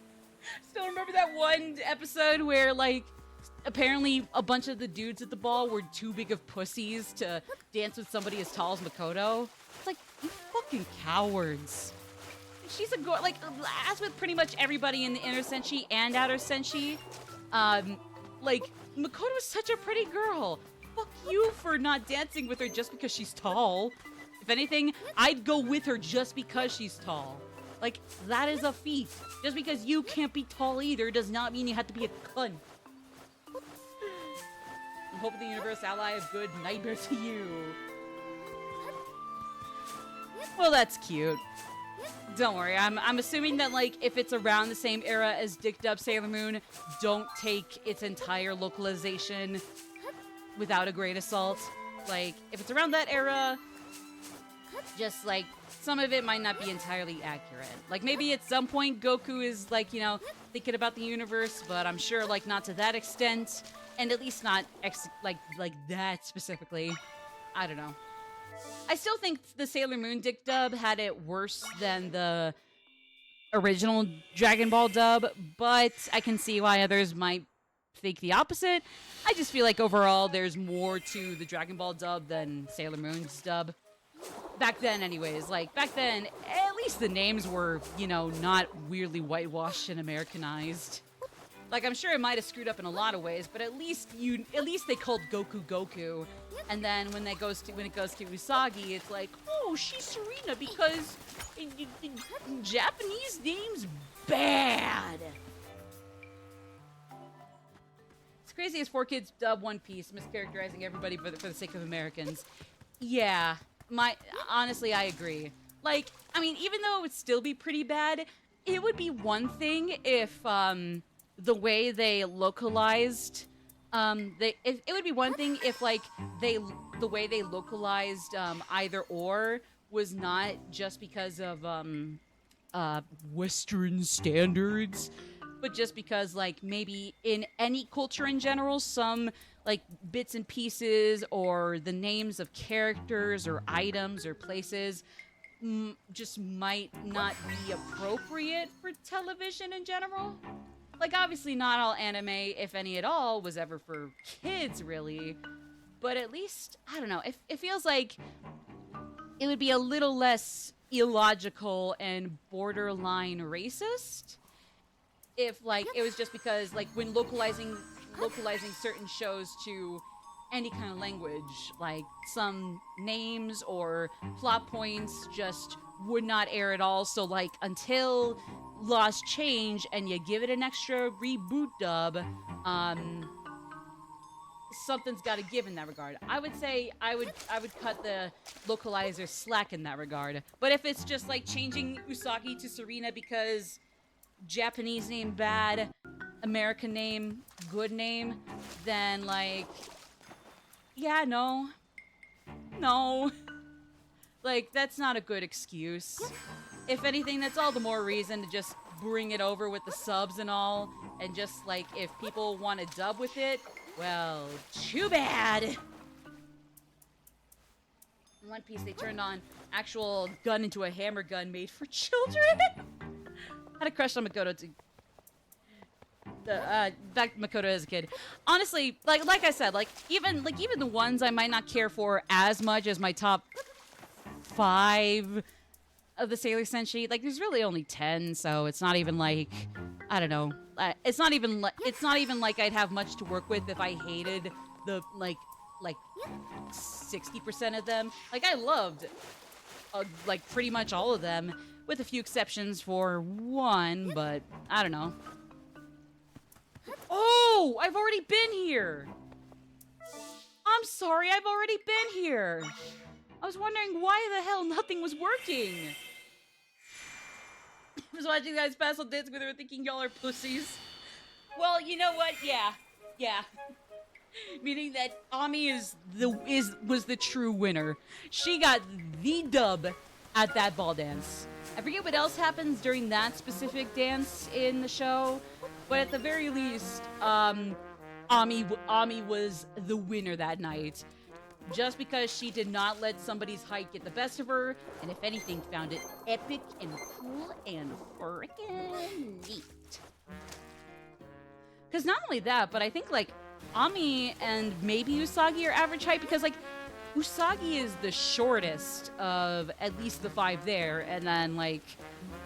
Still remember that one episode where, like, apparently a bunch of the dudes at the ball were too big of pussies to dance with somebody as tall as Makoto? It's like, you fucking cowards. She's a like, as with pretty much everybody in the Inner Senshi and Outer Senshi, like, Makoto's such a pretty girl. Fuck you for not dancing with her just because she's tall. If anything, I'd go with her just because she's tall. Like, that is a feat. Just because you can't be tall either does not mean you have to be a cunt. I hope the universe ally a good nightmare to you. Well, that's cute. Don't worry, I'm assuming that, like, if it's around the same era as Dicked Up Sailor Moon, don't take its entire localization without a grain of salt. Like, if it's around that era, Just like some of it might not be entirely accurate. Like maybe at some point Goku is like, you know, thinking about the universe, but I'm sure like not to that extent, and at least not like that specifically. I don't know. I still think the Sailor Moon Dick dub had it worse than the original Dragon Ball dub, but I can see why others might think the opposite. I just feel like overall there's more to the Dragon Ball dub than Sailor Moon's dub. Back then, anyways. Like, back then, at least the names were, you know, not weirdly whitewashed and Americanized. Like, I'm sure it might have screwed up in a lot of ways, but at least they called Goku Goku. And then when it goes to Usagi, it's like, oh, she's Serena because Japanese name's bad. It's crazy as 4Kids dub One Piece, mischaracterizing everybody for the sake of Americans. Yeah, honestly, I agree. Like, I mean, even though it would still be pretty bad, it would be one thing if the way they localized, it would be one thing if like the way they localized either or was not just because of Western standards, but just because like maybe in any culture in general, some like bits and pieces or the names of characters or items or places just might not be appropriate for television in general. Like, obviously not all anime, if any at all, was ever for kids, really. But at least, I don't know, it feels like it would be a little less illogical and borderline racist if, like, it was just because, like, when localizing certain shows to any kind of language, like, some names or plot points just would not air at all. So, like, until laws change and you give it an extra reboot dub, something's got to give in that regard. I would say I would cut the localizer slack in that regard. But if it's just like changing Usagi to Serena because Japanese name bad, American name good name, then like, yeah, no. Like, that's not a good excuse. If anything, that's all the more reason to just bring it over with the subs and all, and just, like, if people want to dub with it, well, too bad! In One Piece, they turned on actual gun into a hammer gun made for children! I had a crush on Makoto, back to Makoto as a kid. Honestly, like I said, even the ones I might not care for as much as my top 5 of the Sailor Senshi, like there's really only 10, so it's not even like, I don't know, it's not even like I'd have much to work with if I hated the like 60% of them. Like, I loved like pretty much all of them, with a few exceptions for one, but I don't know. Oh, I've already been here. I'm sorry, I've already been here. I was wondering why the hell nothing was working. I was watching you guys pass on Dance with her thinking y'all are pussies. Well, you know what? Yeah. Meaning that Ami was the true winner. She got the dub at that ball dance. I forget what else happens during that specific dance in the show, but at the very least, Ami was the winner that night. Just because she did not let somebody's height get the best of her, and if anything, found it epic and cool and frickin' neat. Because not only that, but I think, like, Ami and maybe Usagi are average height, because, like, Usagi is the shortest of at least the 5 there, and then, like,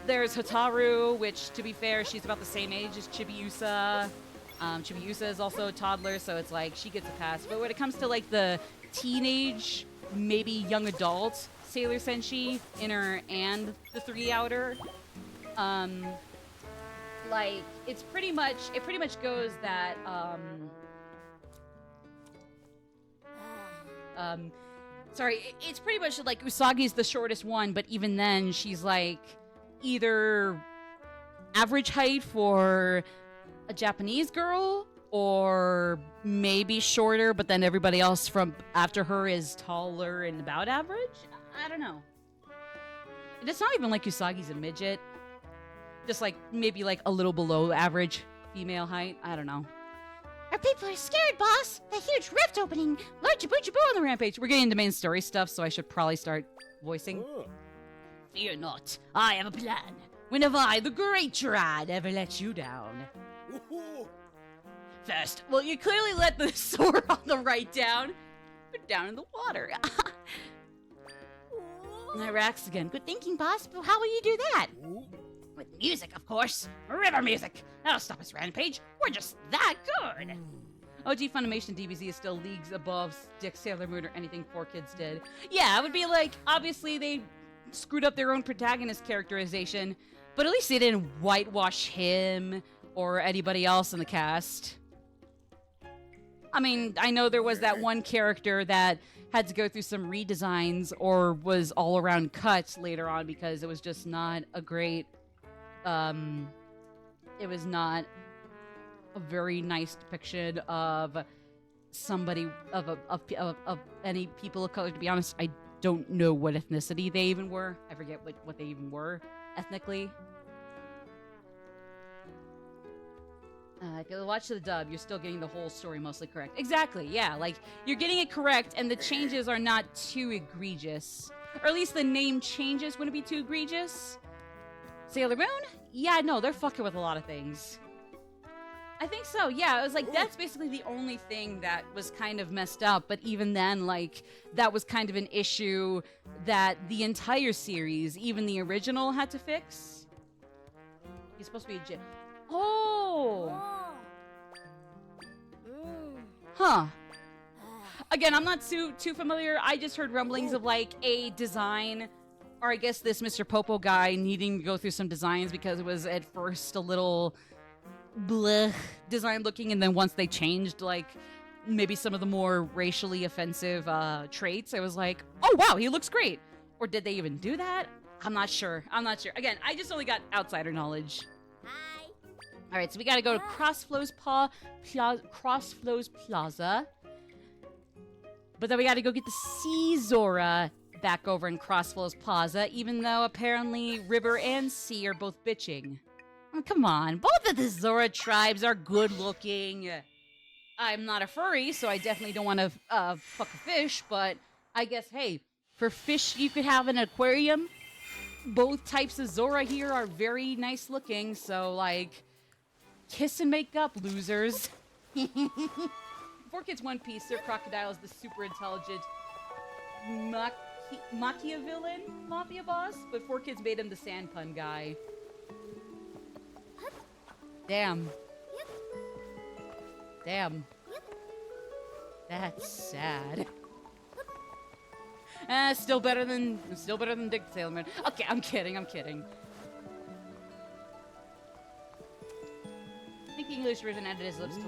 there's Hotaru, which, to be fair, she's about the same age as Chibiusa. Chibiusa is also a toddler, so it's like, she gets a pass. But when it comes to, like, the teenage, maybe young adult Sailor Senshi, inner and the 3 outer, like, it pretty much goes that, it's pretty much like Usagi's the shortest one, but even then she's like either average height for a Japanese girl, or maybe shorter, but then everybody else from after her is taller and about average. I don't know. It's not even like Usagi's a midget. Just like, maybe like a little below average female height. I don't know. Our people are scared, boss. The huge rift opening. Lord Jabu Jabu on the rampage. We're getting into main story stuff, so I should probably start voicing. Oh. Fear not. I have a plan. When have I, the great Gerard, ever let you down? Woohoo. First, well, you clearly let the sword on the right down. Put down in the water. Iraq's again. Good thinking, boss. But how will you do that? Ooh. With music, of course. River music. That'll stop us, Rampage. We're just that good. OG Funimation DBZ is still leagues above Dick, Sailor Moon, or anything 4Kids did. Yeah, it would be like, obviously they screwed up their own protagonist characterization, but at least they didn't whitewash him or anybody else in the cast. I mean, I know there was that one character that had to go through some redesigns or was all around cut later on because it was just not a great, it was not a very nice depiction of somebody, of any people of color. To be honest, I don't know what ethnicity they even were. I forget what they even were ethnically. If you watch the dub, you're still getting the whole story mostly correct. Exactly, yeah. Like, you're getting it correct, and the changes are not too egregious. Or at least the name changes wouldn't be too egregious. Sailor Moon? Yeah, no, they're fucking with a lot of things. I think so, yeah. It was like, that's basically the only thing that was kind of messed up. But even then, like, that was kind of an issue that the entire series, even the original, had to fix. He's supposed to be a Oh! Huh. Again, I'm not too familiar. I just heard rumblings of like a design, or I guess this Mr. Popo guy needing to go through some designs because it was at first a little bleh design looking, and then once they changed like maybe some of the more racially offensive traits, I was like, oh wow, he looks great. Or did they even do that? I'm not sure. Again, I just only got outsider knowledge. All right, so we gotta go to Crossflows Plaza. But then we gotta go get the Sea Zora back over in Crossflows Plaza, even though apparently River and Sea are both bitching. Oh, come on, both of the Zora tribes are good looking. I'm not a furry, so I definitely don't want to fuck a fish, but I guess, hey, for fish you could have an aquarium. Both types of Zora here are very nice looking, so like... Kiss and make up, losers. 4Kids One Piece, their crocodile is the super intelligent Machiavellian mafia boss, but 4Kids made him the sand pun guy. Damn. Damn. That's sad. Still better than Dick Sailor Moon. Okay, I'm kidding. I think the English version edited his lips to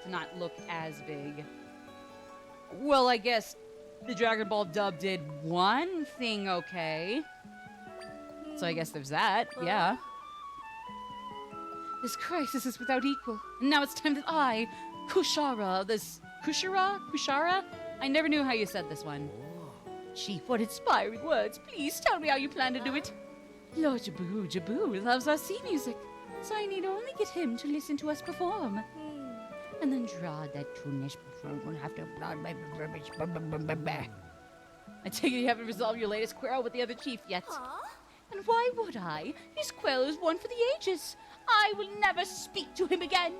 not look as big. Well, I guess the Dragon Ball dub did one thing okay. So I guess there's that, yeah. This crisis is without equal. And now it's time that I, Kushara? I never knew how you said this one. Chief, what inspiring words. Please tell me how you plan to do it. Lord Jabu loves our sea music. So I need only get him to listen to us perform. And then draw that tuneless performer after I take it you haven't resolved your latest quarrel with the other chief yet. And why would I? His quarrel is one for the ages. I will never speak to him again.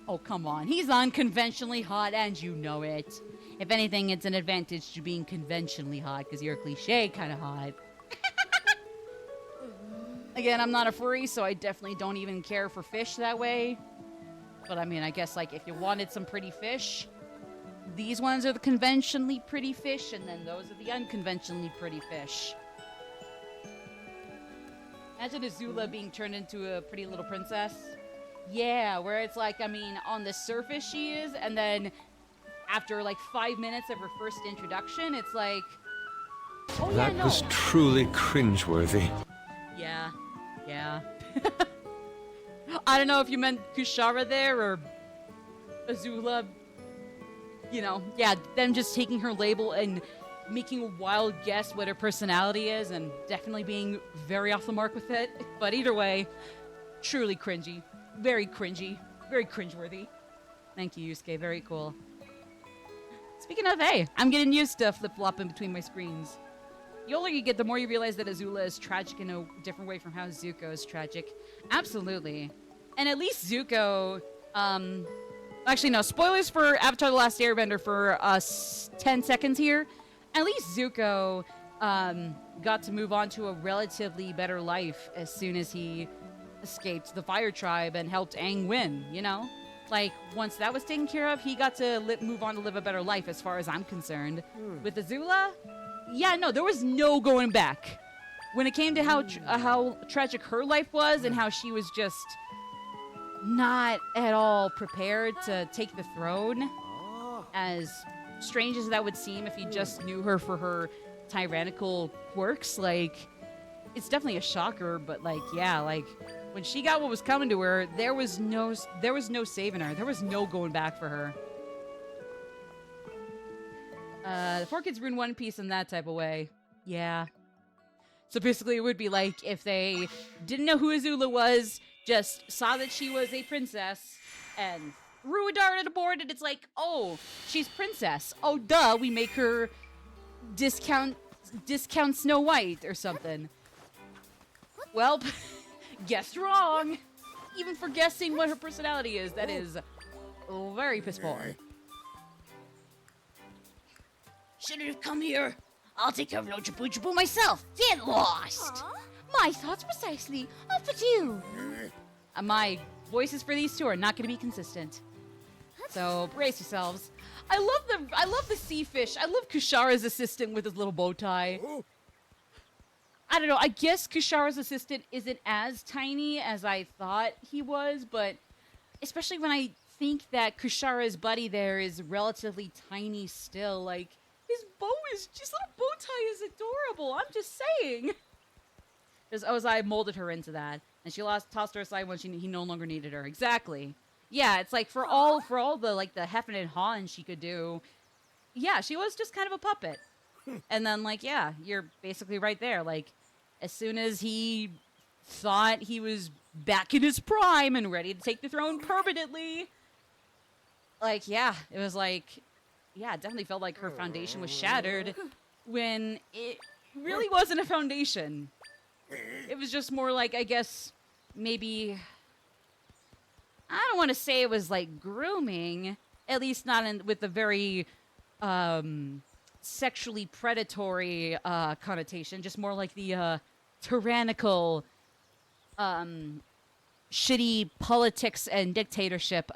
Oh, come on. He's unconventionally hot, and you know it. If anything, it's an advantage to being conventionally hot, because you're cliche kind of hot. Again, I'm not a furry, so I definitely don't even care for fish that way. But I mean, I guess, like, if you wanted some pretty fish, these ones are the conventionally pretty fish, and then those are the unconventionally pretty fish. Imagine Azula being turned into a pretty little princess. Yeah, where it's like, I mean, on the surface she is, and then after, like, 5 minutes of her first introduction, it's like, oh, yeah, That was truly cringeworthy. Yeah. I don't know if you meant Kushara there or Azula. You know, yeah, them just taking her label and making a wild guess what her personality is and definitely being very off the mark with it. But either way, truly cringy. Very cringy. Very cringeworthy. Thank you, Yusuke. Very cool. Speaking of, hey, I'm getting used to flip-flopping between my screens. The older you get, the more you realize that Azula is tragic in a different way from how Zuko is tragic. Absolutely. And at least Zuko, actually, no, spoilers for Avatar The Last Airbender for 10 seconds here. At least Zuko got to move on to a relatively better life as soon as he escaped the Fire Tribe and helped Aang win, you know? Like, once that was taken care of, he got to move on to live a better life as far as I'm concerned. With Azula, yeah, no, there was no going back. When it came to how tragic her life was and how she was just not at all prepared to take the throne, as strange as that would seem if you just knew her for her tyrannical quirks, like, it's definitely a shocker, but, like, yeah, like, when she got what was coming to her, there was no saving her. There was no going back for her. The 4 Kids ruined One Piece in that type of way. Yeah. So basically it would be like if they didn't know who Azula was, just saw that she was a princess, and threw a dart at a board, and it's like, oh, she's princess. Oh, duh, we make her discount Snow White or something. Well, guessed wrong. Even for guessing what her personality is, that is very piss poor. Shouldn't have come here. I'll take care of no Jabu Jabu myself. Get lost. My thoughts precisely. Up with you. My voices for these two are not going to be consistent. So brace yourselves. I love the sea fish. I love Kushara's assistant with his little bow tie. I don't know. I guess Kushara's assistant isn't as tiny as I thought he was, but especially when I think that Kushara's buddy there is relatively tiny still. Like, his little bow tie is adorable. I'm just saying. As Ozai molded her into that, and she tossed her aside when he no longer needed her. Exactly. Yeah, it's like for all the like the heffing and hawing she could do. Yeah, she was just kind of a puppet. And then like, yeah, you're basically right there. Like, as soon as he thought he was back in his prime and ready to take the throne permanently, like, yeah, it was like, yeah, it definitely felt like her foundation was shattered when it really wasn't a foundation. It was just more like, I guess, maybe, I don't want to say it was like grooming, at least not with the very sexually predatory connotation, just more like the tyrannical, shitty politics and dictatorship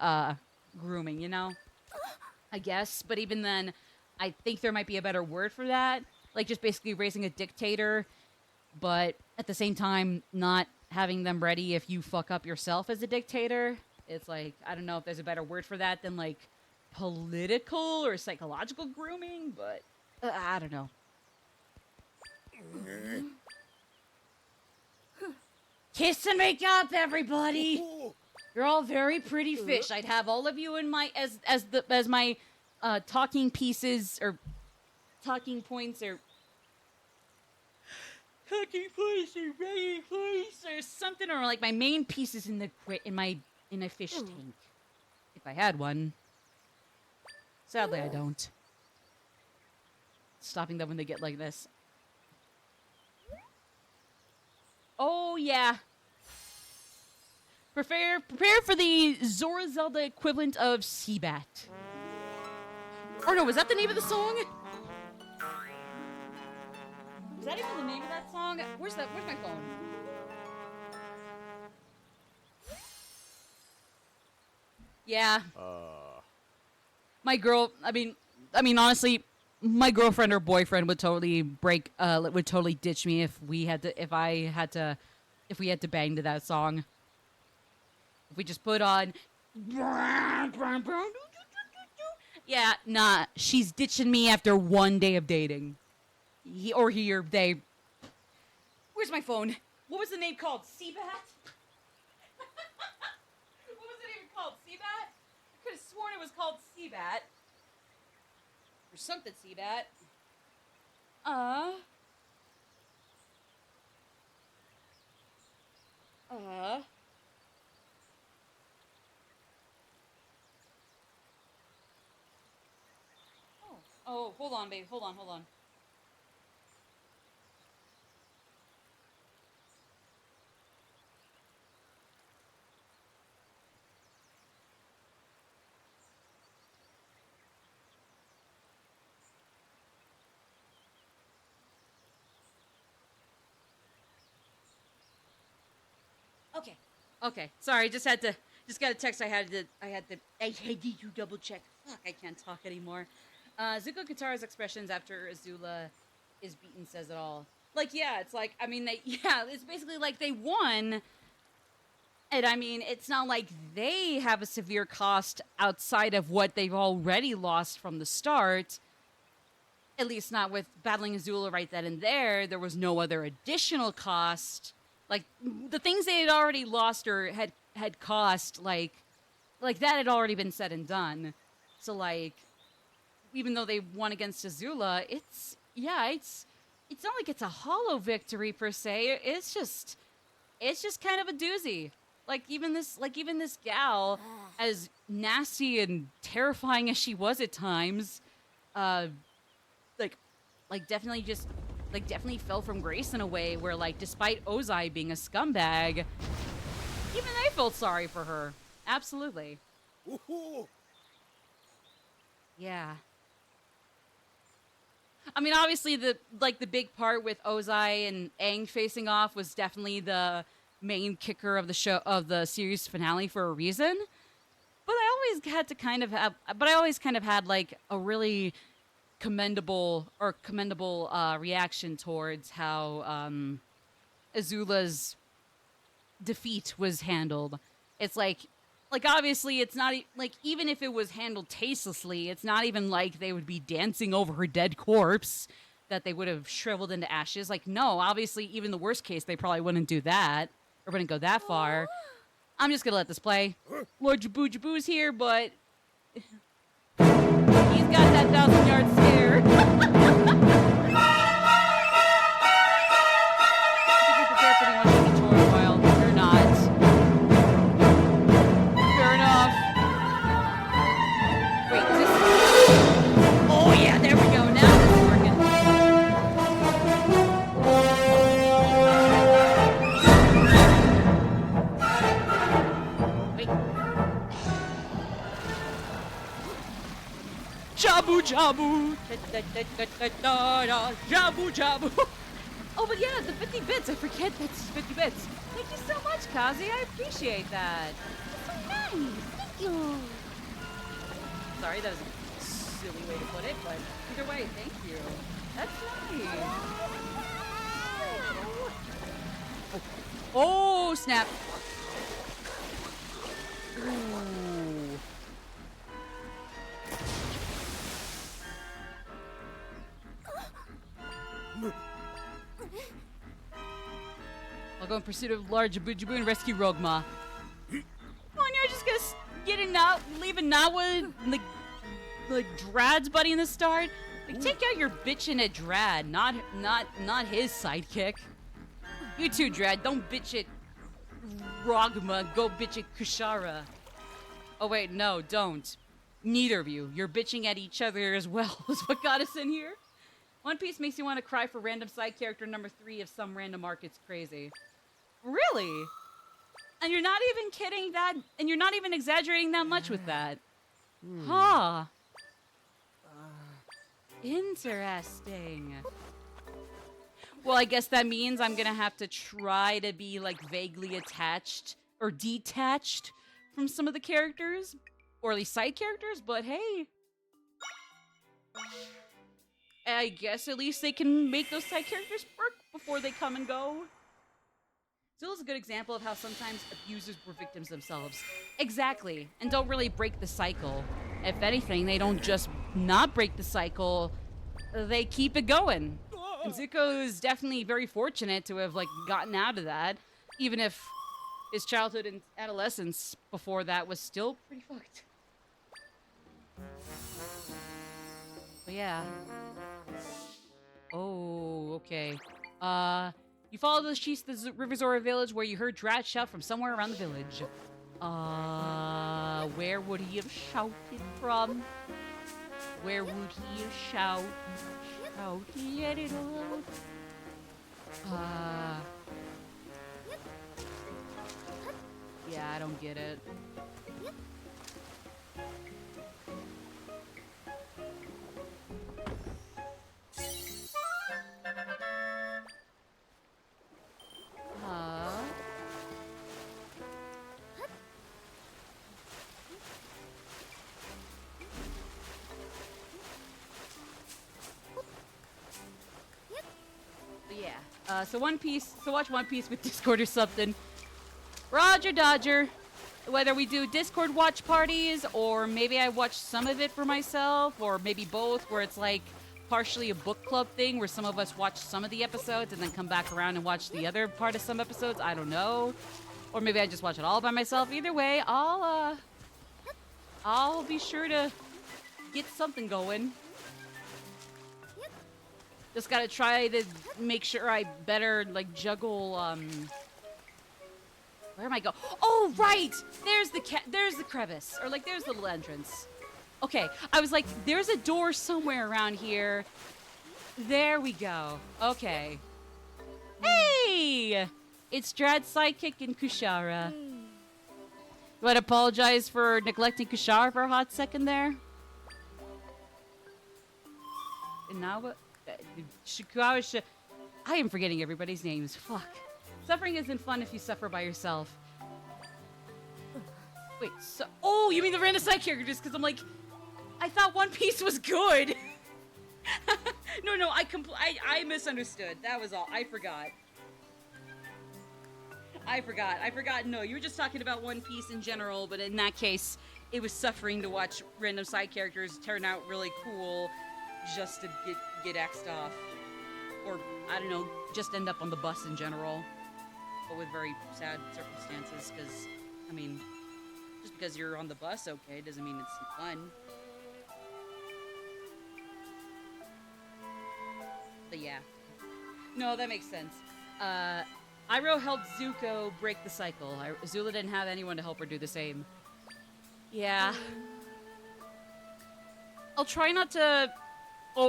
grooming, you know? I guess, but even then, I think there might be a better word for that. Like, just basically raising a dictator, but at the same time, not having them ready if you fuck up yourself as a dictator. It's like, I don't know if there's a better word for that than, like, political or psychological grooming, but I don't know. Kiss and make up, everybody. You're all very pretty fish. I'd have all of you in my as my talking pieces or talking points or writing points or something, or like my main pieces in a fish tank. If I had one. Sadly, I don't. Stopping them when they get like this. Oh yeah. Prepare for the Zora Zelda equivalent of Seabat. Or no, was that the name of the song? Was that even the name of that song? Where's my phone? Yeah. My girl, I mean honestly, my girlfriend or boyfriend would totally would totally ditch me if we had to bang to that song. If we just put on, yeah, nah, she's ditching me after one day of dating. He or they. Where's my phone? What was the name called? Seabat? What was the name called? Seabat? I could have sworn it was called Seabat. Or something Seabat. Uh. Uh. Oh. Oh, hold on, babe. Hold on, hold on. Okay. Okay. Sorry, just got a text. I had to double check. Fuck, I can't talk anymore. Zuko Katara's expressions after Azula is beaten says it all. Like, yeah, it's like, I mean, it's basically like they won. And I mean, it's not like they have a severe cost outside of what they've already lost from the start. At least not with battling Azula right then and there. There was no other additional cost. Like the things they had already lost or had cost, like that had already been said and done. So like, even though they won against Azula, it's not like it's a hollow victory per se. It's just kind of a doozy. Like even this gal, as nasty and terrifying as she was at times, definitely fell from grace in a way where, like, despite Ozai being a scumbag, even they felt sorry for her. Absolutely. Yeah. I mean, obviously the big part with Ozai and Aang facing off was definitely the main kicker of the series finale for a reason. But I always kind of had like a really commendable reaction towards how Azula's defeat was handled. It's like obviously it's not like, even if it was handled tastelessly, it's not even like they would be dancing over her dead corpse that they would have shriveled into ashes. Like, no, obviously even the worst case they probably wouldn't do that or wouldn't go that far. I'm just gonna let this play. Lord Jabu Jabu's here, but he's got that 1,000-yard stare. Did you prepare pretty much like a chore while you're not? Fair enough. Wait, is this? Oh yeah, there we go. Now this is working. Wait. Jabu Jabu! Jabu Jabu! Oh, but yeah, the 50 bits. I forget that's 50 bits. Thank you so much, Kazi. I appreciate that. That's so nice. Thank you. Sorry, that was a silly way to put it, but either way, thank you. That's nice. Oh, snap. Ooh. I'll go in pursuit of large Jabu Jabu and rescue Rogma. Oh, and you're just gonna leave a Nawa like Drad's buddy in the start? Like, take out your bitchin' at Drad, not his sidekick. You too, Drad. Don't bitch at Rogma. Go bitch at Kushara. Oh wait, no, don't. Neither of you. You're bitching at each other as well. Is what got us in here. One Piece makes you want to cry for random side character number 3 if some random arc gets crazy. Really? And you're not even kidding that, and you're not even exaggerating that much with that. Huh. Interesting. Well, I guess that means I'm gonna have to try to be, like, vaguely attached or detached from some of the characters, or at least side characters, but hey. I guess at least they can make those side characters work before they come and go. Zula's a good example of how sometimes abusers were victims themselves. Exactly, and don't really break the cycle. If anything, they don't just not break the cycle, they keep it going. And Zuko is definitely very fortunate to have, like, gotten out of that, even if his childhood and adolescence before that was still pretty fucked. But yeah. Oh, okay. You follow the chiefs to the River Zora village where you heard Drat shout from somewhere around the village. Where would he have shouted from? Where would he have shouted it out? Yeah, I don't get it. But yeah. So One Piece. So watch One Piece with Discord or something. Roger Dodger. Whether we do Discord watch parties, or maybe I watch some of it for myself, or maybe both, where it's like partially a book club thing where some of us watch some of the episodes and then come back around and watch the other part of some episodes. I don't know. Or maybe I just watch it all by myself. Either way, I'll be sure to get something going. Just gotta try to make sure I better like juggle where am I going? Oh, right! There's the crevice. Or, like, there's the little entrance. Okay, I was like, there's a door somewhere around here. There we go. Okay. Hey! It's Drad's sidekick and Kushara. You want to apologize for neglecting Kushara for a hot second there? And now what? I am forgetting everybody's names. Fuck. Suffering isn't fun if you suffer by yourself. Wait, so... Oh, you mean the random side characters? Because I'm like... I thought One Piece was good! No, I misunderstood. That was all. I forgot. No, you were just talking about One Piece in general, but in that case, it was suffering to watch random side characters turn out really cool just to get axed off. Or, I don't know, just end up on the bus in general. But with very sad circumstances, because, I mean, just because you're on the bus, okay, doesn't mean it's fun. But yeah. No, that makes sense. Iroh helped Zuko break the cycle. Zula didn't have anyone to help her do the same. Yeah. I'll try not to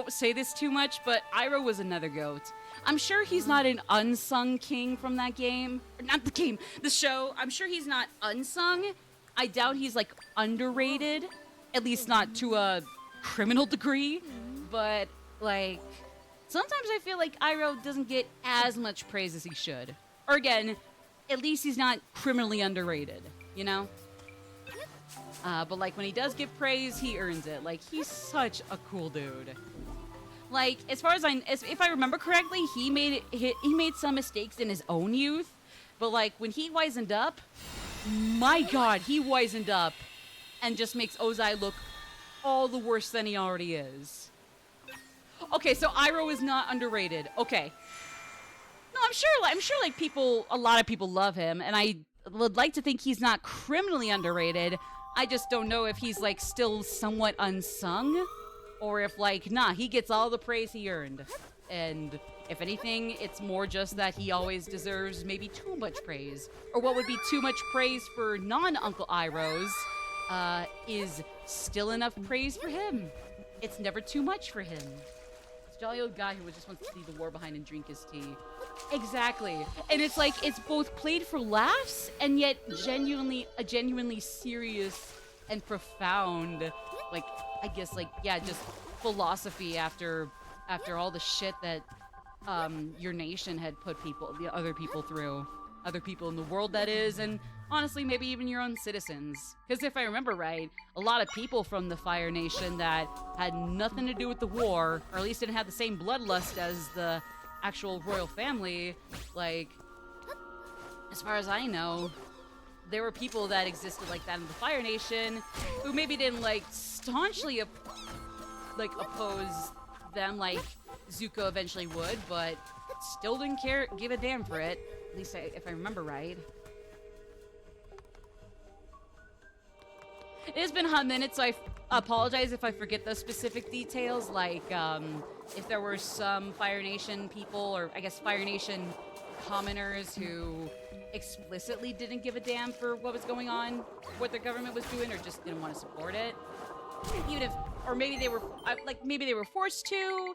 say this too much, but Iroh was another goat. I'm sure he's not an unsung king from that game. Or not the game, the show. I'm sure he's not unsung. I doubt he's, like, underrated. At least not to a criminal degree. But, like, sometimes I feel like Iroh doesn't get as much praise as he should. Or again, at least he's not criminally underrated, you know? But, like, when he does get praise, he earns it. Like, he's such a cool dude. Like, as far as if I remember correctly, he made some mistakes in his own youth, but like when he wisened up, my God, he wisened up, and just makes Ozai look all the worse than he already is. Okay, so Iroh is not underrated. Okay, no, I'm sure, like a lot of people love him, and I would like to think he's not criminally underrated. I just don't know if he's like still somewhat unsung. Or if, like, nah, he gets all the praise he earned. And if anything, it's more just that he always deserves maybe too much praise. Or what would be too much praise for non-Uncle Irohs is still enough praise for him. It's never too much for him. It's a jolly old guy who just wants to leave the war behind and drink his tea. Exactly. And it's like, it's both played for laughs and yet genuinely serious and profound, like, I guess, like, yeah, just philosophy after all the shit that your nation had put the other people through. Other people in the world, that is, and honestly, maybe even your own citizens. Because if I remember right, a lot of people from the Fire Nation that had nothing to do with the war, or at least didn't have the same bloodlust as the actual royal family, like, as far as I know, there were people that existed like that in the Fire Nation who maybe didn't, like, staunchly oppose them like Zuko eventually would, but still didn't give a damn for it. At least if I remember right. It has been a hot minute, so I apologize if I forget those specific details, like if there were some Fire Nation people, or I guess Fire Nation commoners who explicitly didn't give a damn for what was going on, what their government was doing, or just didn't want to support it. Even if, or maybe they were, maybe they were forced to.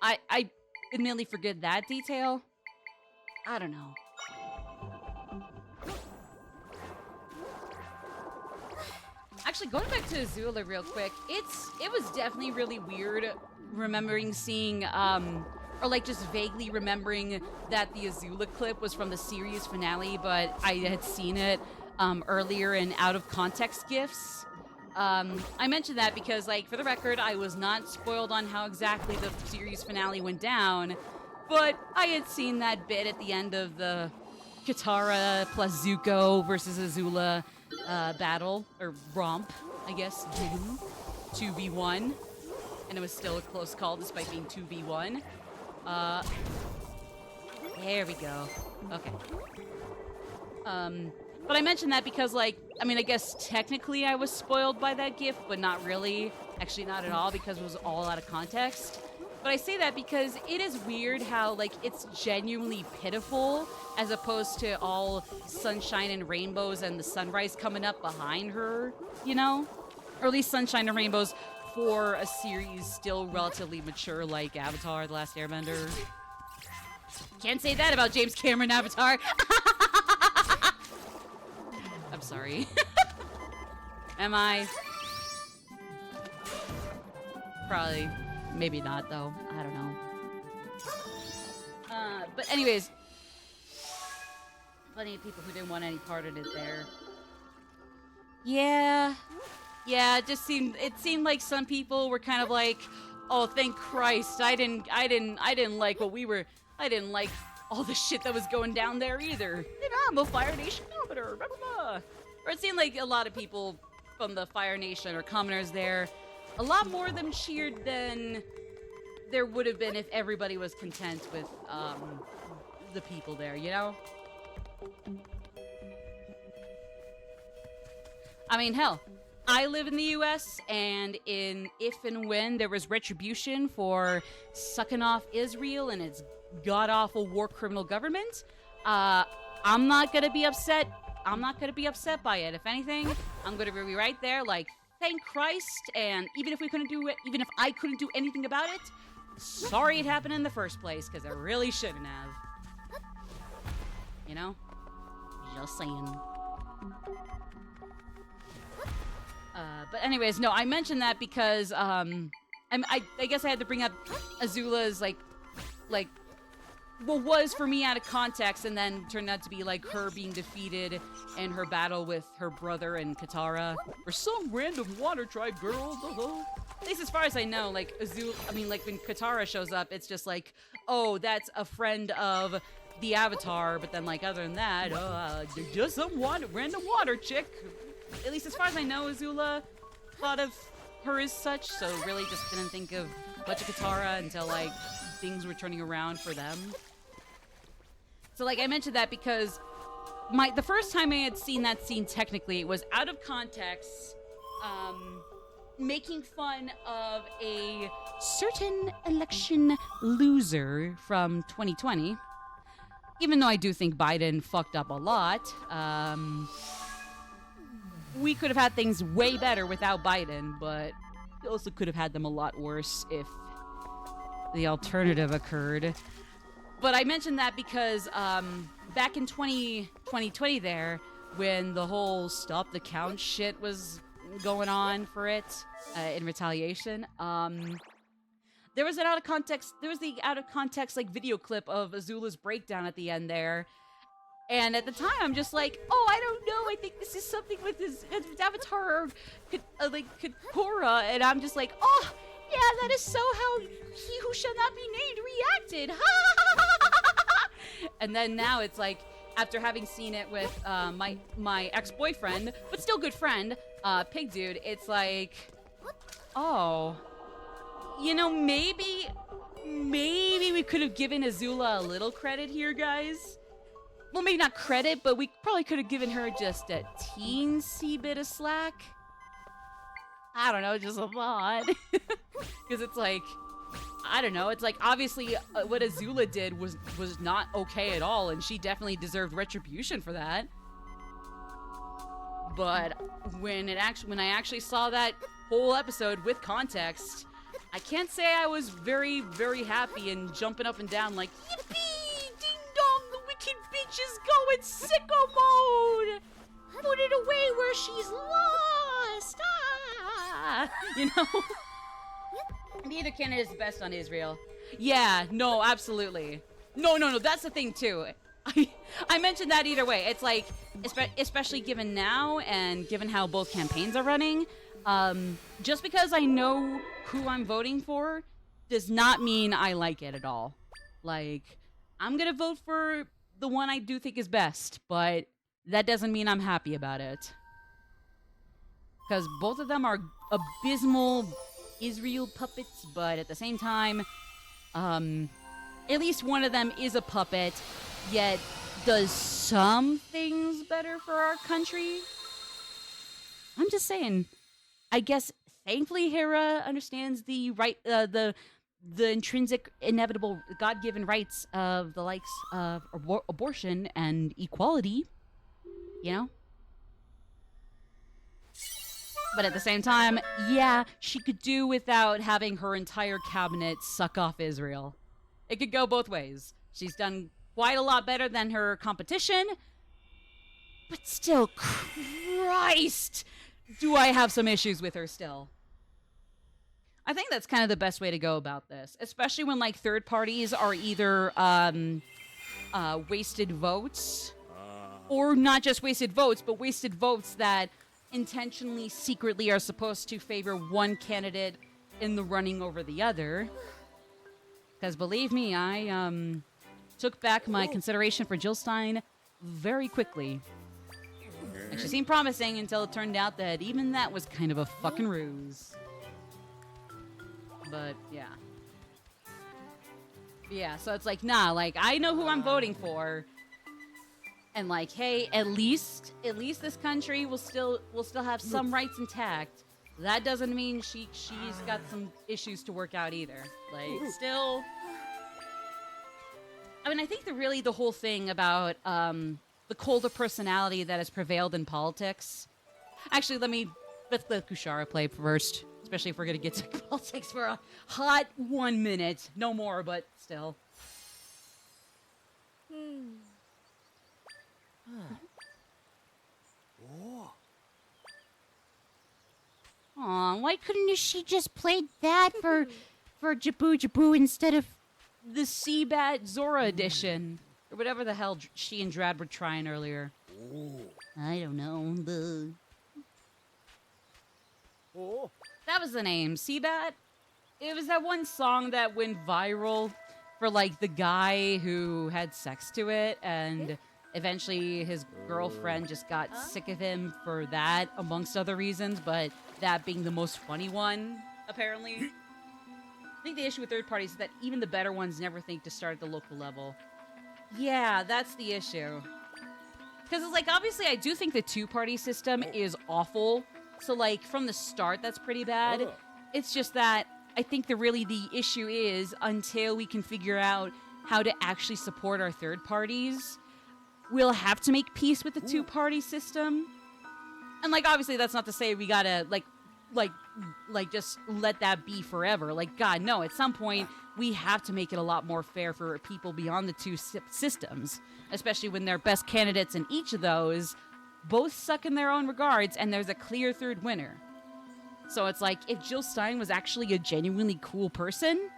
I admittedly forget that detail. I don't know. Actually, going back to Azula real quick, it was definitely really weird remembering seeing, or like just vaguely remembering that the Azula clip was from the series finale, but I had seen it earlier in out of context GIFs. I mentioned that because, like, for the record, I was not spoiled on how exactly the series finale went down, but I had seen that bit at the end of the Katara plus Zuko versus Azula battle, or romp, I guess, 2v1, and it was still a close call despite being 2v1. There we go. Okay. But I mentioned that because, like, I mean, I guess technically I was spoiled by that GIF, but not really. Actually, not at all, because it was all out of context. But I say that because it is weird how, like, it's genuinely pitiful as opposed to all sunshine and rainbows and the sunrise coming up behind her, you know? Or at least sunshine and rainbows for a series still relatively mature like Avatar: The Last Airbender. Can't say that about James Cameron Avatar. I'm sorry. Am I? Probably. Maybe not, though. I don't know. But anyways, plenty of people who didn't want any part of it there. Yeah, it seemed like some people were kind of like, oh, thank Christ, I didn't like I didn't like all the shit that was going down there either. You know, I'm a Fire Nation commoner, blah, blah, blah. Or it seemed like a lot of people from the Fire Nation or commoners there, a lot more of them cheered than there would have been if everybody was content with the people there, you know? I mean, hell, I live in the US, and if and when there was retribution for sucking off Israel and its god-awful war criminal government, I'm not gonna be upset. I'm not gonna be upset by it. If anything, I'm gonna be right there like, thank Christ, and even if I couldn't do anything about it, sorry it happened in the first place, because I really shouldn't have. You know? Just saying. But anyways, no, I mentioned that because, I guess I had to bring up Azula's, like, what was for me out of context, and then turned out to be, like, her being defeated in her battle with her brother and Katara, or some random water tribe girl. At least as far as I know, like, when Katara shows up, it's just like, oh, that's a friend of the Avatar, but then, like, other than that, just some random water chick. At least as far as I know, Azula thought of her as such, so really just didn't think of much of Katara until, like, things were turning around for them. So, like, I mentioned that because the first time I had seen that scene, technically, it was out of context, making fun of a certain election loser from 2020. Even though I do think Biden fucked up a lot, we could have had things way better without Biden, but we also could have had them a lot worse if the alternative occurred. But I mentioned that because back in 2020 there, when the whole stop the count shit was going on for it in retaliation, there was the out of context like video clip of Azula's breakdown at the end there. And at the time, I'm just like, oh, I don't know. I think this is something with his Avatar, like Katara. And I'm just like, oh, yeah, that is so how he who shall not be named reacted. And then now it's like, after having seen it with my ex-boyfriend, but still good friend, Pig Dude, it's like, oh, you know, maybe we could have given Azula a little credit here, guys. Well, maybe not credit, but we probably could have given her just a teensy bit of slack. I don't know, just a thought. Because it's like, I don't know. It's like, obviously, what Azula did was not okay at all, and she definitely deserved retribution for that. But when I actually saw that whole episode with context, I can't say I was very, very happy and jumping up and down like, yippee! Ding dong! The wicked bitch is going sicko mode! Put it away where she's lost! Ah! You know? Neither candidate is the best on Israel. Yeah, no, absolutely. No, that's the thing too. I mentioned that either way. It's like, especially given now and given how both campaigns are running, just because I know who I'm voting for does not mean I like it at all. Like, I'm gonna vote for the one I do think is best, but that doesn't mean I'm happy about it. Because both of them are abysmal Israel puppets, but at the same time, at least one of them is a puppet, yet does some things better for our country. I'm just saying. I guess thankfully Hera understands the right, the intrinsic, inevitable, God-given rights of the likes of abortion and equality. You know. But at the same time, yeah, she could do without having her entire cabinet suck off Israel. It could go both ways. She's done quite a lot better than her competition, but still, Christ, do I have some issues with her still. I think that's kind of the best way to go about this, especially when, like, third parties are either wasted votes, or not just wasted votes, but wasted votes that intentionally, secretly are supposed to favor one candidate in the running over the other. Because believe me, I took back my consideration for Jill Stein very quickly. And she seemed promising until it turned out that even that was kind of a fucking ruse. But yeah. Yeah, so it's like, nah, like, I know who I'm voting for. And like, hey, at least this country will still have some rights intact. That doesn't mean she's got some issues to work out either. Like, still, I mean, I think the whole thing about the colder personality that has prevailed in politics. Actually, let's let Kushara play first, especially if we're gonna get to politics for a hot 1 minute, no more, but still. Aw, why couldn't she just play that for Jabu Jabu instead of The Seabat Zora edition, or whatever the hell she and Drad were trying earlier. I don't know, That was the name, Seabat. It was that one song that went viral for, like, the guy who had sex to it, and eventually his girlfriend just got sick of him for that, amongst other reasons, but that being the most funny one, apparently. I think the issue with third parties is that even the better ones never think to start at the local level. Yeah, that's the issue. Because it's like, obviously, I do think the two-party system is awful. So, like, from the start, that's pretty bad. It's just that I think the issue is, until we can figure out how to actually support our third parties, we'll have to make peace with the two-party system. And, like, obviously, that's not to say we gotta, like, just let that be forever. Like, God, no. At some point, we have to make it a lot more fair for people beyond the two systems, especially when their best candidates in each of those both suck in their own regards, and there's a clear third winner. So it's like, if Jill Stein was actually a genuinely cool person,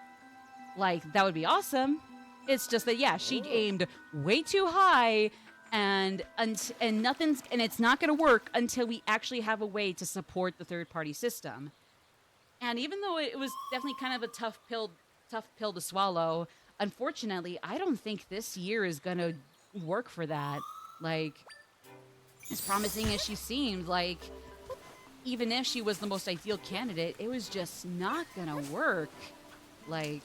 like, that would be awesome. It's just that, yeah, she aimed way too high, and it's not going to work until we actually have a way to support the third-party system. And even though it was definitely kind of a tough pill to swallow, unfortunately, I don't think this year is going to work for that. Like, as promising as she seemed, like, even if she was the most ideal candidate, it was just not going to work. Like,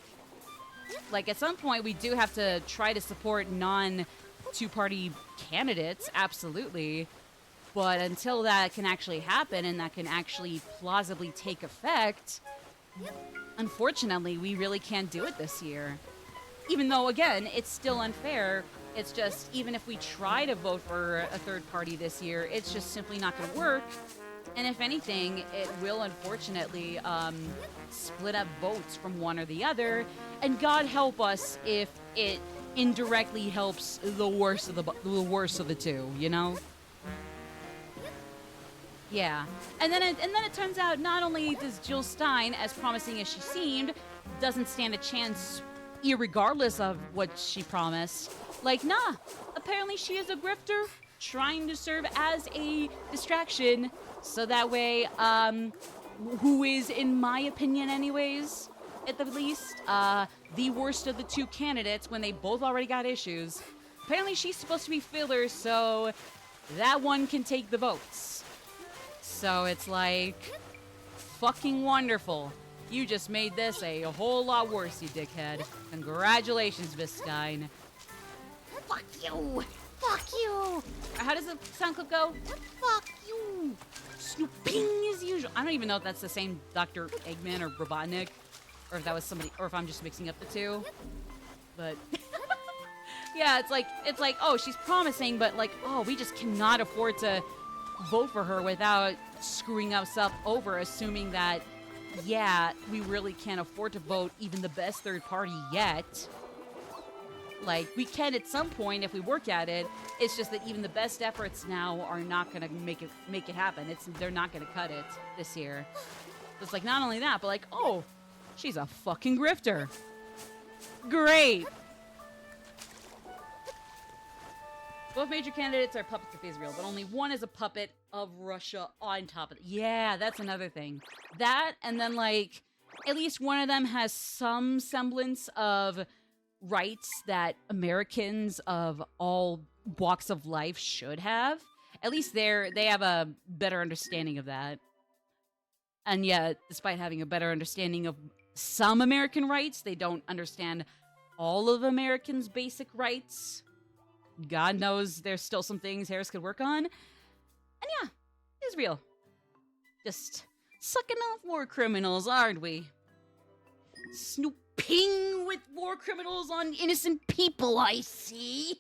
at some point, we do have to try to support non-two-party candidates, absolutely. But until that can actually happen and that can actually plausibly take effect, unfortunately, we really can't do it this year. Even though, again, it's still unfair. It's just, even if we try to vote for a third party this year, it's just simply not going to work. And if anything, it will unfortunately split up votes from one or the other. And God help us if it indirectly helps the worst of the two, you know? Yeah. And then it turns out not only does Jill Stein, as promising as she seemed, doesn't stand a chance irregardless of what she promised. Like, nah. Apparently she is a grifter trying to serve as a distraction. So that way, who is, in my opinion anyways, at the least, the worst of the two candidates when they both already got issues. Apparently she's supposed to be filler, so that one can take the votes. So it's like, fucking wonderful. You just made this a whole lot worse, you dickhead. Congratulations, Miss Stein. Fuck you! Fuck you! How does the sound clip go? Fuck you! Snooping as usual. I don't even know if that's the same Dr. Eggman or Robotnik, or if that was somebody, or if I'm just mixing up the two. But yeah, it's like, oh, she's promising, but like, oh, we just cannot afford to vote for her without screwing us up over, assuming that, yeah, we really can't afford to vote even the best third party yet. Like, we can at some point if we work at it. It's just that even the best efforts now are not going to make it happen. They're not going to cut it this year. So it's like, not only that, but like, oh, she's a fucking grifter. Great. Both major candidates are puppets of Israel, but only one is a puppet of Russia on top of it. Yeah, that's another thing. That, and then, like, at least one of them has some semblance of rights that Americans of all walks of life should have. At least they have a better understanding of that. And yet, despite having a better understanding of some American rights, they don't understand all of Americans' basic rights. God knows there's still some things Harris could work on. And yeah, Israel. Just sucking off war criminals, aren't we? Snooping with war criminals on innocent people, I see.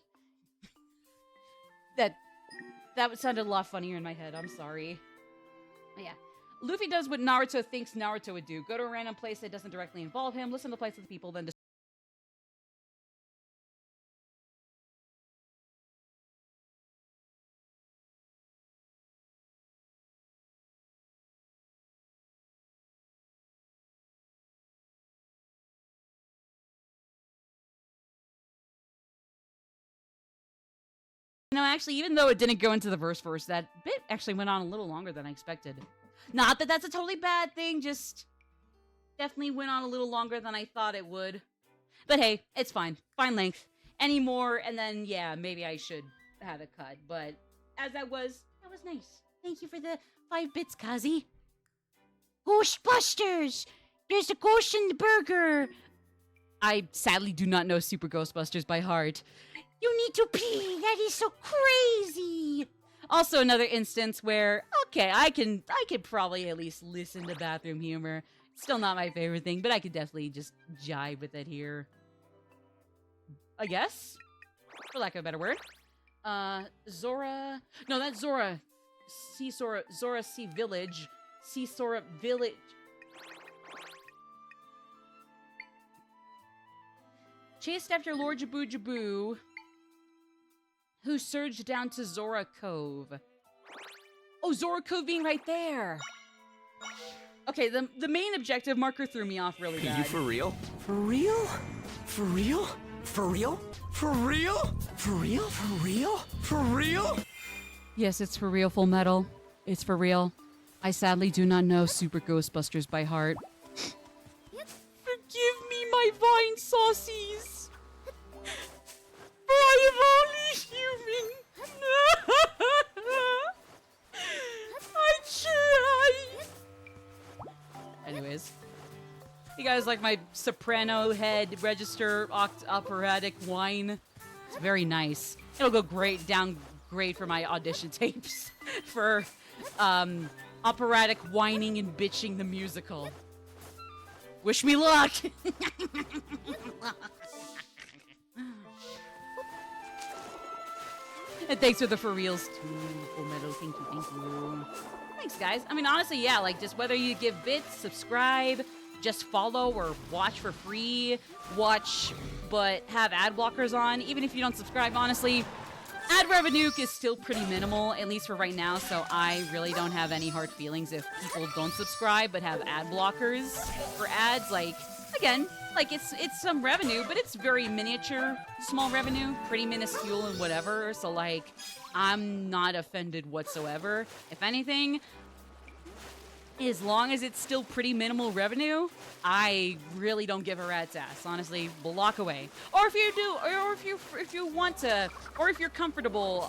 That sounded a lot funnier in my head, I'm sorry. But yeah. Luffy does what Naruto thinks Naruto would do. Go to a random place that doesn't directly involve him, listen to the plights of the people, then no, actually, even though it didn't go into the verse, that bit actually went on a little longer than I expected. Not that that's a totally bad thing, just definitely went on a little longer than I thought it would. But hey, it's fine. Fine length. Any more, and then, yeah, maybe I should have it cut. But as that was nice. Thank you for the 5 bits, Kazi. Ghostbusters! There's a ghost in the burger! I sadly do not know Super Ghostbusters by heart. You need to pee! That is so crazy! Also another instance where, okay, I can probably at least listen to bathroom humor. Still not my favorite thing, but I could definitely just jive with it here. I guess? For lack of a better word. Zora... No, that's Zora. Zora Sea Village. Sea Sora Village. Chased after Lord Jabu Jabu, who surged down to Zora Cove. Oh, Zora Cove being right there. Okay, the main objective marker threw me off really bad. Are you for real? For real? For real? For real? For real? For real? For real? For real? Yes, it's for real, Full Metal. It's for real. I sadly do not know Super Ghostbusters by heart. Forgive me, my vine saucies. For I am only human. I try. Anyways. You guys like my soprano head register operatic whine? It's very nice. It'll go great down great for my audition tapes for operatic whining and bitching the musical. Wish me luck! And thanks for the for reals too, Full Metal. Thank you. Thanks, guys. I mean, honestly, yeah, like, just whether you give bits, subscribe, just follow, or watch for free, watch, but have ad blockers on, even if you don't subscribe, honestly, ad revenue is still pretty minimal, at least for right now, so I really don't have any hard feelings if people don't subscribe but have ad blockers for ads. Like, again, like, it's some revenue, but it's very miniature, small revenue, pretty minuscule and whatever, so, like, I'm not offended whatsoever. If anything, as long as it's still pretty minimal revenue, I really don't give a rat's ass. Honestly, block away. Or if you do, or if you want to, or if you're comfortable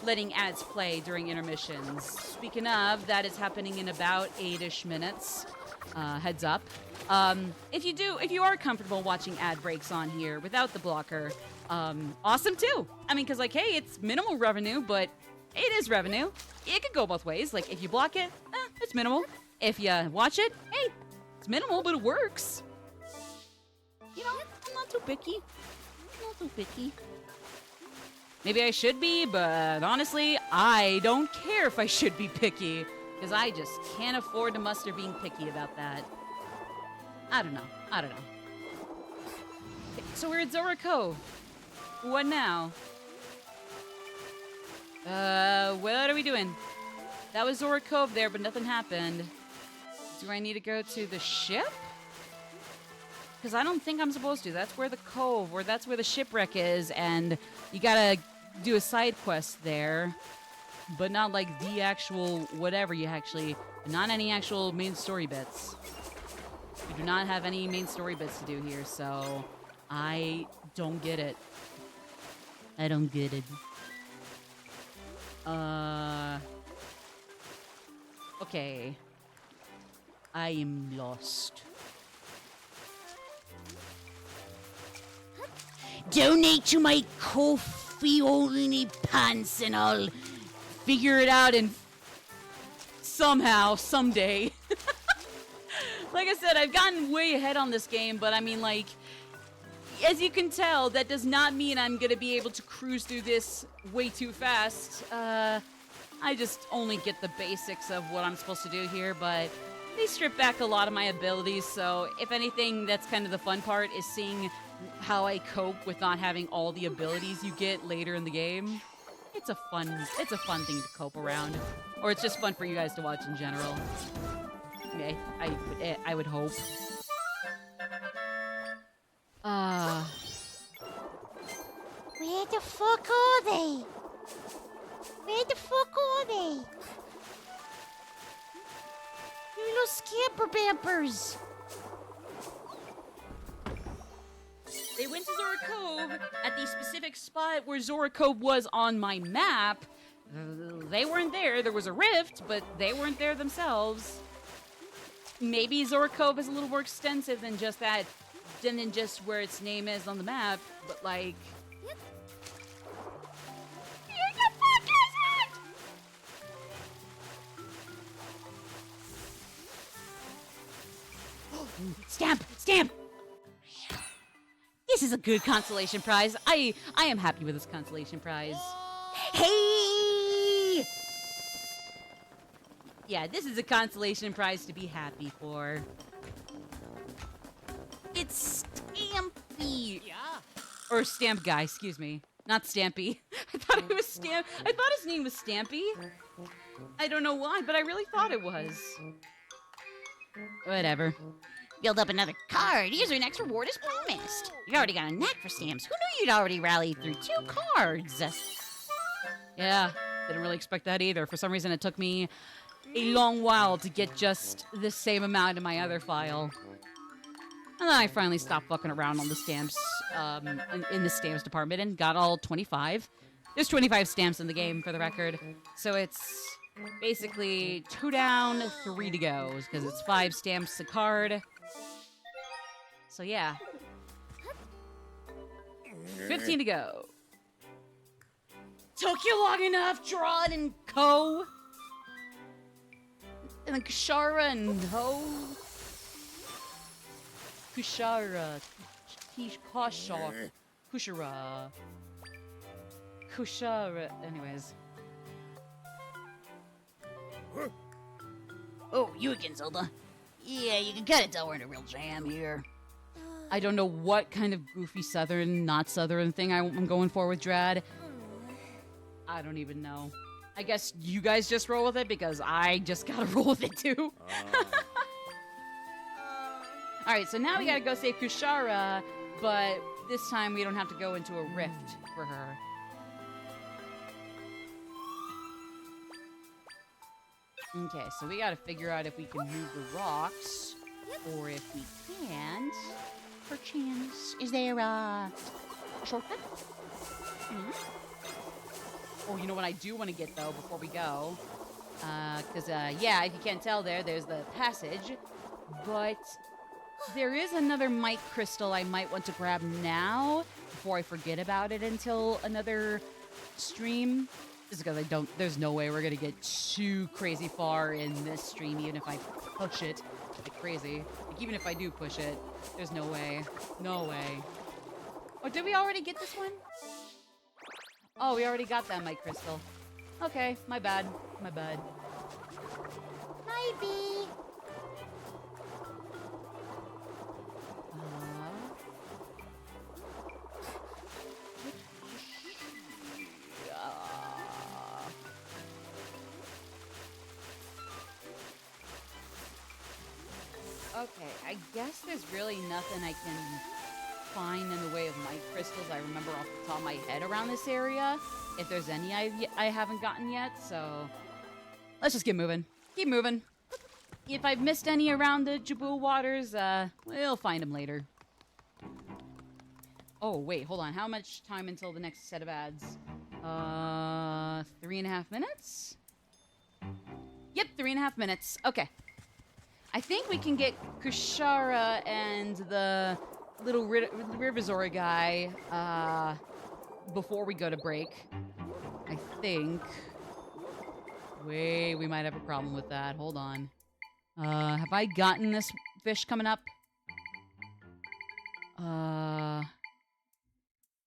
letting ads play during intermissions. Speaking of, that is happening in about 8-ish minutes. Heads up. If you are comfortable watching ad breaks on here without the blocker, awesome too. I mean, because, like, hey, it's minimal revenue, but it is revenue. It could go both ways. Like, if you block it, it's minimal. If you watch it, hey, it's minimal, but it works. You know, I'm not too picky. Maybe I should be, but honestly, I don't care if I should be picky, because I just can't afford to muster being picky about that. I don't know. Okay, so we're at Zora Cove. What now? What are we doing? That was Zora Cove there, but nothing happened. Do I need to go to the ship? Because I don't think I'm supposed to. That's where the cove, or that's where the shipwreck is, and you gotta do a side quest there. But not like the actual whatever you actually... Not any actual main story bits. We do not have any main story bits to do here, so... I don't get it. I don't get it. Okay. I am lost. Donate to my Ko-fi only pants and I'll figure it out and somehow, someday. Like I said, I've gotten way ahead on this game, but I mean, like, as you can tell, that does not mean I'm gonna be able to cruise through this way too fast. I just only get the basics of what I'm supposed to do here, but they strip back a lot of my abilities, so if anything, that's kind of the fun part, is seeing how I cope with not having all the abilities you get later in the game. It's a fun thing to cope around. Or it's just fun for you guys to watch in general. Okay, I would hope. Where the fuck are they? You little scamper bampers. They went to Zora Cove at the specific spot where Zora Cove was on my map. They weren't there. There was a rift, but they weren't there themselves. Maybe Zora Cove is a little more extensive than just that, than just where its name is on the map, but like... Where the fuck is it? Stamp! This is a good consolation prize. I am happy with this consolation prize. Hey! Yeah, this is a consolation prize to be happy for. It's Stampy. Yeah. Or Stamp Guy, excuse me. Not Stampy. I thought it was Stamp. I thought his name was Stampy. I don't know why, but I really thought it was. Whatever. Build up another card. Here's your next reward as promised. You already got a knack for stamps. Who knew you'd already rallied through 2 cards? Yeah, didn't really expect that either. For some reason, it took me a long while to get just the same amount in my other file. And then I finally stopped fucking around on the stamps, in the stamps department, and got all 25. There's 25 stamps in the game, for the record. So it's basically 2 down, 3 to go, because it's 5 stamps a card. So yeah. 15 to go. Took you long enough, Dron and Co. And then Kushara and Ho. Kushara. Kushara. Kushara. Kushara. Anyways. Oh, you again, Zelda. Yeah, you can kind of tell we're in a real jam here. I don't know what kind of goofy southern, not southern thing I'm going for with Drad. I don't even know. I guess you guys just roll with it because I just gotta roll with it too. Alright, so now we gotta go save Kushara, but this time we don't have to go into a rift for her. Okay, so we gotta figure out if we can move the rocks, or if we can't. Perchance, is there a shortcut? Oh, you know what I do want to get, though, before we go? Because, yeah, if you can't tell there's the passage. But there is another mic crystal I might want to grab now before I forget about it until another stream. Just because there's no way we're going to get too crazy far in this stream, even if I push it like crazy. Like, even if I do push it, there's no way. No way. Oh, did we already get this one? Oh, we already got that mic crystal. Okay, my bad. My bad. Maybe. Okay, I guess there's really nothing I can find in the way of mic crystals I remember off the top of my head around this area. If there's any I haven't gotten yet, so let's just get moving. Keep moving. If I've missed any around the Jabul waters, we'll find them later. Oh, wait, hold on. How much time until the next set of ads? 3.5 minutes? Yep, 3.5 minutes. Okay. I think we can get Kushara and the little Rivazora guy before we go to break. I think. Wait, we might have a problem with that. Hold on. Have I gotten this fish coming up?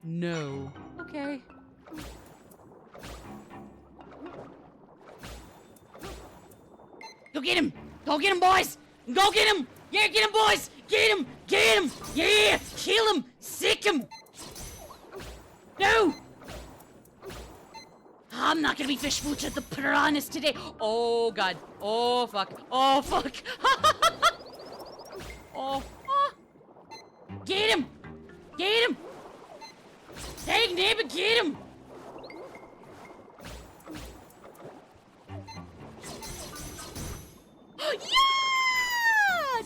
No. Okay. Go get him! Go get him, boys! Go get him! Yeah, get him, boys! Get him! Get him! Yeah! Kill him! Sick him! No! I'm not gonna be fish food to the piranhas today. Oh, God. Oh, fuck. Oh, fuck. Oh. Get him! Get him! Dang, neighbor, get him! Yeah!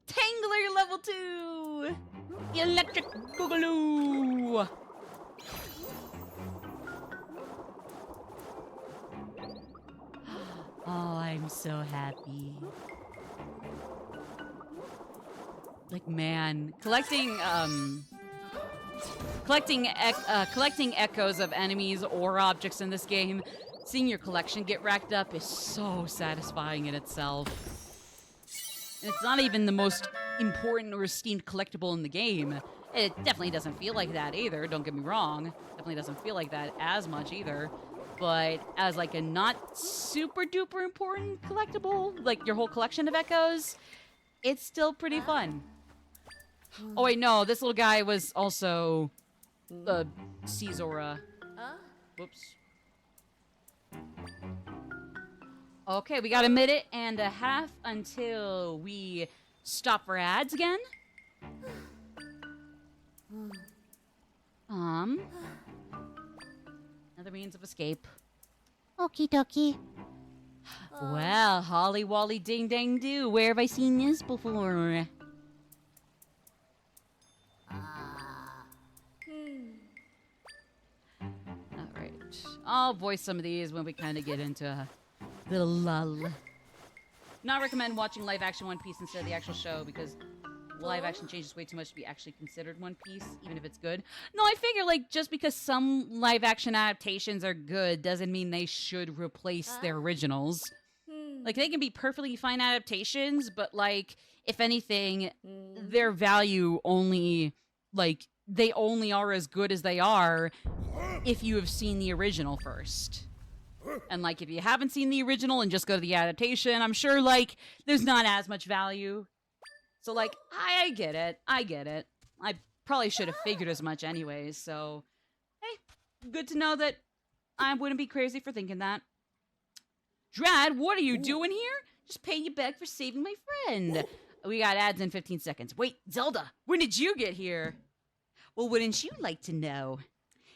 Tangler level 2! Electric Boogaloo! Oh, I'm so happy. Like, man, collecting echoes of enemies or objects in this game, seeing your collection get racked up is so satisfying in itself. And it's not even the most important or esteemed collectible in the game. It definitely doesn't feel like that either, don't get me wrong. Definitely doesn't feel like that as much either. But as like a not super duper important collectible, like your whole collection of echoes, it's still pretty fun. Oh wait, no, this little guy was also the Caesora. Whoops. Okay, we got 1.5 minutes until we stop for ads again. Another means of escape. Okie dokie. Well, Holly Wally Ding Dang Do, where have I seen this before? Alright. I'll voice some of these when we kind of get into a little lull. Not recommend watching live action One Piece instead of the actual show because live action changes way too much to be actually considered One Piece, even if it's good. No, I figure like just because some live action adaptations are good doesn't mean they should replace their originals. Like they can be perfectly fine adaptations, but like if anything, their value only like they only are as good as they are if you have seen the original first. And like if you haven't seen the original and just go to the adaptation, I'm sure like there's not as much value. So like I get it. I get it. I probably should have figured as much anyways, so hey, good to know that I wouldn't be crazy for thinking that. Drad, what are you doing here? Just paying you back for saving my friend. We got ads in 15 seconds. Wait, Zelda, when did you get here? Well, wouldn't you like to know?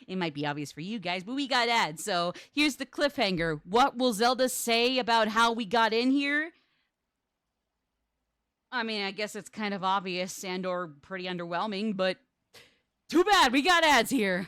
It might be obvious for you guys, but we got ads, so here's the cliffhanger. What will Zelda say about how we got in here? I mean, I guess it's kind of obvious and or pretty underwhelming, but too bad, we got ads here.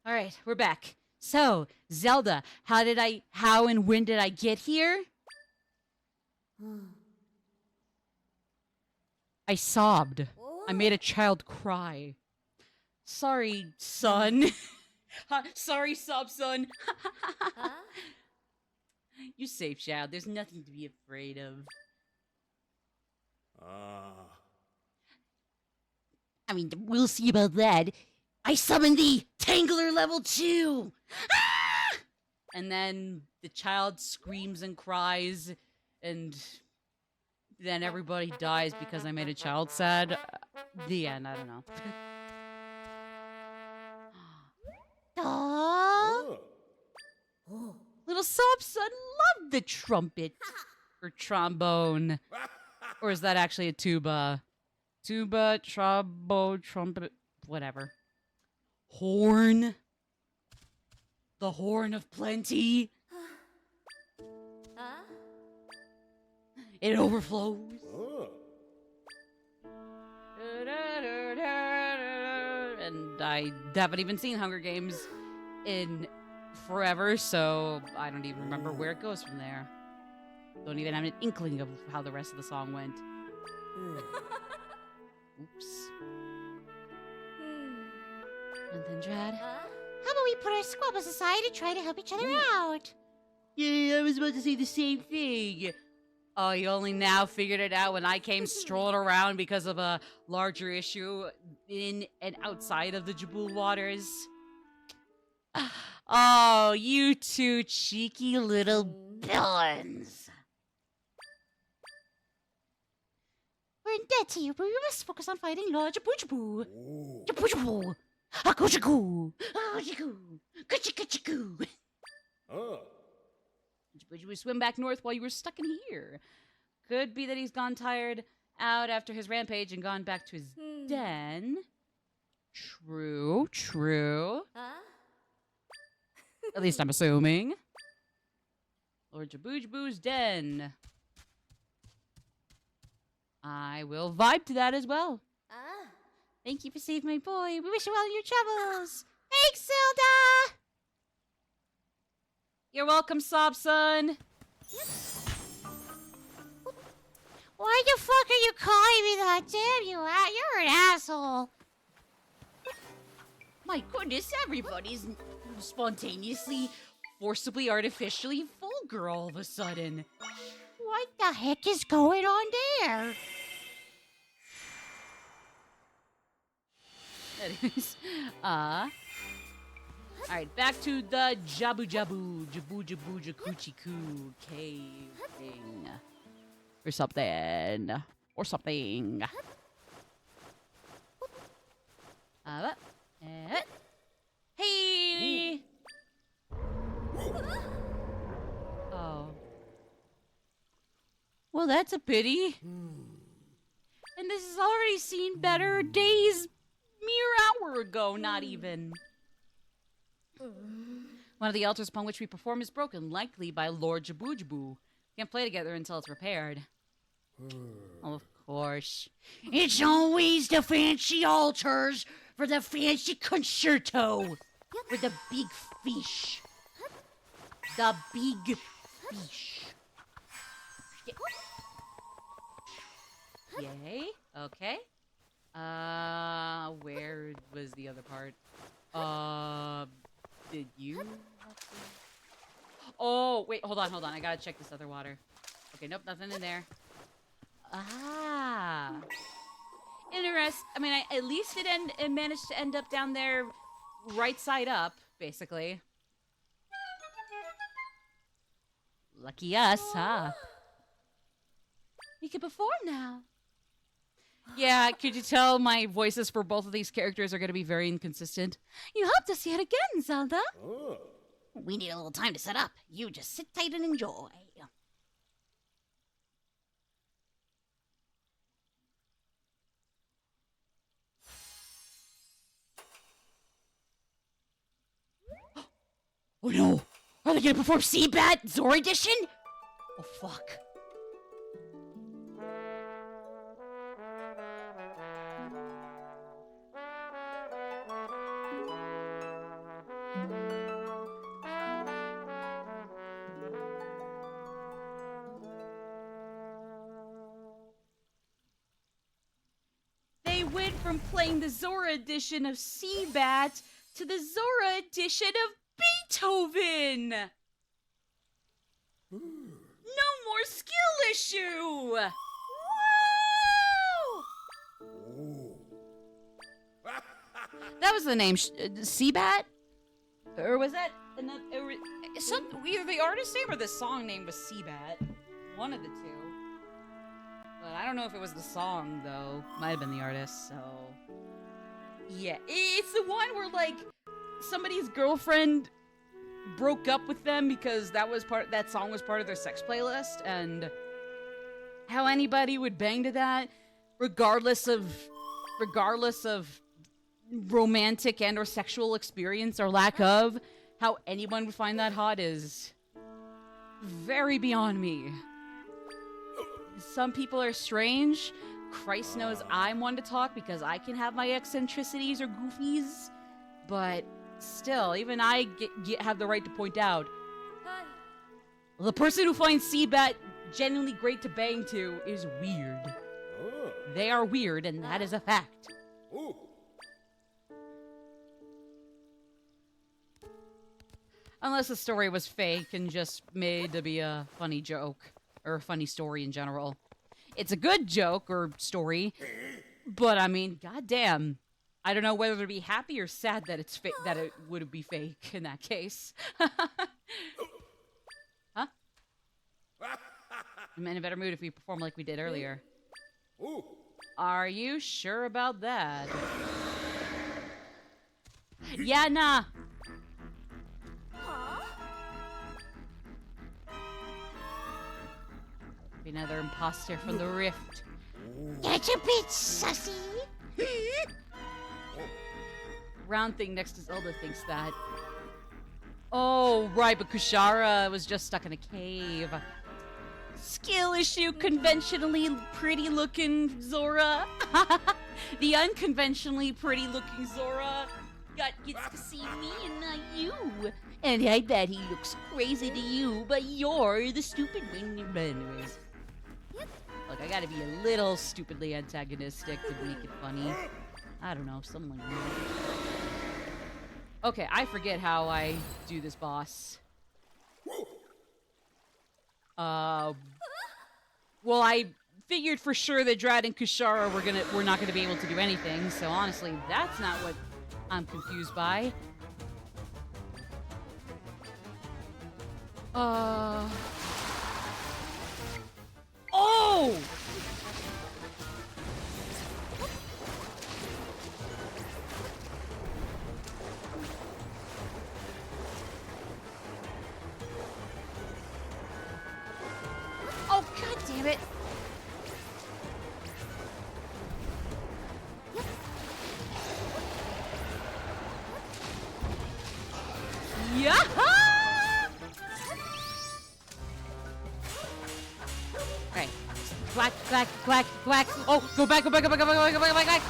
All right, we're back. So, Zelda, how and when did I get here? I sobbed. I made a child cry. Sorry, son. Sorry, sob son. You safe, child. There's nothing to be afraid of. I mean, we'll see about that. I summon the Tangler level 2! Ah! And then the child screams and cries, and then everybody dies because I made a child sad. The end, I don't know. Aww. Little sob son loved the trumpet. Or trombone. Or is that actually a tuba? Tuba, trombone, trumpet, whatever. Horn. The horn of plenty. It overflows. And I haven't even seen Hunger Games in forever, so I don't even remember where it goes from there. Don't even have an inkling of how the rest of the song went. Oops. And then Drad. How about we put our squabbles aside and try to help each other out? Yeah, I was about to say the same thing. Oh, you only now figured it out when I came strolling around because of a larger issue in and outside of the Jabul waters. Oh, you two cheeky little villains. We're in debt to you, but we must focus on fighting Lord Jabu. Jabu. Hakujaku. Hakujaku. Kuchikuchiku. Would you swim back north while you were stuck in here? Could be that he's gone tired out after his rampage and gone back to his den. True, true. At least I'm assuming. Lord Jabu's den. I will vibe to that as well. Thank you for saving my boy. We wish you well in your travels. Thanks, Zelda! You're welcome, Sob Son. Why the fuck are you calling me that? Damn you, you're an asshole. My goodness, everybody's spontaneously, forcibly, artificially vulgar all of a sudden. What the heck is going on there? Anyways, alright, back to the Jabu Jakuchiku cave thing. Or something. Or something. Hey! Oh. Well, that's a pity. And this has already seen better days mere hour ago, not even. One of the altars upon which we perform is broken, likely by Lord Jabu. Can't play together until it's repaired. Of course. It's always the fancy altars for the fancy concerto. For the big fish. The big fish. Yay. Okay. Where was the other part? Did you? Oh, wait, hold on. I gotta check this other water. Okay, nope, nothing in there. Ah. I mean, at least it managed to end up down there right side up, basically. Lucky us, huh? We can perform now. Yeah, could you tell my voices for both of these characters are going to be very inconsistent? You hope to see it again, Zelda. We need a little time to set up. You just sit tight and enjoy. Oh no! Are they going to perform Seabat Zor Edition? Oh fuck. from playing the Zora edition of Seabat to the Zora edition of Beethoven. No more skill issue. Woo! That was the name, Seabat? Or was that another? Either the artist name or the song name was Seabat. One of the two. But I don't know if it was the song, though. Might have been the artist, so... Yeah, it's the one where, like, somebody's girlfriend broke up with them because that song was part of their sex playlist, and how anybody would bang to that, regardless of romantic and or sexual experience or lack of, how anyone would find that hot is very beyond me. Some people are strange. Christ knows I'm one to talk because I can have my eccentricities or goofies, but still, even I have the right to point out, the person who finds Seabat genuinely great to bang to is weird. They are weird, and that is a fact. Unless the story was fake and just made to be a funny joke, or a funny story in general. It's a good joke or story, but I mean, goddamn. I don't know whether to be happy or sad that it's that it would be fake in that case. Huh? I'm in a better mood if we perform like we did earlier. Are you sure about that? Yeah, nah. Another imposter from the rift. That's a bit sussy. Round thing next to Zelda thinks that. Oh, right, but Kushara was just stuck in a cave. Skill issue, conventionally pretty looking Zora. The unconventionally pretty looking Zora gets to see me and not you. And I bet he looks crazy to you, but you're the stupid one. Anyways. Look, I gotta be a little stupidly antagonistic to make it funny. I don't know, something like that. Okay, I forget how I do this boss. Well, I figured for sure that Drad and Kushara were not gonna be able to do anything, so honestly, that's not what I'm confused by. Oh! Oh, god damn it! Yeah! Alright. Quack, quack, quack, quack. Oh, go back, go back, go back, go back, go back, go back, go back.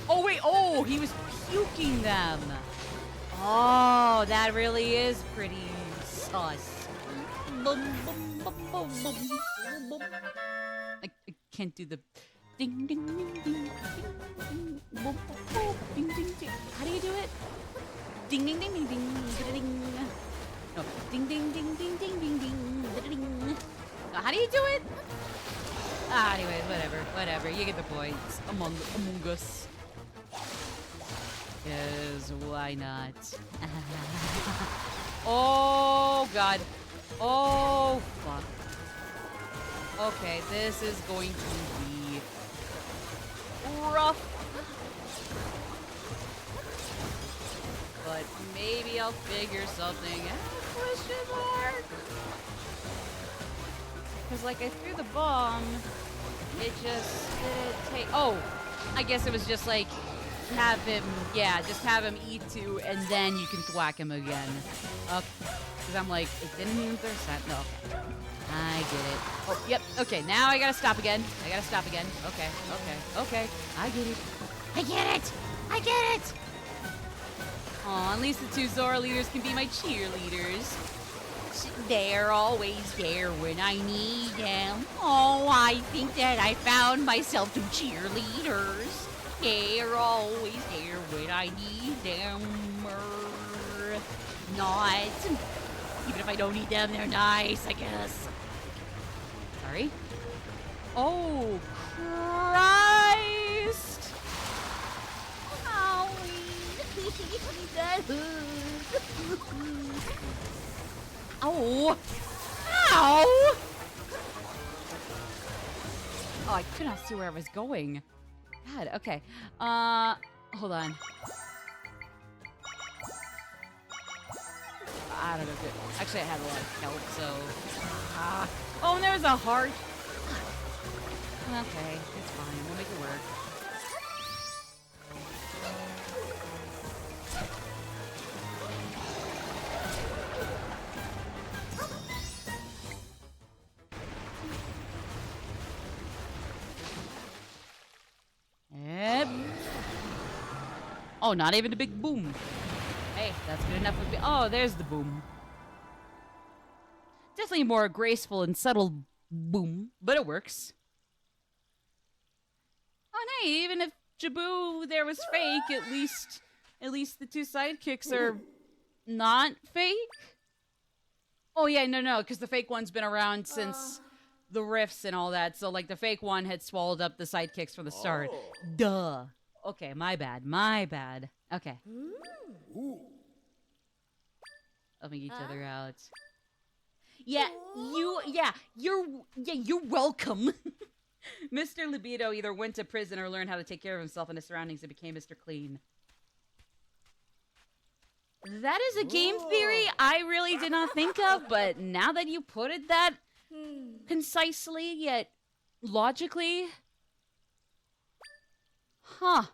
Oh, wait. Oh, he was puking them. Oh, that really is pretty sus. I can't do the ding, ding, ding, ding, ding, ding, ding, ding, ding. How do you do it? Ding, ding, ding, ding, ding, ding. No, ding, ding, ding, ding, ding, ding, ding, ding. How do you do it? Anyways, whatever. You get the point. Among Us. Yes, why not? Oh, God. Oh, fuck. Okay, this is going to be rough. But maybe I'll figure something out. Question mark? Because, like, I threw the bomb. It just didn't take... Oh, I guess it was just, like, have him eat two, and then you can thwack him again. Okay. Because I'm like, it didn't even 30%. No, okay. I get it. Oh, yep. Okay, now I gotta stop again. Okay. I get it. Oh, at least the two Zora leaders can be my cheerleaders. They're always there when I need them. Oh, I think that I found myself two cheerleaders. They're always there when I need them. Not. Even if I don't need them, they're nice, I guess. Sorry. Oh, Christ! Owie. That hurt. Ow! Ow! Oh, I could not see where I was going. God, okay. Hold on. I don't know. Good. Actually, I had a lot of help, so. Oh, and there's a heart. Okay, it's fine. We'll make it work. Yep. Oh, not even a big boom. Hey, that's good enough for me. Oh, there's the boom. Definitely a more graceful and subtle boom, but it works. Oh, hey, even if Jaboo there was fake, at least the two sidekicks are not fake. Oh yeah, no, because the fake one's been around since the rifts and all that. So like the fake one had swallowed up the sidekicks from the start. Duh. Okay, my bad. Okay. Helping each other out. You're welcome. Mr. Libido either went to prison or learned how to take care of himself in his surroundings and became Mr. Clean. That is a game theory I really did not think of, but now that you put it that concisely yet logically, huh.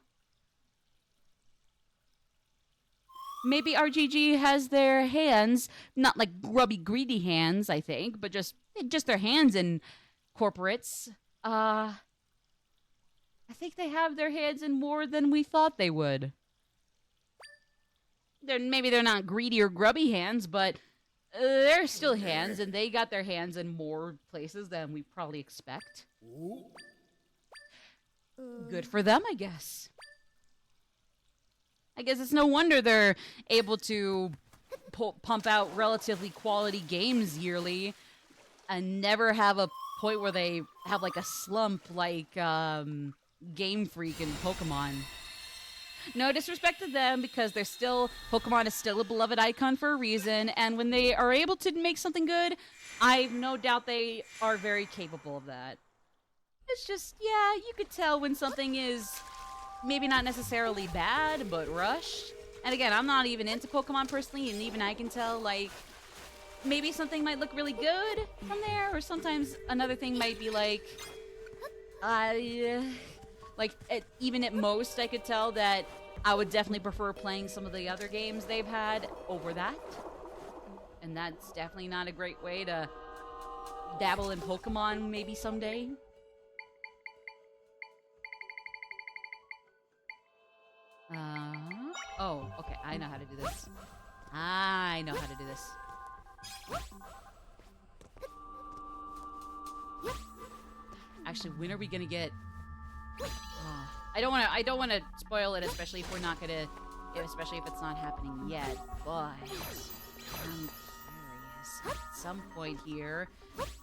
Maybe RGG has their hands, not like grubby, greedy hands, I think, but just their hands in corporates. I think they have their hands in more than we thought they would. Maybe they're not greedy or grubby hands, but they're still hands, and they got their hands in more places than we probably expect. Good for them, I guess. I guess it's no wonder they're able to pump out relatively quality games yearly and never have a point where they have like a slump like Game Freak and Pokemon. No disrespect to them because Pokemon is still a beloved icon for a reason, and when they are able to make something good, I've no doubt they are very capable of that. It's just, yeah, you could tell when something is maybe not necessarily bad, but rushed. And again, I'm not even into Pokemon personally, and even I can tell, like, maybe something might look really good from there, or sometimes another thing might be like, even at most, I could tell that I would definitely prefer playing some of the other games they've had over that. And that's definitely not a great way to dabble in Pokemon maybe someday. Oh, okay, I know how to do this. Actually, when are we gonna get... I don't want to spoil it, especially if it's not happening yet, but I'm curious. At some point here,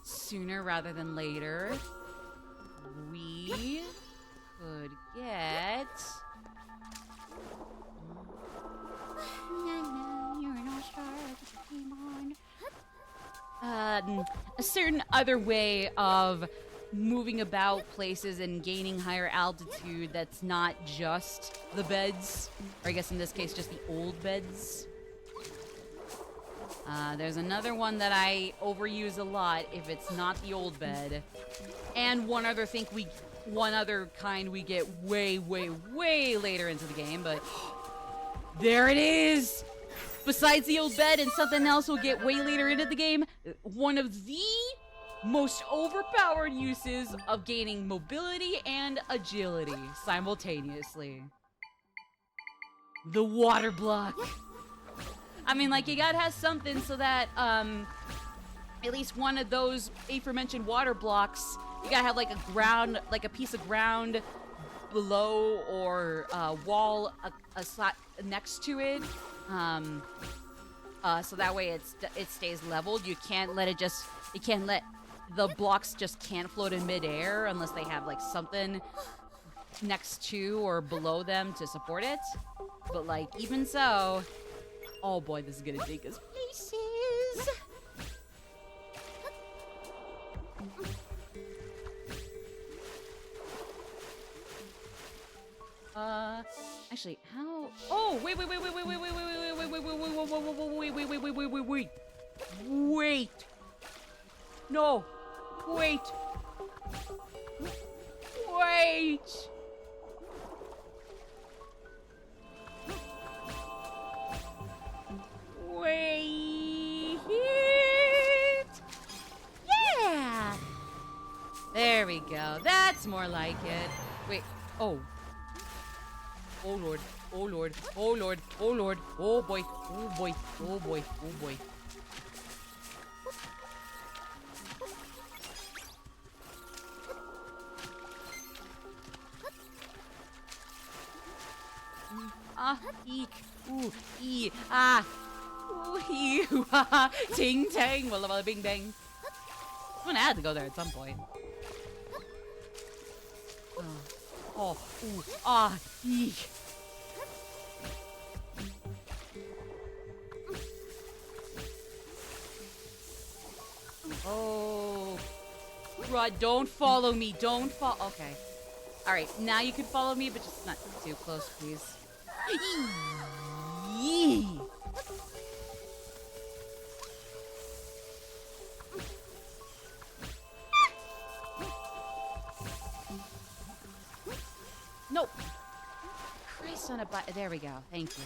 sooner rather than later, we could get... a certain other way of moving about places and gaining higher altitude that's not just the beds, or I guess in this case just the old beds. There's another one that I overuse a lot if it's not the old bed, and one other kind we get way later into the game, but there it is! Besides the old bed and something else we'll get way later into the game, one of the most overpowered uses of gaining mobility and agility simultaneously. The water block. I mean, like, you gotta have something so that, at least one of those aforementioned water blocks, you gotta have, like, a piece of ground below or wall a slot next to it. So that way it stays leveled. You can't let the blocks just can't float in midair unless they have like something next to or below them to support it. But like even so, oh boy, this is gonna take us places. Actually, how? Oh, wait. No, wait. Yeah. There we go. That's more like it. Wait. Oh. Oh lord, oh lord, oh lord, oh lord, oh boy, oh boy, oh boy, oh boy. Eek, ooh, ooh, ooh, ting tang, walla walla bing bang. I'm gonna have to go there at some point. Oh, ooh, eek. Oh, Rod, don't follow me. Don't follow. Okay. All right, now you can follow me, but just not too close, please. Yee. Nope. Christ on a butt. There we go. Thank you.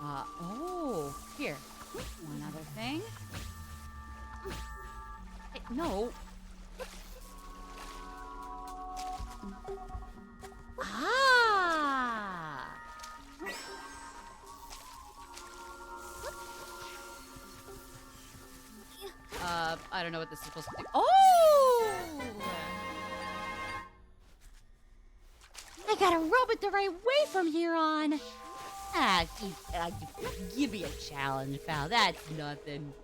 Oh, here. One other thing. Hey, no. Ah. I don't know what this is supposed to do. Oh! I gotta rub it the right way from here on. Give me a challenge, pal. That's nothing.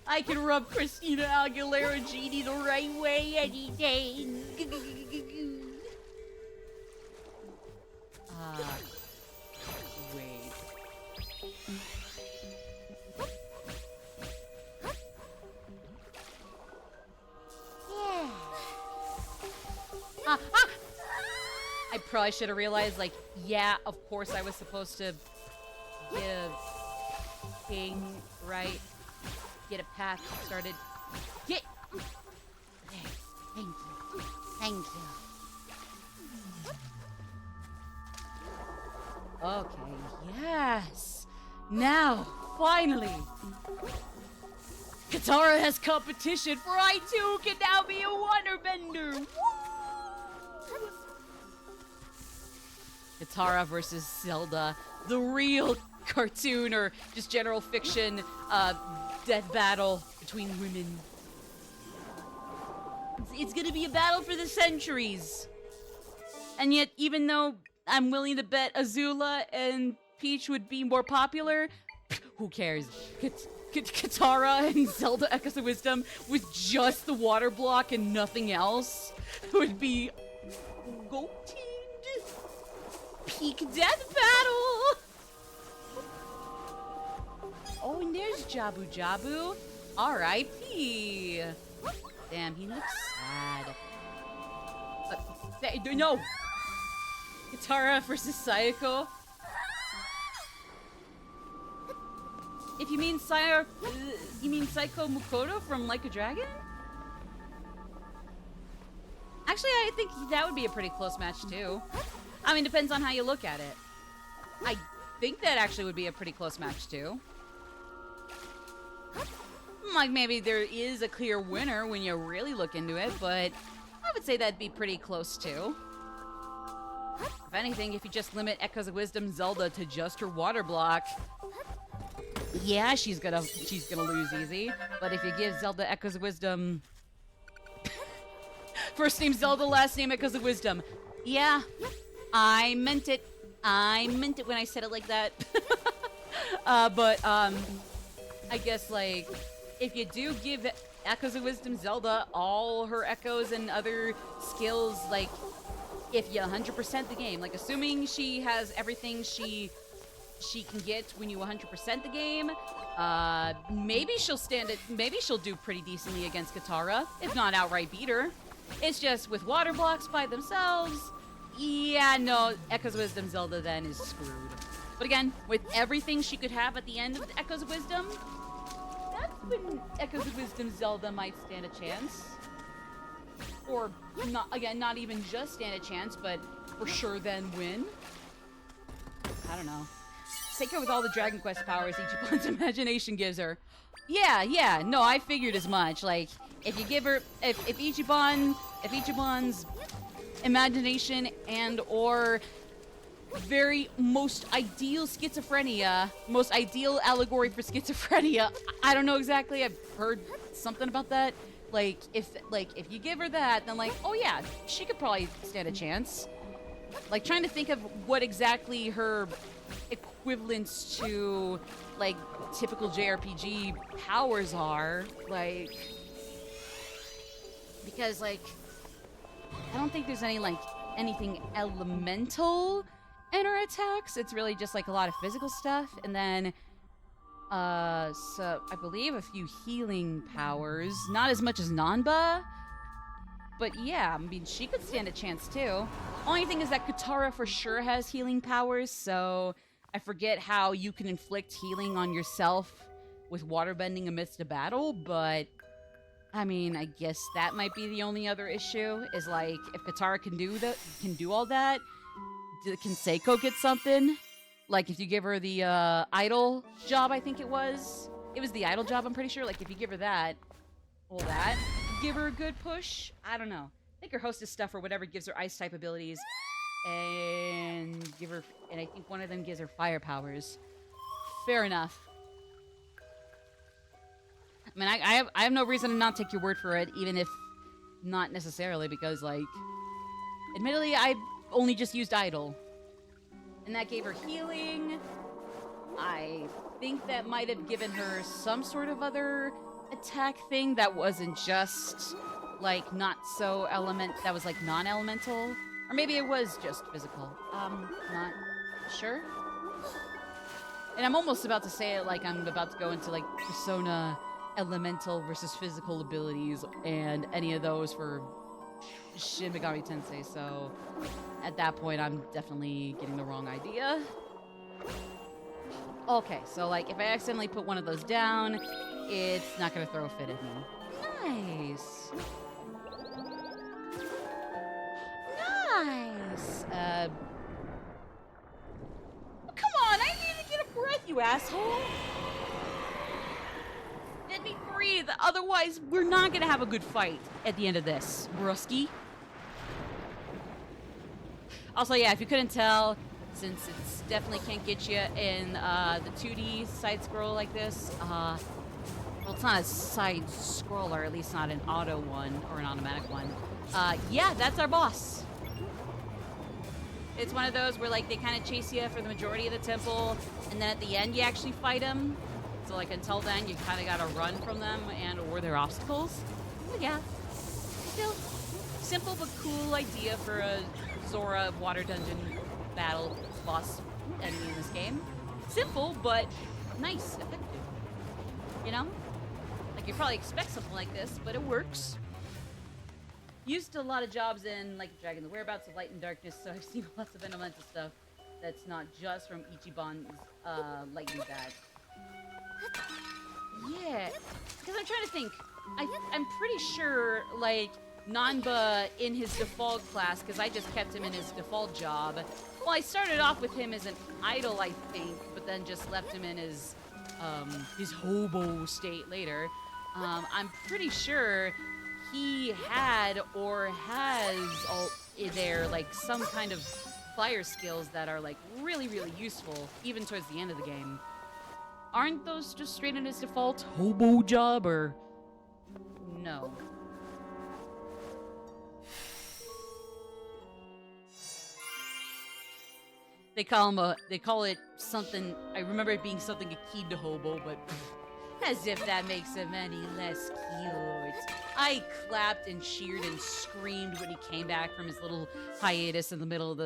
I can rub Christina Aguilera Genie the right way any day. Wait. Yeah. I probably should have realized, like, yeah, of course I was supposed to get a thing right. Get a path started. Get there. Thank you. Thank you. Okay, yes. Now, finally, Katara has competition, for I too can now be a waterbender. Woo! Katara versus Zelda, the real cartoon or just general fiction death battle between women. It's gonna be a battle for the centuries. And yet, even though I'm willing to bet Azula and Peach would be more popular, who cares? Katara and Zelda Echoes of Wisdom with just the water block and nothing else would be goated. Peak death battle! Oh, and there's Jabu Jabu. R.I.P. Damn, he looks sad. No! Katara versus Sayako. If you mean you mean Saiko Mukoto from Like a Dragon? Actually, I think that would be a pretty close match, too. I mean, depends on how you look at it. I think that actually would be a pretty close match, too. Like, maybe there is a clear winner when you really look into it, but I would say that'd be pretty close, too. If anything, if you just limit Echoes of Wisdom Zelda to just her water block, yeah, she's gonna lose easy. But if you give Zelda Echoes of Wisdom, first name Zelda, last name Echoes of Wisdom. Yeah, I meant it. I meant it when I said it like that. I guess, like, if you do give Echoes of Wisdom Zelda all her echoes and other skills, like, if you 100% the game, like, assuming she has everything she can get when you 100% the game, maybe she'll maybe she'll do pretty decently against Katara, if not outright beat her. It's just with water blocks by themselves, yeah, no, Echoes of Wisdom Zelda then is screwed. But again, with everything she could have at the end of the Echoes of Wisdom, that's when Echoes of Wisdom Zelda might stand a chance. Or, not even just stand a chance, but for sure then win. I don't know. Take her with all the Dragon Quest powers Ichiban's imagination gives her. Yeah, no, I figured as much. Like, if you give her, if Ichiban's imagination and or very most ideal schizophrenia, most ideal allegory for schizophrenia, I don't know exactly, I've heard something about that. Like, if you give her that, then like, oh yeah, she could probably stand a chance. Like, trying to think of what exactly her equivalents to, like, typical JRPG powers are, like, because, like, I don't think there's anything elemental in her attacks. It's really just, like, a lot of physical stuff, and then, so, I believe a few healing powers, not as much as Nanba, but yeah, I mean, she could stand a chance, too. Only thing is that Katara for sure has healing powers, so I forget how you can inflict healing on yourself with waterbending amidst a battle, but I mean, I guess that might be the only other issue, is like, if Katara can do all that, can Seiko get something? Like, if you give her the idol job, I think it was. It was the idol job, I'm pretty sure. Like, if you give her that, all that, give her a good push. I don't know. I think her hostess stuff or whatever gives her ice type abilities, and I think one of them gives her fire powers. Fair enough. I mean, I have no reason to not take your word for it, even if not necessarily, because, like, admittedly, I only just used idol. And that gave her healing. I think that might have given her some sort of other attack thing that wasn't just, like, not so that was, like, non-elemental. Or maybe it was just physical. Not sure. And I'm almost about to say it like I'm about to go into, like, Persona elemental versus physical abilities and any of those for Shin Megami Tensei, so at that point I'm definitely getting the wrong idea. Okay, so like if I accidentally put one of those down, it's not gonna throw a fit at me. Nice. Nice. Come on, I need to get a breath, you asshole. Let me breathe, otherwise we're not gonna have a good fight at the end of this, Brusky. Also, yeah, if you couldn't tell, since it's definitely can't get you in the 2D side scroll like this, well, it's not a side scroller, at least not an auto one or an automatic one. Yeah, that's our boss. It's one of those where, like, they kind of chase you for the majority of the temple, and then at the end you actually fight them. So, like, until then, you kind of gotta run from them and or their obstacles. But yeah, still simple but cool idea for a Zora water dungeon battle boss enemy in this game. Simple, but nice, effective. You know? Like, you probably expect something like this, but it works. Used a lot of jobs in, like, Dragon the Whereabouts of Light and Darkness, so I've seen lots of elemental stuff that's not just from Ichiban's lightning bag. Yeah, because I'm trying to think. I'm pretty sure, like, Nanba in his default class, because I just kept him in his default job. Well, I started off with him as an idol, I think, but then just left him in his hobo state later. I'm pretty sure he had or has like some kind of fire skills that are like really, really useful, even towards the end of the game. aren't those just straight in his default hobo job, or no? They call it something. I remember it being something akin to hobo, but as if that makes him any less cute. I clapped and cheered and screamed when he came back from his little hiatus in the middle of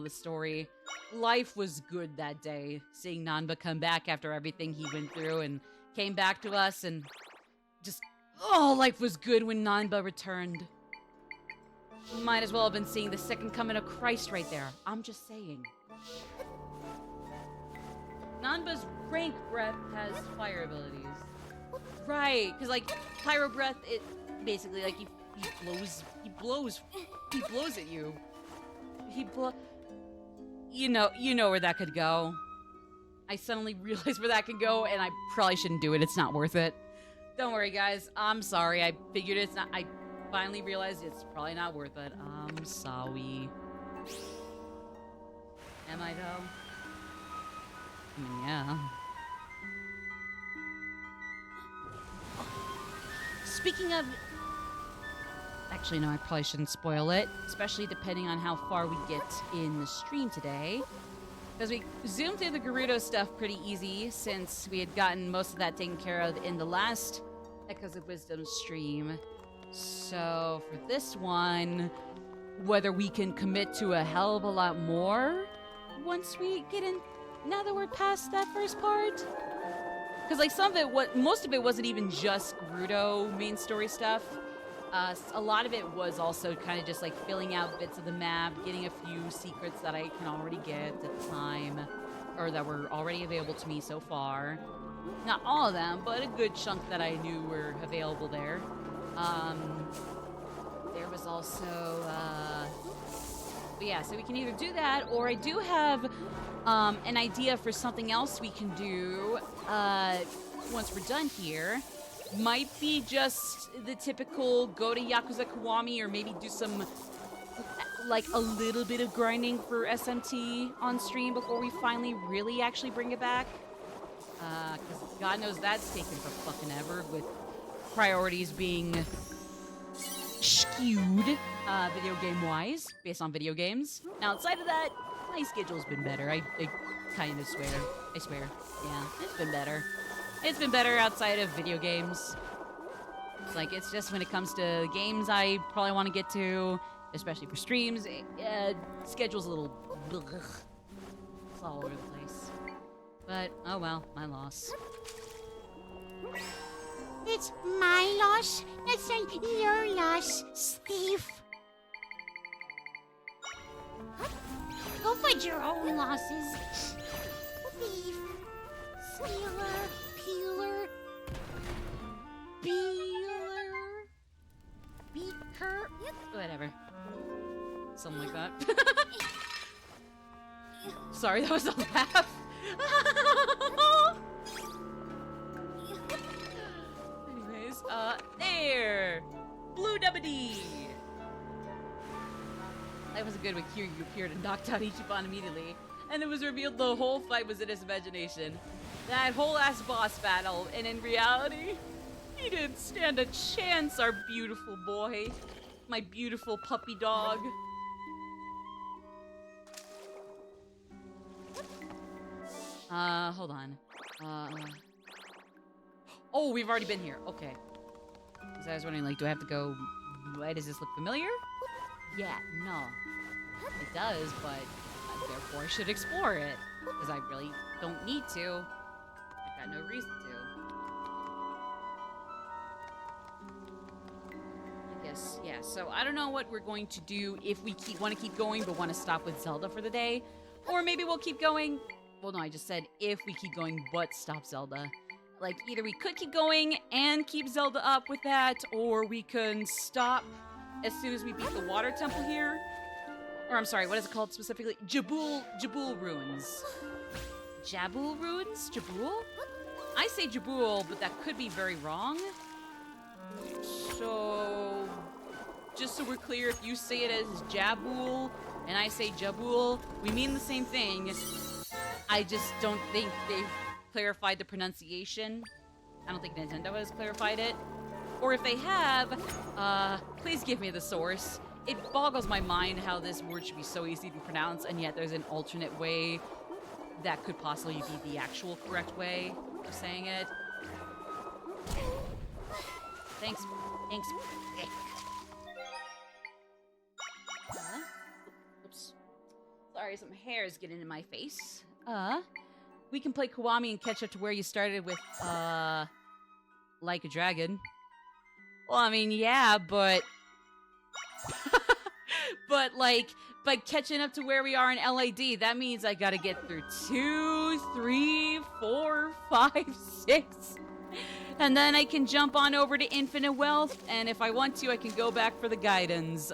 the story. Life was good that day, seeing Nanba come back after everything he went through and came back to us, and just life was good when Nanba returned. Might as well have been seeing the second coming of Christ right there. I'm just saying. Nanba's rank breath has fire abilities. Right, because like pyro breath, it basically like he blows at you. You know where that could go. I suddenly realized where that could go, and I probably shouldn't do it. It's not worth it. Don't worry, guys. I'm sorry. I figured it's not. I finally realized it's probably not worth it. I'm sorry. Am I though? I mean, yeah. Speaking of... Actually, no, I probably shouldn't spoil it, especially depending on how far we get in the stream today. Because we zoomed through the Gerudo stuff pretty easy, since we had gotten most of that taken care of in the last Echoes of Wisdom stream. So, for this one, whether we can commit to a hell of a lot more once we get in, now that we're past that first part. Because like some of it, most of it wasn't even just Gerudo main story stuff. A lot of it was also kind of just like filling out bits of the map, getting a few secrets that I can already get at the time, or that were already available to me so far. Not all of them, but a good chunk that I knew were available there. There was also, but yeah, so we can either do that, or I do have an idea for something else we can do once we're done here. Might be just the typical go to Yakuza Kiwami, or maybe do some, like, a little bit of grinding for SMT on stream before we finally really actually bring it back. Because God knows that's taken for fucking ever, with priorities being skewed video game-wise, based on video games. Now, outside of that, my schedule's been better. I kind of swear. I swear. Yeah, it's been better. It's been better outside of video games. Like, it's just when it comes to games I probably want to get to, especially for streams, schedule's a little... Blech. It's all over the place. But, oh well, my loss. It's my loss. It's not your loss, Steve. Go find your own losses. Thief. Stealer. Peeler. Beeler. Beaker. Whatever. Something like that. Sorry, that was a laugh. Anyways, there! Blue Dubbity! That was good when Kiryu appeared and knocked out Ichiban immediately, and it was revealed the whole fight was in his imagination. That whole ass boss battle, and in reality, he didn't stand a chance, our beautiful boy. My beautiful puppy dog. Hold on. Oh, we've already been here. Okay. Because I was wondering, like, do I have to go... Why does this look familiar? Yeah, no. It does, but therefore I should explore it. Because I really don't need to. I've got no reason to. I guess, yeah. So I don't know what we're going to do if we want to keep going, but want to stop with Zelda for the day. Or maybe we'll keep going... Well, no, I just said if we keep going, but stop Zelda. Like, either we could keep going and keep Zelda up with that, or we can stop as soon as we beat the water temple here. Or, I'm sorry, what is it called specifically? Jabul Ruins. Jabul Ruins? Jabul? I say Jabul, but that could be very wrong. So, just so we're clear, if you say it as Jabul, and I say Jabul, we mean the same thing. I just don't think they've clarified the pronunciation. I don't think Nintendo has clarified it. Or if they have, please give me the source. It boggles my mind how this word should be so easy to pronounce, and yet there's an alternate way that could possibly be the actual correct way of saying it. Thanks. Thanks. Oops. Sorry, some hairs getting in my face. We can play Kiwami and catch up to where you started with, Like a Dragon. Well, I mean, yeah, but... but catching up to where we are in LAD, that means I gotta get through 2, 3, 4, 5, 6. And then I can jump on over to Infinite Wealth, and if I want to, I can go back for the Gaidens.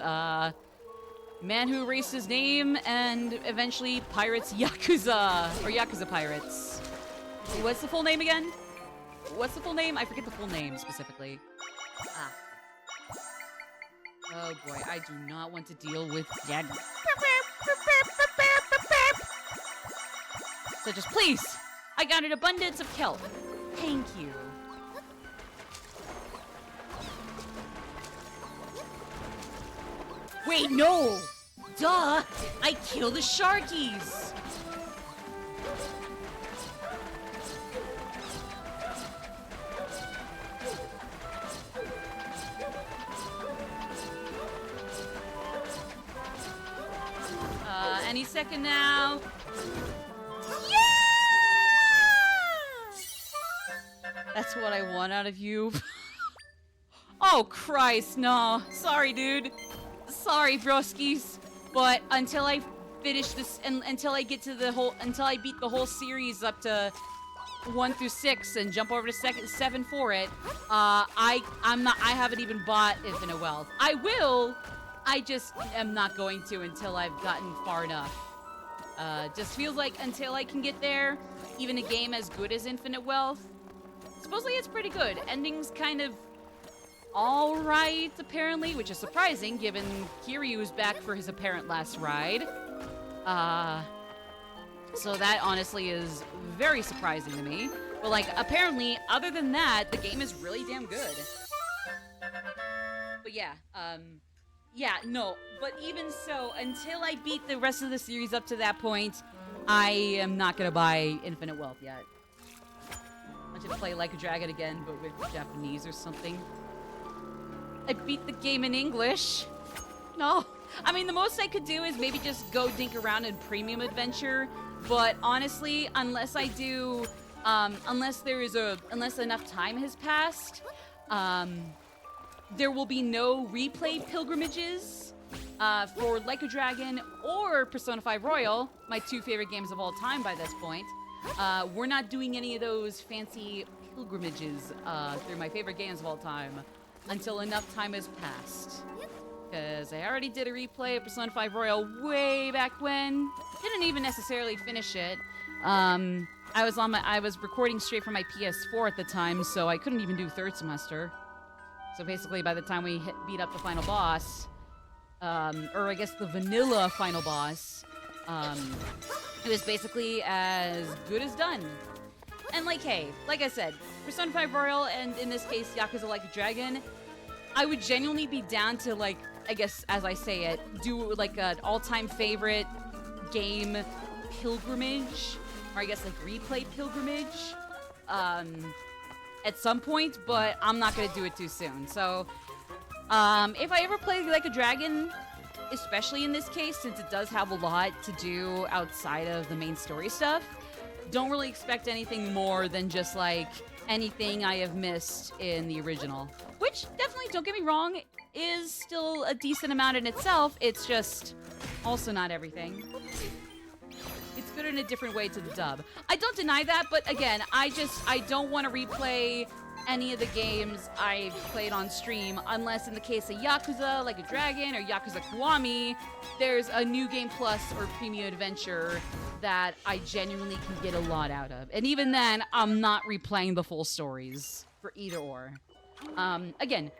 Man Who Erased His Name, and eventually Pirates Yakuza, or Yakuza Pirates. What's the full name again? What's the full name? I forget the full name specifically. Oh boy, I do not want to deal with that. So just please, I got an abundance of kelp. Thank you. Wait, no! Duh! I kill the sharkies! Any second now. Yeah! That's what I want out of you. Oh, Christ, no. Sorry, dude. Sorry, broskies. But until I finish this, and until I get to the whole, until I beat the whole series up to 1 through 6 and jump over to 7 for it, I haven't even bought Infinite Wealth. I will. I just am not going to until I've gotten far enough. Just feels like until I can get there, even a game as good as Infinite Wealth, supposedly it's pretty good. Ending's kind of alright, apparently, which is surprising given Kiryu's back for his apparent last ride. So that honestly is very surprising to me. But like, apparently, other than that, the game is really damn good. But yeah, yeah, no, but even so, until I beat the rest of the series up to that point, I am not gonna buy Infinite Wealth yet. I want you to play Like a Dragon again, but with Japanese or something. I beat the game in English. No. I mean, the most I could do is maybe just go dink around in Premium Adventure, but honestly, unless I do, unless enough time has passed, there will be no replay pilgrimages for Like a Dragon or Persona 5 Royal, my 2 favorite games of all time by this point. We're not doing any of those fancy pilgrimages through my favorite games of all time until enough time has passed. Because I already did a replay of Persona 5 Royal way back when. Didn't even necessarily finish it. I was recording straight from my PS4 at the time, so I couldn't even do third semester. So basically, by the time we beat up the final boss, or I guess the vanilla final boss, it was basically as good as done. And like, hey, like I said, Persona 5 Royal, and in this case, Yakuza Like a Dragon, I would genuinely be down to, like, I guess, as I say it, do, like, an all-time favorite game pilgrimage, or I guess, like, replay pilgrimage, at some point, but I'm not gonna do it too soon. So, if I ever play Like a Dragon, especially in this case, since it does have a lot to do outside of the main story stuff, don't really expect anything more than just, like, anything I have missed in the original. Which, definitely, don't get me wrong, is still a decent amount in itself. It's just also not everything. It's good in a different way to the dub. I don't deny that, but again, I don't want to replay any of the games I've played on stream, unless in the case of Yakuza, Like a Dragon, or Yakuza Kiwami, there's a New Game Plus or Premium Adventure that I genuinely can get a lot out of. And even then, I'm not replaying the full stories for either or. Again,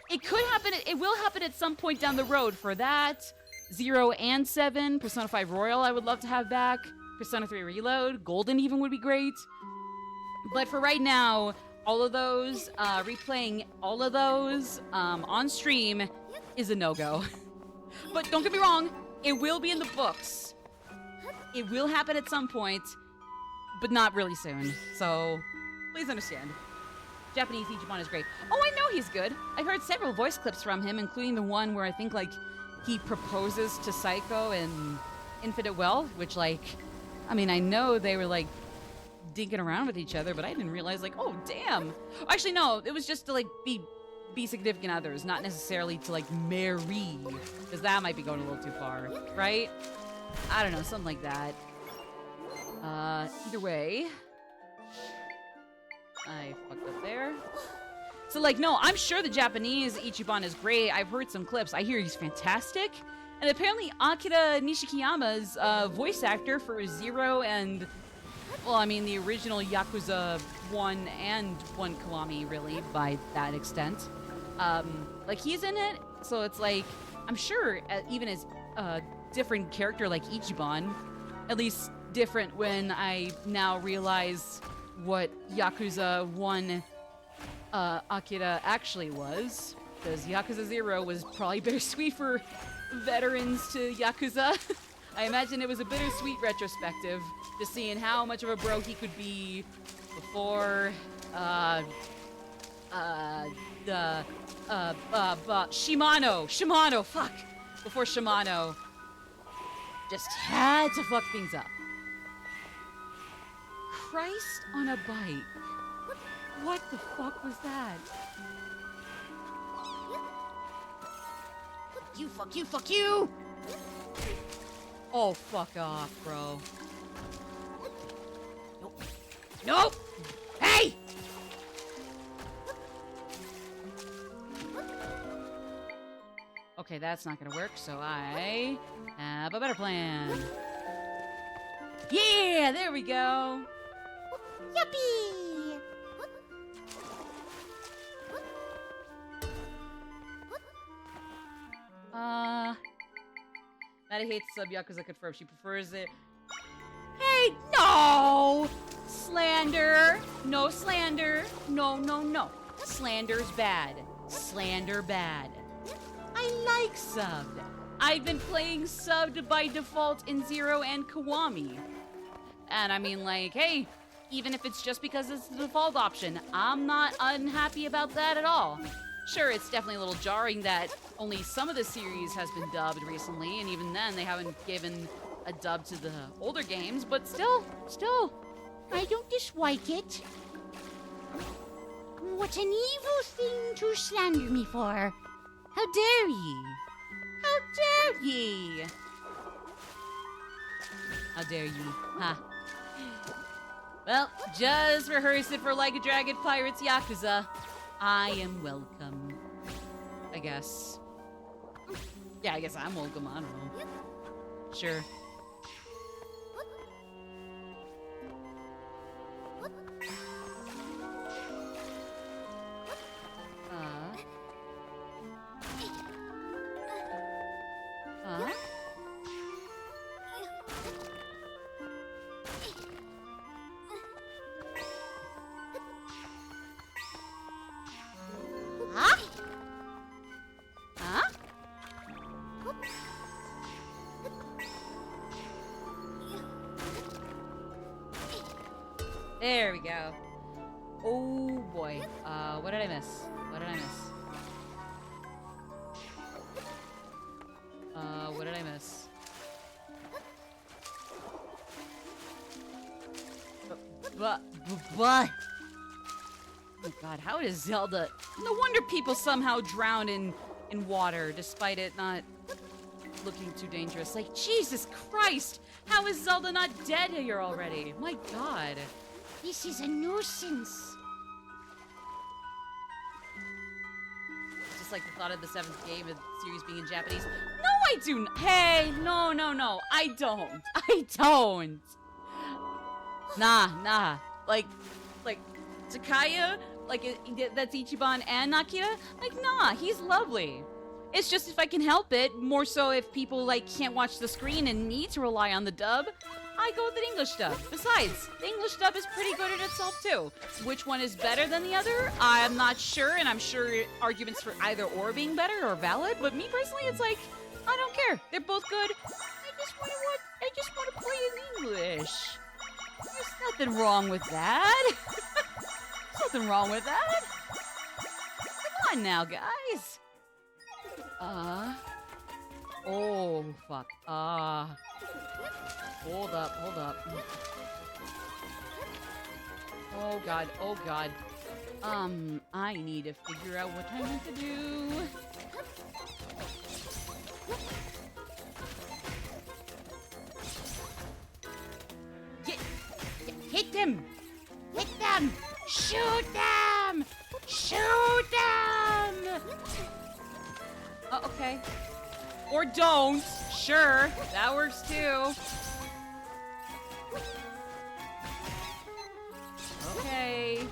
it could happen, it will happen at some point down the road for that. 0 and 7, Persona 5 Royal I would love to have back. Persona 3 Reload, Golden even would be great. But for right now, all of those, replaying all of those on stream is a no-go. But don't get me wrong, it will be in the books. It will happen at some point, but not really soon. So please understand. Japanese Ichiban is great. Oh, I know he's good. I've heard several voice clips from him, including the one where I think, like, he proposes to Psycho in Infinite Wealth, which, like, I mean, I know they were, like, dinking around with each other, but I didn't realize, like, oh, damn. Actually, no, it was just to, like, be significant others, not necessarily to, like, marry, because that might be going a little too far, right? I don't know, something like that. Either way, I fucked up there. So, like, no, I'm sure the Japanese Ichiban is great. I've heard some clips. I hear he's fantastic. And apparently Akira Nishikiyama's voice actor for Zero and, well, I mean, the original Yakuza 1 and 1 Kiwami, really, by that extent. Like, he's in it, so it's like, I'm sure even as a different character like Ichiban, at least different when I now realize what Yakuza 1 Akira actually was, because Yakuza 0 was probably bittersweet for veterans to Yakuza. I imagine it was a bittersweet retrospective, just seeing how much of a bro he could be before Shimano, fuck, before Shimano just had to fuck things up. Christ on a bike. What the fuck was that? Fuck you, fuck you! Oh, fuck off, bro. Nope. Nope! Hey! Okay, that's not gonna work, so I have a better plan. Yeah, there we go. Yuppie! Maddie hates sub Yakuza confirmed. She prefers it. Hey, no! Slander. No slander. No, no, no. Slander's bad. Slander bad. I like subbed. I've been playing subbed by default in Zero and Kiwami. And I mean, like, hey, even if it's just because it's the default option, I'm not unhappy about that at all. Sure, it's definitely a little jarring that only some of the series has been dubbed recently, and even then they haven't given a dub to the older games, but still, I don't dislike it. What an evil thing to slander me for. How dare ye? How dare ye? how dare ye? Ha. Well, just rehearse it for Like a Dragon Pirates Yakuza. I am welcome. I guess. Yeah, I guess I'm welcome. I don't know. Sure. There we go. Oh boy. What did I miss? What did I miss? What did I miss? But. Oh god, how is Zelda? No wonder people somehow drown in water, despite it not looking too dangerous. Like, Jesus Christ! How is Zelda not dead here already? My god. This is a nuisance. Just like the thought of the 7th game of the series being in Japanese. No, I do not. Hey, no, I don't. I don't. Nah. Like, Takaya, that's Ichiban and Akira? Like, nah, he's lovely. It's just if I can help it, more so if people, can't watch the screen and need to rely on the dub, I go with the English dub. Besides, the English dub is pretty good in itself too. Which one is better than the other? I'm not sure, and I'm sure arguments for either or being better are valid, but me personally, it's like, I don't care. They're both good. I just want to play in English. There's nothing wrong with that. There's nothing wrong with that. Come on now, guys. Oh, fuck. Hold up. Oh, God. I need to figure out what I want to do. Hit them! Hit them! Shoot them! Shoot them! Oh, okay. Or don't. Sure, that works too. Okay.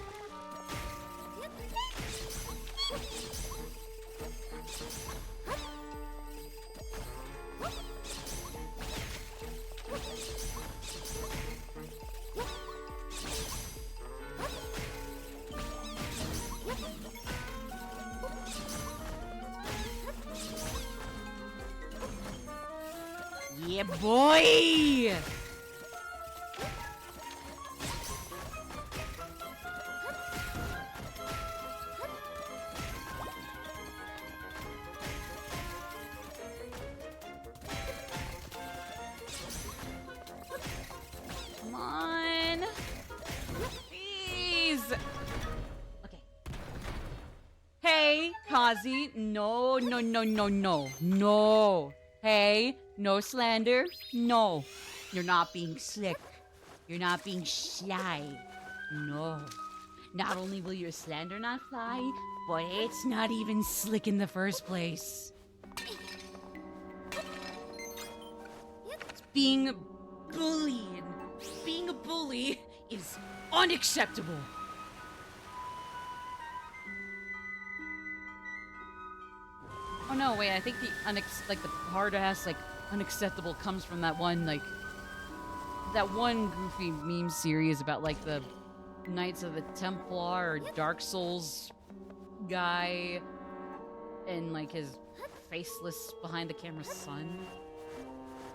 Yeah, boy! Come on. Please. Okay. Hey, Kazi. No. No. Hey, no slander. No. You're not being slick. You're not being sly. No. Not only will your slander not fly, but it's not even slick in the first place. It's being bullied. Being a bully is unacceptable. Oh no, wait, I think the the hard-ass, unacceptable comes from that one, that one goofy meme series about, the Knights of the Templar or Dark Souls guy and, his faceless behind-the-camera son.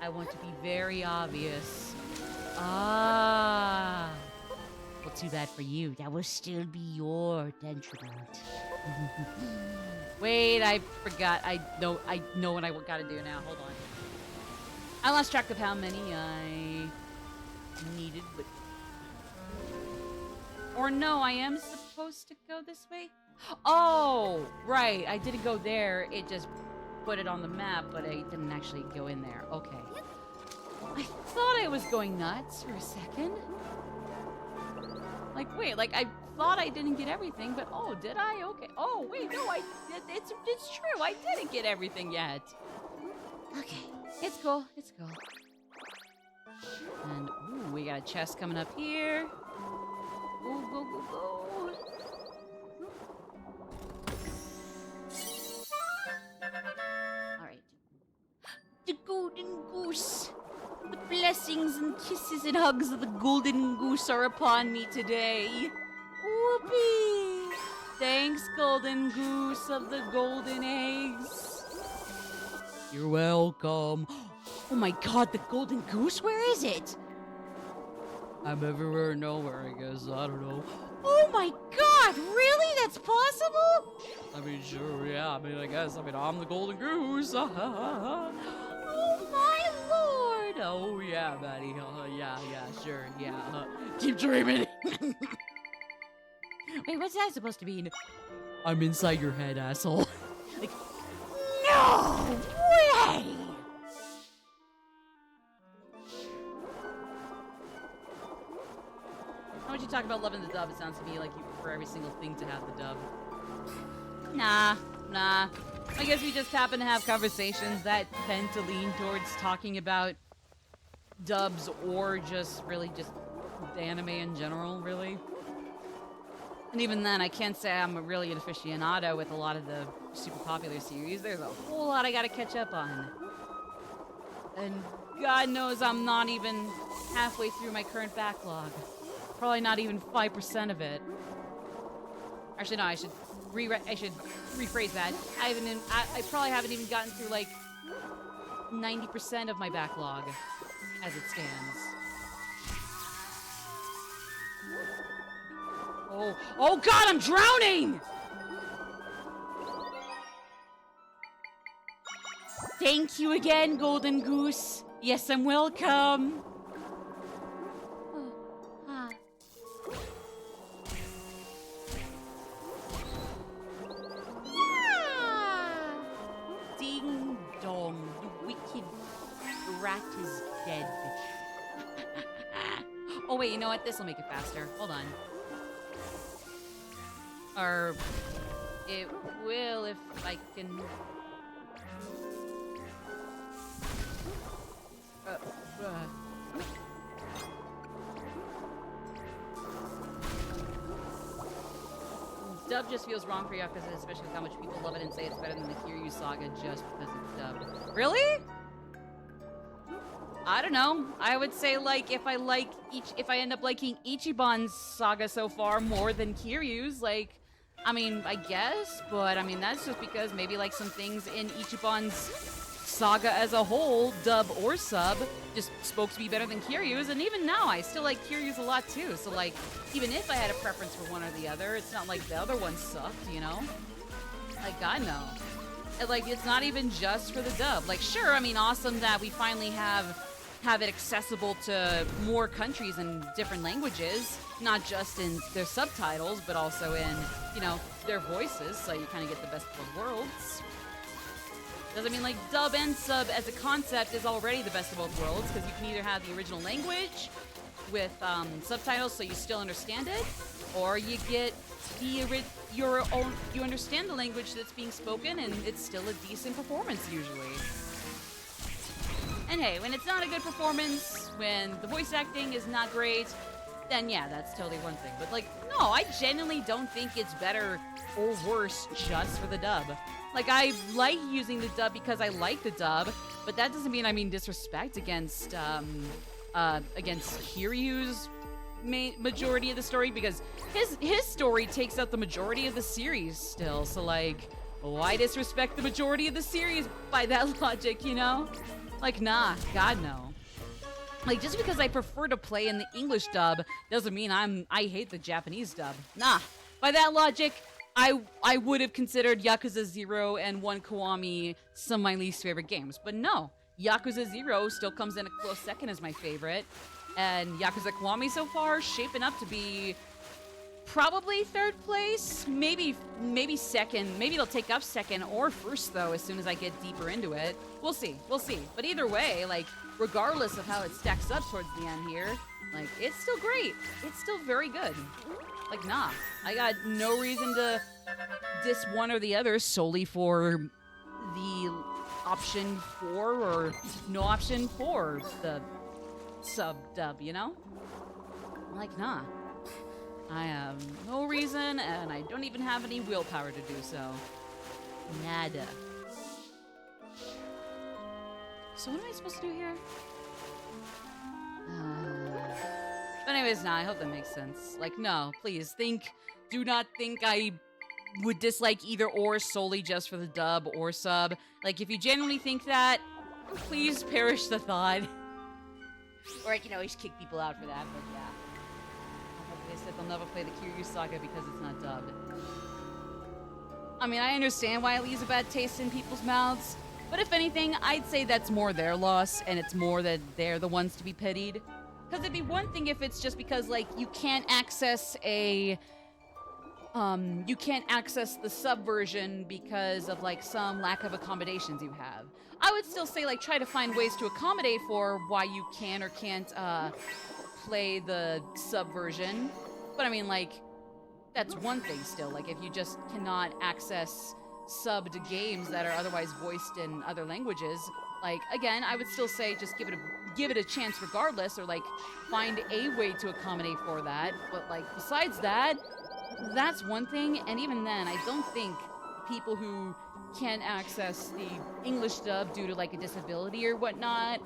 I want to be very obvious. Ah. Well, too bad for you. That will still be your detriment. Wait, I forgot. I know what I gotta do now. Hold on. I lost track of how many I needed, but... Or no, I am supposed to go this way? Oh, right. I didn't go there. It just put it on the map, but I didn't actually go in there. Okay. I thought I was going nuts for a second. Wait, I thought I didn't get everything, but oh, did I? Okay. Oh, wait, no, it's true. I didn't get everything yet. Okay. It's cool. And, ooh, we got a chest coming up here. Go. Alright. The golden goose. The blessings and kisses and hugs of the golden goose are upon me today. Whoopee! Thanks, golden goose of the golden eggs. You're welcome. Oh my god, the golden goose? Where is it? I'm everywhere, nowhere, I guess. I don't know. Oh my god, really? That's possible? I mean, sure, yeah. I guess. I'm the golden goose. Oh my lord. Oh, yeah, buddy. Yeah, sure, yeah. Keep dreaming. Wait, what's that supposed to mean? I'm inside your head, asshole. No way! How would you talk about loving the dub? It sounds to me like you prefer every single thing to have the dub. Nah. I guess we just happen to have conversations that tend to lean towards talking about dubs or just anime in general, really. And even then, I can't say I'm really an aficionado with a lot of the super popular series. There's a whole lot I gotta catch up on. And God knows I'm not even halfway through my current backlog. Probably not even 5% of it. Actually, no, I should rephrase that. I probably haven't even gotten through like 90% of my backlog as it stands. Oh God, I'm drowning! Thank you again, Golden Goose. Yes, I'm welcome. Oh, ah. Yeah. Ding dong, the wicked rat is dead. Oh wait, you know what? This will make it faster. Hold on. Or it will if I can. Dub just feels wrong for Yakuza, especially with how much people love it and say it's better than the Kiryu Saga just because it's dubbed. Really? I don't know. I would say like if I end up liking Ichiban's saga so far more than Kiryu's, like, I mean, I guess, but I mean that's just because maybe like some things in Ichiban's saga as a whole, dub or sub, just spoke to me better than Kiryu's, and even now I still like Kiryu's a lot too. So like, even if I had a preference for one or the other, it's not like the other one sucked, you know? Like, God no. And, like, it's not even just for the dub. Like, sure, I mean, awesome that we finally have it accessible to more countries and different languages, not just in their subtitles, but also in, you know, their voices, so you kind of get the best of both worlds. Doesn't mean like dub and sub as a concept is already the best of both worlds, because you can either have the original language with subtitles so you still understand it, or you get you understand the language that's being spoken and it's still a decent performance usually. And hey, when it's not a good performance, when the voice acting is not great, then yeah, that's totally one thing. But like, no, I genuinely don't think it's better or worse just for the dub. Like, I like using the dub because I like the dub, but that doesn't mean I mean disrespect against Kiryu's majority of the story, because his story takes out the majority of the series still. So like, why disrespect the majority of the series by that logic, you know? Like, nah, God no. Like, just because I prefer to play in the English dub doesn't mean I hate the Japanese dub. Nah, by that logic, I would have considered Yakuza 0 and 1 Kiwami some of my least favorite games. But no, Yakuza 0 still comes in a close second as my favorite. And Yakuza Kiwami so far shaping up to be probably third place, maybe second. Maybe it'll take up second or first, though, as soon as I get deeper into it. We'll see. But either way, like, regardless of how it stacks up towards the end here, like, it's still great. It's still very good. Like, nah, I got no reason to diss one or the other solely for the option for or no option for the sub-dub, you know? Like, nah. I have no reason, and I don't even have any willpower to do so. Nada. So what am I supposed to do here? But anyways, nah, I hope that makes sense. Like, no, please, do not think I would dislike either or solely just for the dub or sub. Like, if you genuinely think that, please perish the thought. Or I can always kick people out for that, but yeah. They said they'll never play the Kiryu Saga because it's not dubbed. I mean, I understand why it leaves a bad taste in people's mouths, but if anything, I'd say that's more their loss, and it's more that they're the ones to be pitied. Because it'd be one thing if it's just because, like, you can't access the sub version because of, like, some lack of accommodations you have. I would still say, like, try to find ways to accommodate for why you can or can't, play the sub version. But I mean, like, that's one thing still. Like, if you just cannot access subbed games that are otherwise voiced in other languages, like, again, I would still say just give it a chance regardless, or like find a way to accommodate for that. But like, besides that, that's one thing. And even then, I don't think people who can't access the English dub due to like a disability or whatnot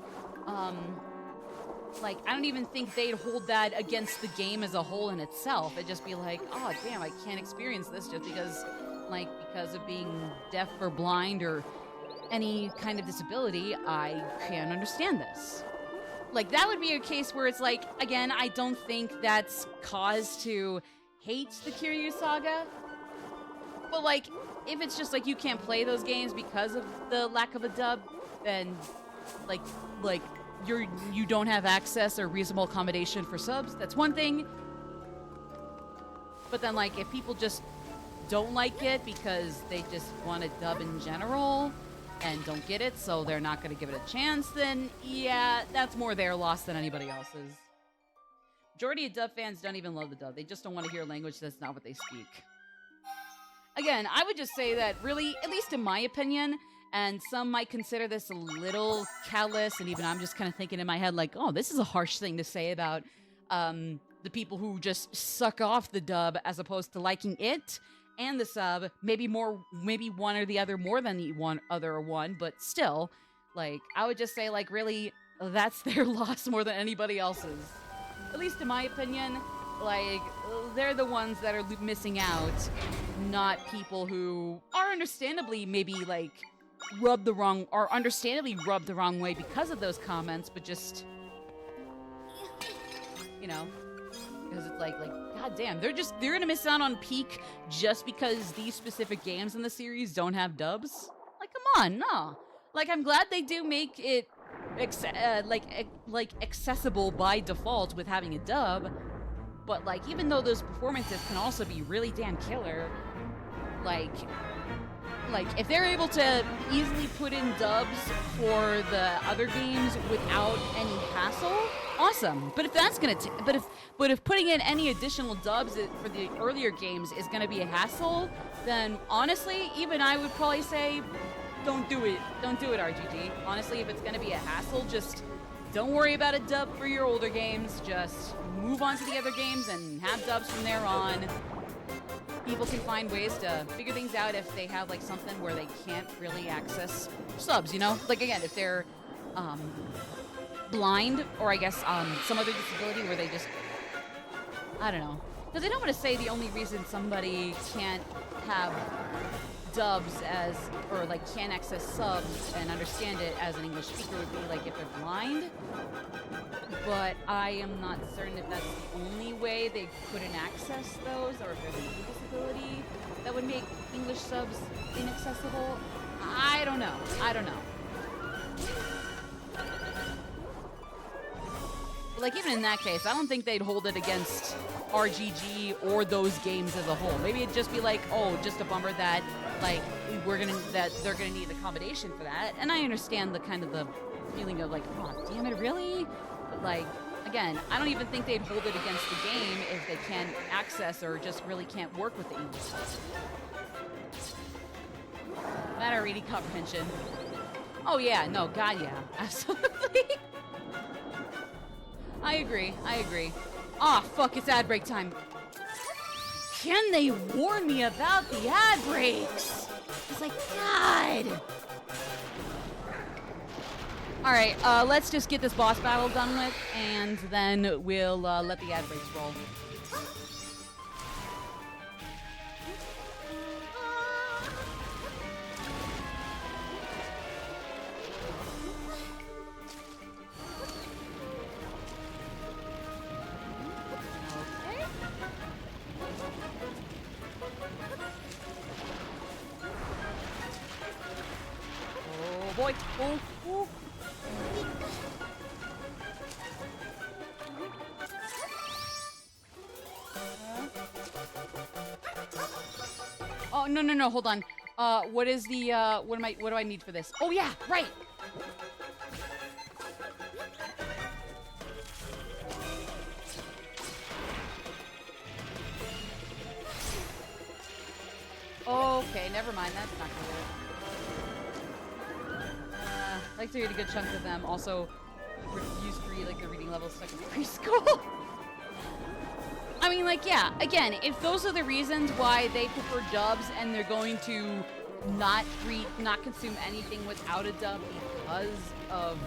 like, I don't even think they'd hold that against the game as a whole in itself. It'd just be like, oh, damn, I can't experience this just because, like, because of being deaf or blind or any kind of disability, I can't understand this. Like, that would be a case where it's like, again, I don't think that's cause to hate the Kiryu Saga. But, like, if it's just, like, you can't play those games because of the lack of a dub, then, like, you don't have access or reasonable accommodation for subs, that's one thing. But then, like, if people just don't like it because they just want a dub in general and don't get it, so they're not going to give it a chance, then, yeah, that's more their loss than anybody else's. Majority of dub fans don't even love the dub. They just don't want to hear a language that's not what they speak. Again, I would just say that really, at least in my opinion, and some might consider this a little callous, and even I'm just kind of thinking in my head like, oh, this is a harsh thing to say about the people who just suck off the dub as opposed to liking it and the sub, maybe one or the other more than the other one, but still, like, I would just say, like, really, that's their loss more than anybody else's. At least in my opinion, like, they're the ones that are missing out, not people who are understandably maybe, like, understandably rubbed the wrong way because of those comments, but just, you know, because it's like, goddamn, they're gonna miss out on peak just because these specific games in the series don't have dubs. Like, come on, no. Like, I'm glad they do make it, accessible by default with having a dub, but, like, even though those performances can also be really damn killer, like, if they're able to easily put in dubs for the other games without any hassle, awesome. But if that's gonna, but if putting in any additional dubs for the earlier games is gonna be a hassle, then honestly, even I would probably say, don't do it. Don't do it, RGG. Honestly, if it's gonna be a hassle, just don't worry about a dub for your older games. Just move on to the other games and have dubs from there on. People can find ways to figure things out if they have, like, something where they can't really access subs, you know? Like, again, if they're blind, or I guess some other disability where they just, I don't know. Because I don't want to say the only reason somebody can't have dubs or, like, can't access subs and understand it as an English speaker would be, like, if they're blind. But I am not certain if that's the only way they couldn't access those, or if there's a disability that would make English subs inaccessible. I don't know. But, like, even in that case, I don't think they'd hold it against RGG or those games as a whole. Maybe it'd just be like, oh, just a bummer that, like, that they're gonna need accommodation for that. And I understand the kind of the feeling of, like, oh, damn it, really? But, like, again, I don't even think they'd hold it against the game if they can't access or just really can't work with the English stuff. Matter reading comprehension. Oh yeah, no, God, yeah, absolutely. I agree. Ah, fuck, it's ad break time. Can they warn me about the ad breaks? It's like, God. Alright, let's just get this boss battle done with, and then we'll let the ad breaks roll. Oh boy. Oh. Oh, no, hold on. What is the, what do I need for this? Oh yeah, right! Okay, never mind, that's not gonna work. I like to read a good chunk of them. Also, used to read, like, the reading levels stuck in preschool. I mean, like, yeah, again, if those are the reasons why they prefer dubs and they're going to not consume anything without a dub because of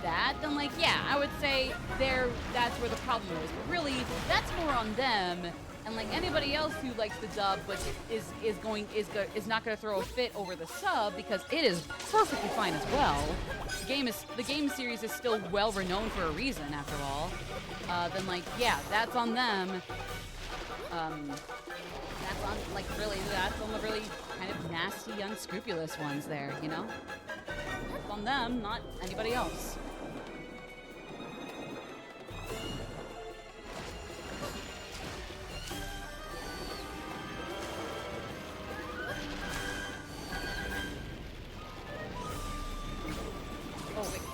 that, then like, yeah, I would say that's where the problem is. But really, that's more on them. And like anybody else who likes the dub but is not going to throw a fit over the sub because it is perfectly fine as well. The game series is still well renowned for a reason after all. Then like, yeah, that's on them. That's on the really kind of nasty, unscrupulous ones there, you know? It's on them, not anybody else.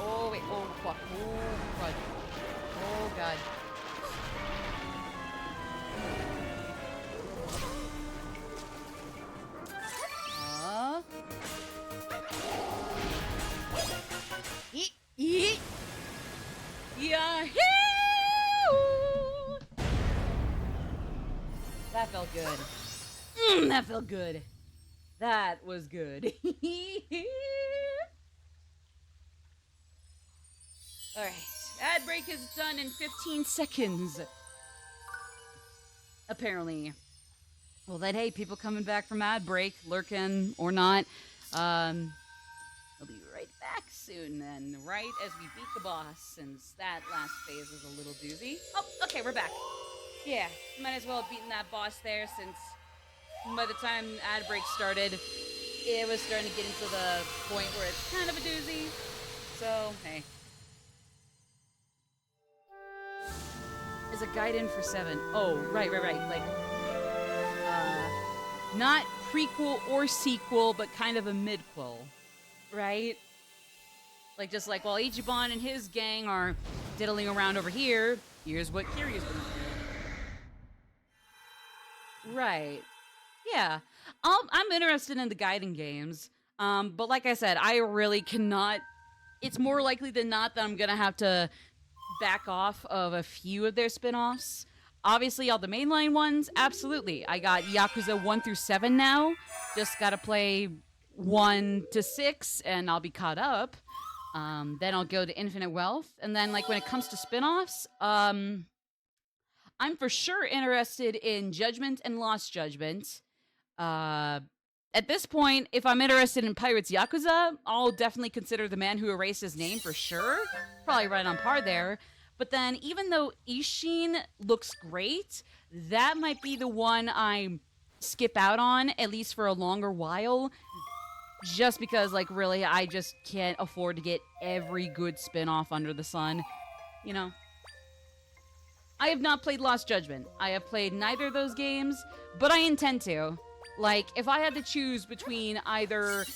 Oh wait, oh fuck, oh god. Oh god. Yahoo! That felt good. That felt good. That was good. Alright. Ad break is done in 15 seconds. Apparently. Well then, hey, people coming back from ad break, lurking or not. I'll be right back soon then, right as we beat the boss, since that last phase was a little doozy. Oh, okay, we're back. Yeah, might as well have beaten that boss there, since by the time ad break started, it was starting to get into the point where it's kind of a doozy. So, hey. There's a guide in for 7. Oh, right. Like, not prequel or sequel, but kind of a midquel. Right? Like, just like while Ichiban and his gang are diddling around over here, here's what Kiryu's gonna do. Right. Yeah. I'm interested in the guiding games. But like I said, I really cannot... It's more likely than not that I'm gonna have to back off of a few of their spin-offs. Obviously, all the mainline ones, absolutely. I got Yakuza 1 through 7 now. Just gotta play 1 to 6, and I'll be caught up. Then I'll go to Infinite Wealth. And then, like, when it comes to spin-offs, I'm for sure interested in Judgment and Lost Judgment. At this point, if I'm interested in Pirates Yakuza, I'll definitely consider The Man Who Erased His Name for sure. Probably right on par there. But then, even though Ishin looks great, that might be the one I skip out on, at least for a longer while. Just because, like, really, I just can't afford to get every good spin-off under the sun. You know? I have not played Lost Judgment. I have played neither of those games, but I intend to. Like, if I had to choose between either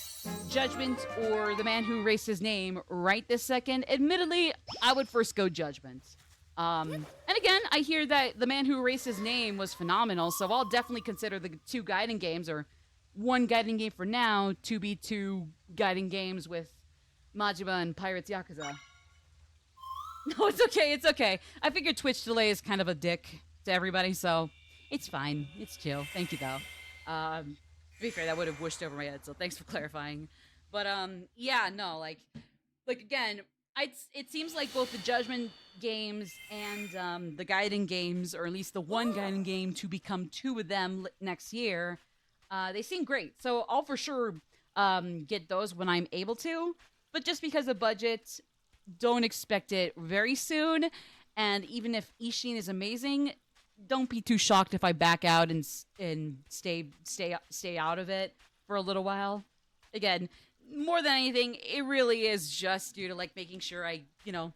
Judgment or The Man Who Erased His Name right this second, admittedly, I would first go Judgment. And again, I hear that The Man Who Erased His Name was phenomenal, so I'll definitely consider the 2 guiding games, or 1 guiding game for now, to be 2 guiding games with Majima and Pirates Yakuza. No, it's okay. I figured Twitch delay is kind of a dick to everybody, so it's fine. It's chill. Thank you, though. To be fair, that would have whooshed over my head, so thanks for clarifying. But, yeah, no, like again, it seems like both the Judgment games and, the guiding games, or at least the 1 guiding game to become 2 of them next year, they seem great. So I'll for sure, get those when I'm able to, but just because of budget, don't expect it very soon. And even if Ishin is amazing, don't be too shocked if I back out and stay out of it for a little while. Again, more than anything, it really is just due to, like, making sure I, you know,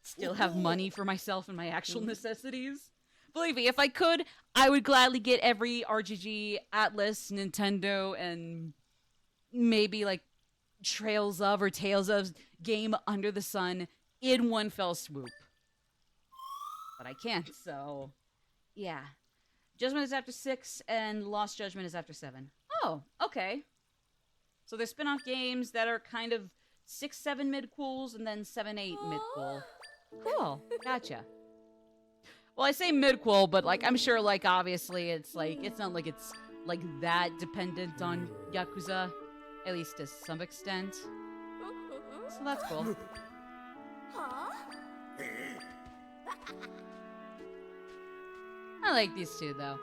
still have money for myself and my actual necessities. Believe me, if I could, I would gladly get every RGG, Atlas, Nintendo, and maybe, like, Trails of or Tales of game under the sun in one fell swoop. But I can't, so... Yeah. Judgment is after 6, and Lost Judgment is after 7. Oh, okay. So there's spin-off games that are kind of 6-7 mid-cools, and then 7-8 mid-cool. Cool. Gotcha. Well, I say mid-cool, but, like, I'm sure, like, obviously, it's, like, it's not like it's, like, that dependent on Yakuza. At least to some extent. So that's cool. I like these two, though.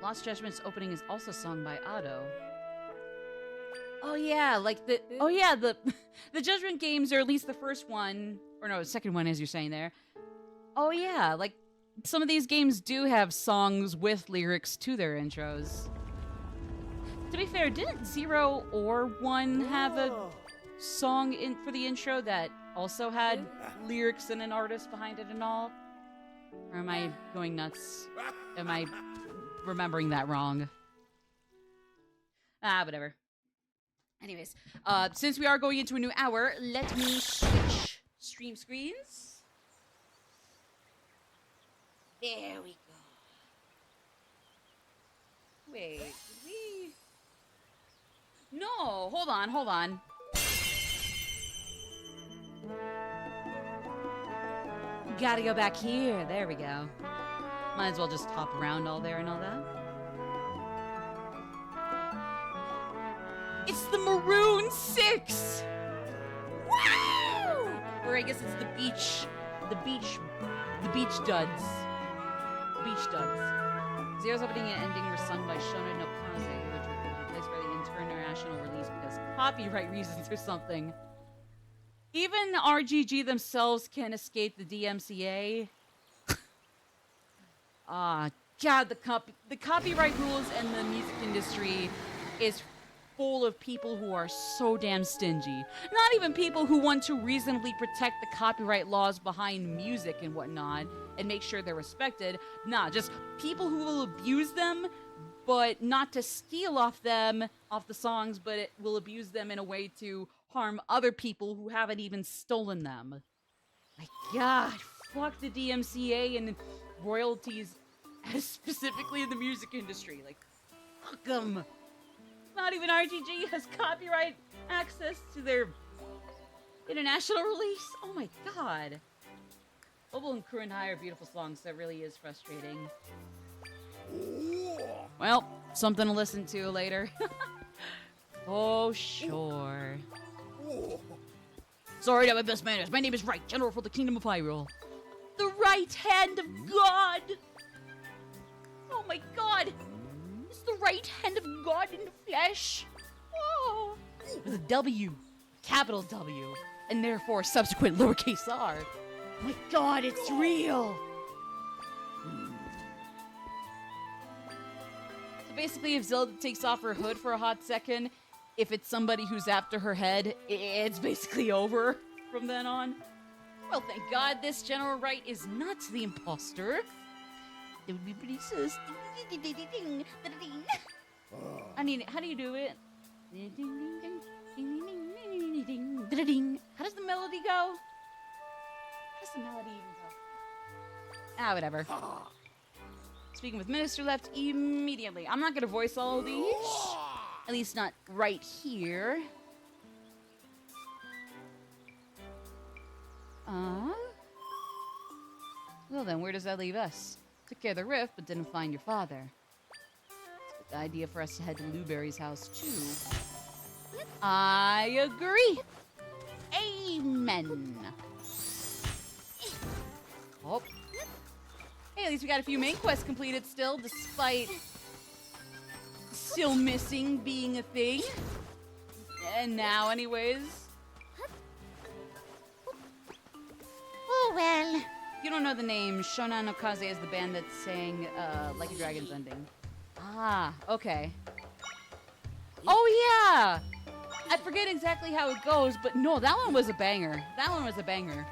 Lost Judgment's opening is also sung by Otto. Oh yeah, like the the Judgment games, or at least the first one, or no, the second one, as you're saying there. Oh yeah, like some of these games do have songs with lyrics to their intros. To be fair, didn't 0 or 1 have a song for the intro that also had lyrics and an artist behind it and all? Or am I going nuts? Am I remembering that wrong? Whatever. Anyways, since we are going into a new hour, let me switch stream screens. There we go. Wait, did we... No, hold on. Gotta go back here. There we go. Might as well just hop around all there and all that. It's the Maroon 6! Wow! Or I guess it's the beach duds. Beach duds. Zero's opening and ending were sung by Shona no Kaze, which was replaced by the international release because copyright reasons or something. Even RGG themselves can't escape the DMCA. God, the copyright rules and the music industry is full of people who are so damn stingy. Not even people who want to reasonably protect the copyright laws behind music and whatnot and make sure they're respected. Nah, just people who will abuse them, but not to steal off the songs, but it will abuse them in a way to harm other people who haven't even stolen them. My God, fuck the DMCA and royalties, specifically in the music industry. Like, fuck them. Not even RGG has copyright access to their international release. Oh my God. Opal and Kurenhai are beautiful songs. That really is frustrating. Well, something to listen to later. Oh, sure. Sorry to my best manners. My name is Right, General for the Kingdom of Hyrule. The right hand of God. Oh my God. It's the right hand of God in the flesh. Oh. With a W. Capital W. And therefore subsequent lowercase r. Oh my God, it's real. So basically, if Zelda takes off her hood for a hot second, if it's somebody who's after her head, it's basically over from then on. Well, thank God this General Wright is not the imposter. It would be pretty sus. I mean, how do you do it? How does the melody go? How does the melody even go? Whatever. Speaking with Minister left immediately. I'm not gonna voice all of these. At least not right here. Well then, where does that leave us? Took care of the rift, but didn't find your father. It's a good idea for us to head to Blueberry's house, too. I agree. Amen. Oh. Hey, at least we got a few main quests completed still, despite still missing being a thing. And now, anyways. Oh, well. You don't know the name. Shona no Kaze is the band that sang Like a Dragon's Ending. Ah, okay. Oh, yeah! I forget exactly how it goes, but no, that one was a banger. That one was a banger.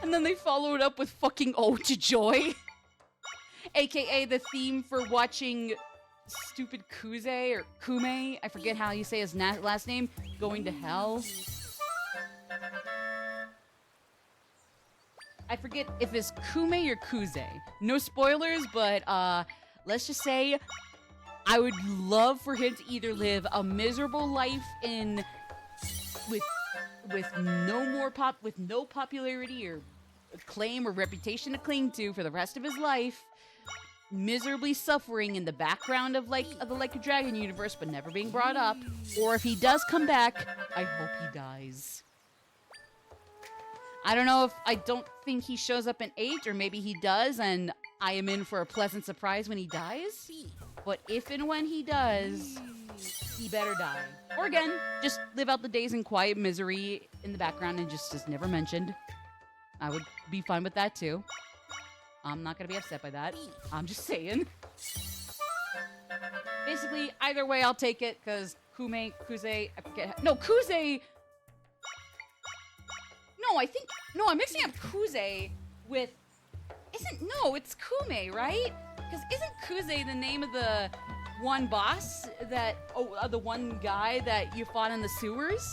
And then they followed up with fucking Ode to Joy. AKA the theme for watching stupid Kuze or Kume. I forget how you say his last name. Going to hell. I forget if it's Kume or Kuze. No spoilers, but let's just say I would love for him to either live a miserable life with no popularity or claim or reputation to cling to for the rest of his life, miserably suffering in the background of the Like a Dragon universe but never being brought up, or if he does come back, I hope he dies. I don't know if I don't think he shows up in 8, or maybe he does, and I am in for a pleasant surprise when he dies. But if and when he does, he better die. Or again, just live out the days in quiet misery in the background and just is never mentioned. I would be fine with that too. I'm not gonna be upset by that. I'm just saying. Basically, either way, I'll take it, because Kuze, I forget. No, Kuze. No, I'm mixing up Kuze with. It's Kume, right? Because isn't Kuze the name of the one boss that, the one guy that you fought in the sewers?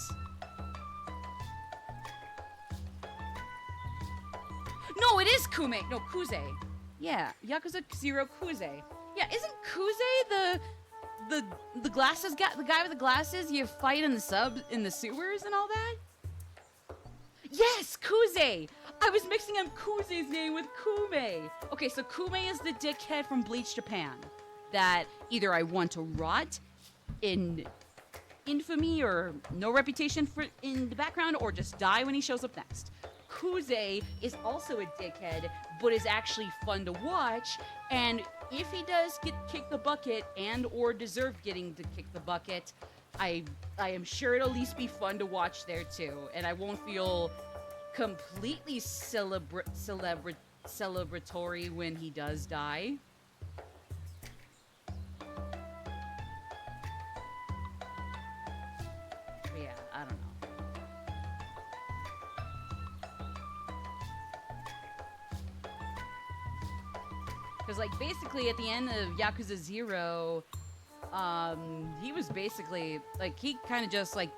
No, it is Kume. No, Kuze. Yeah, Yakuza 0 Kuze. Yeah, isn't Kuze the glasses guy, the guy with the glasses you fight in the sewers and all that? Yes, Kuze! I was mixing up Kuze's name with Kume. Okay, so Kume is the dickhead from Bleach Japan that either I want to rot in infamy or no reputation for in the background, or just die when he shows up next. Kuze is also a dickhead, but is actually fun to watch, and if he does get kicked the bucket and or deserve getting to kick the bucket, I am sure it'll at least be fun to watch there too, and I won't feel completely celebratory when he does die. But yeah, I don't know. Because, like, basically at the end of Yakuza 0, he was basically, like, he kind of just, like,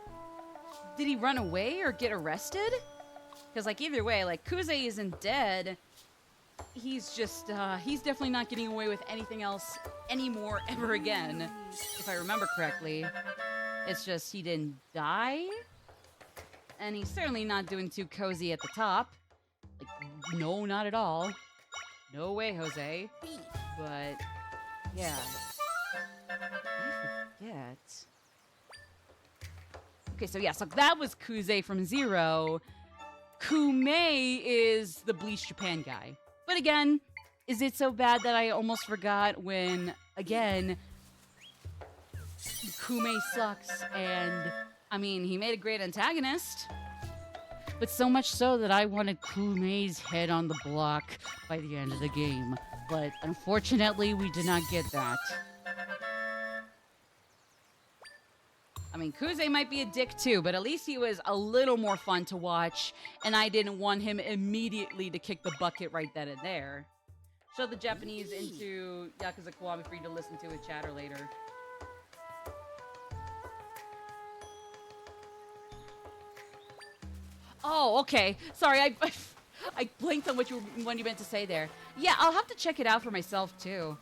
did he run away or get arrested? Because, like, either way, like, Kuze isn't dead. He's just, he's definitely not getting away with anything else anymore ever again, if I remember correctly. It's just he didn't die. And he's certainly not doing too cozy at the top. Like, no, not at all. No way, Jose. But, yeah. I forget. Okay, so yeah, so that was Kuze from 0. Kume is the Bleach Japan guy. But again, is it so bad that I almost forgot when, again, Kume sucks, and, I mean, he made a great antagonist. But so much so that I wanted Kume's head on the block by the end of the game. But unfortunately, we did not get that. I mean, Kuze might be a dick too, but at least he was a little more fun to watch, and I didn't want him immediately to kick the bucket right then and there. Show the Japanese into Yakuza Kiwami for you to listen to with chatter later. Oh, okay. Sorry, I blinked on what you meant to say there. Yeah, I'll have to check it out for myself too.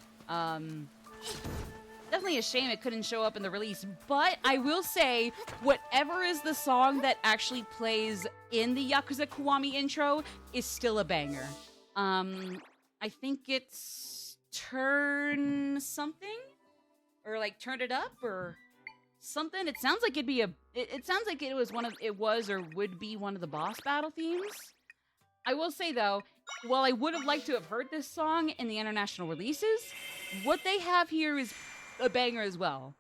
Definitely a shame it couldn't show up in the release, but I will say, whatever is the song that actually plays in the Yakuza Kiwami intro is still a banger. I think it's Turn something? Or like Turn It Up or something. It sounds like it'd be it sounds like it was or would be one of the boss battle themes. I will say though, while I would have liked to have heard this song in the international releases, what they have here is a banger as well.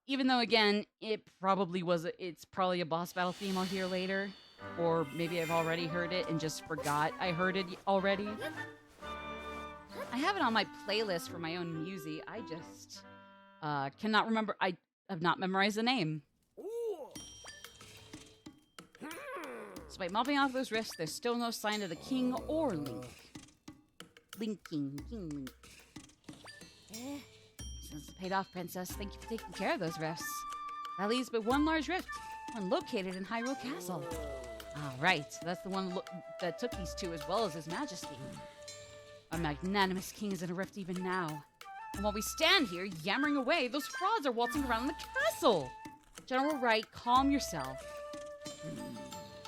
Even though, again, it's probably a boss battle theme I'll hear later. Or maybe I've already heard it and just forgot I heard it already. I have it on my playlist for my own music. I just cannot remember. I have not memorized the name. Despite mopping off those riffs, there's still no sign of the king or Link. King Link. Since it's paid off, Princess, thank you for taking care of those rifts. That leaves but one large rift, one located in Hyrule Castle. All right, that's the one that took these two as well as His Majesty. Our magnanimous king is in a rift even now. And while we stand here yammering away, those frauds are waltzing around in the castle. General Wright, calm yourself.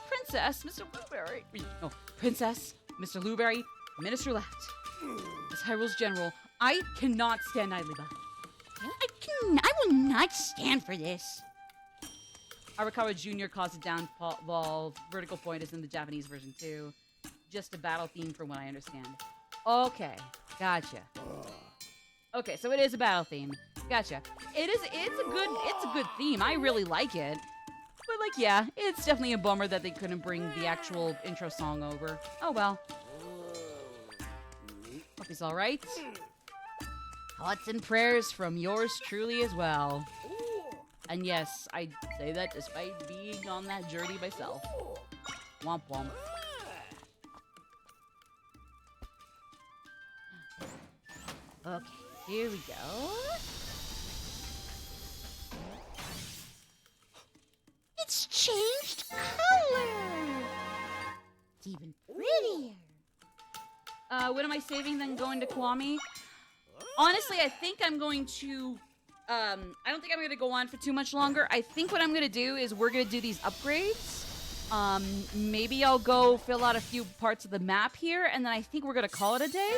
Princess, Mr. Blueberry. Oh, Princess, Mr. Blueberry, Minister left. As Hyrule's general, I cannot stand idly by. I will not stand for this. Arakawa Jr. caused a downfall. Vertical point is in the Japanese version too. Just a battle theme from what I understand. Okay, gotcha. Okay, so it is a battle theme. Gotcha. It's a good theme. I really like it. But like, yeah, it's definitely a bummer that they couldn't bring the actual intro song over. Oh well. Hope he's alright. Thoughts and prayers from yours truly as well. And yes, I say that despite being on that journey myself. Womp womp. Okay, here we go. It's changed color! It's even prettier. What am I saving then going to Kiwami? Honestly, I think I'm going to... I don't think I'm going to go on for too much longer. I think what I'm going to do is we're going to do these upgrades. Maybe I'll go fill out a few parts of the map here, and then I think we're going to call it a day.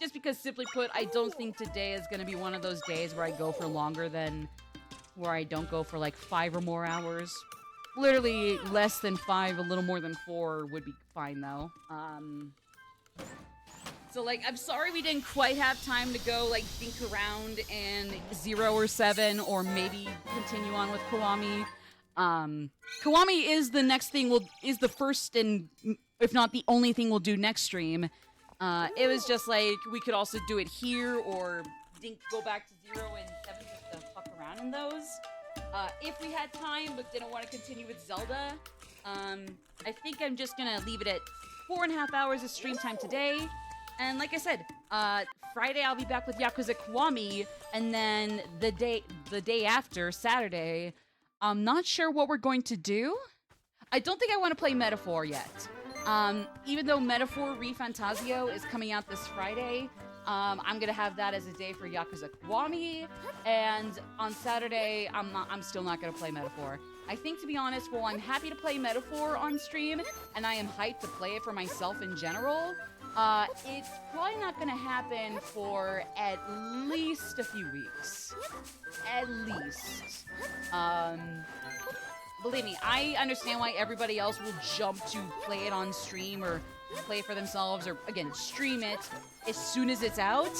Just because, simply put, I don't think today is going to be one of those days where I go for longer than... where I don't go for, like, 5 or more hours. Literally less than 5, a little more than 4 would be fine, though. So, like, I'm sorry we didn't quite have time to go, like, think around in 0 or 7, or maybe continue on with Kiwami. Kiwami is the next thing is the first and, if not the only thing we'll do next stream. It was just like, we could also do it here, or go back to 0 and 7 just to fuck around in those. If we had time, but didn't want to continue with Zelda, I think I'm just gonna leave it at 4.5 hours of stream time today. And like I said, Friday I'll be back with Yakuza Kiwami, and then the day after, Saturday, I'm not sure what we're going to do. I don't think I want to play Metaphor yet. Even though Metaphor ReFantasio is coming out this Friday, I'm gonna have that as a day for Yakuza Kiwami, and on Saturday, I'm still not gonna play Metaphor. I think, to be honest, while I'm happy to play Metaphor on stream, and I am hyped to play it for myself in general, it's probably not gonna happen for at least a few weeks. At least. Believe me, I understand why everybody else will jump to play it on stream or play it for themselves, or, again, stream it as soon as it's out.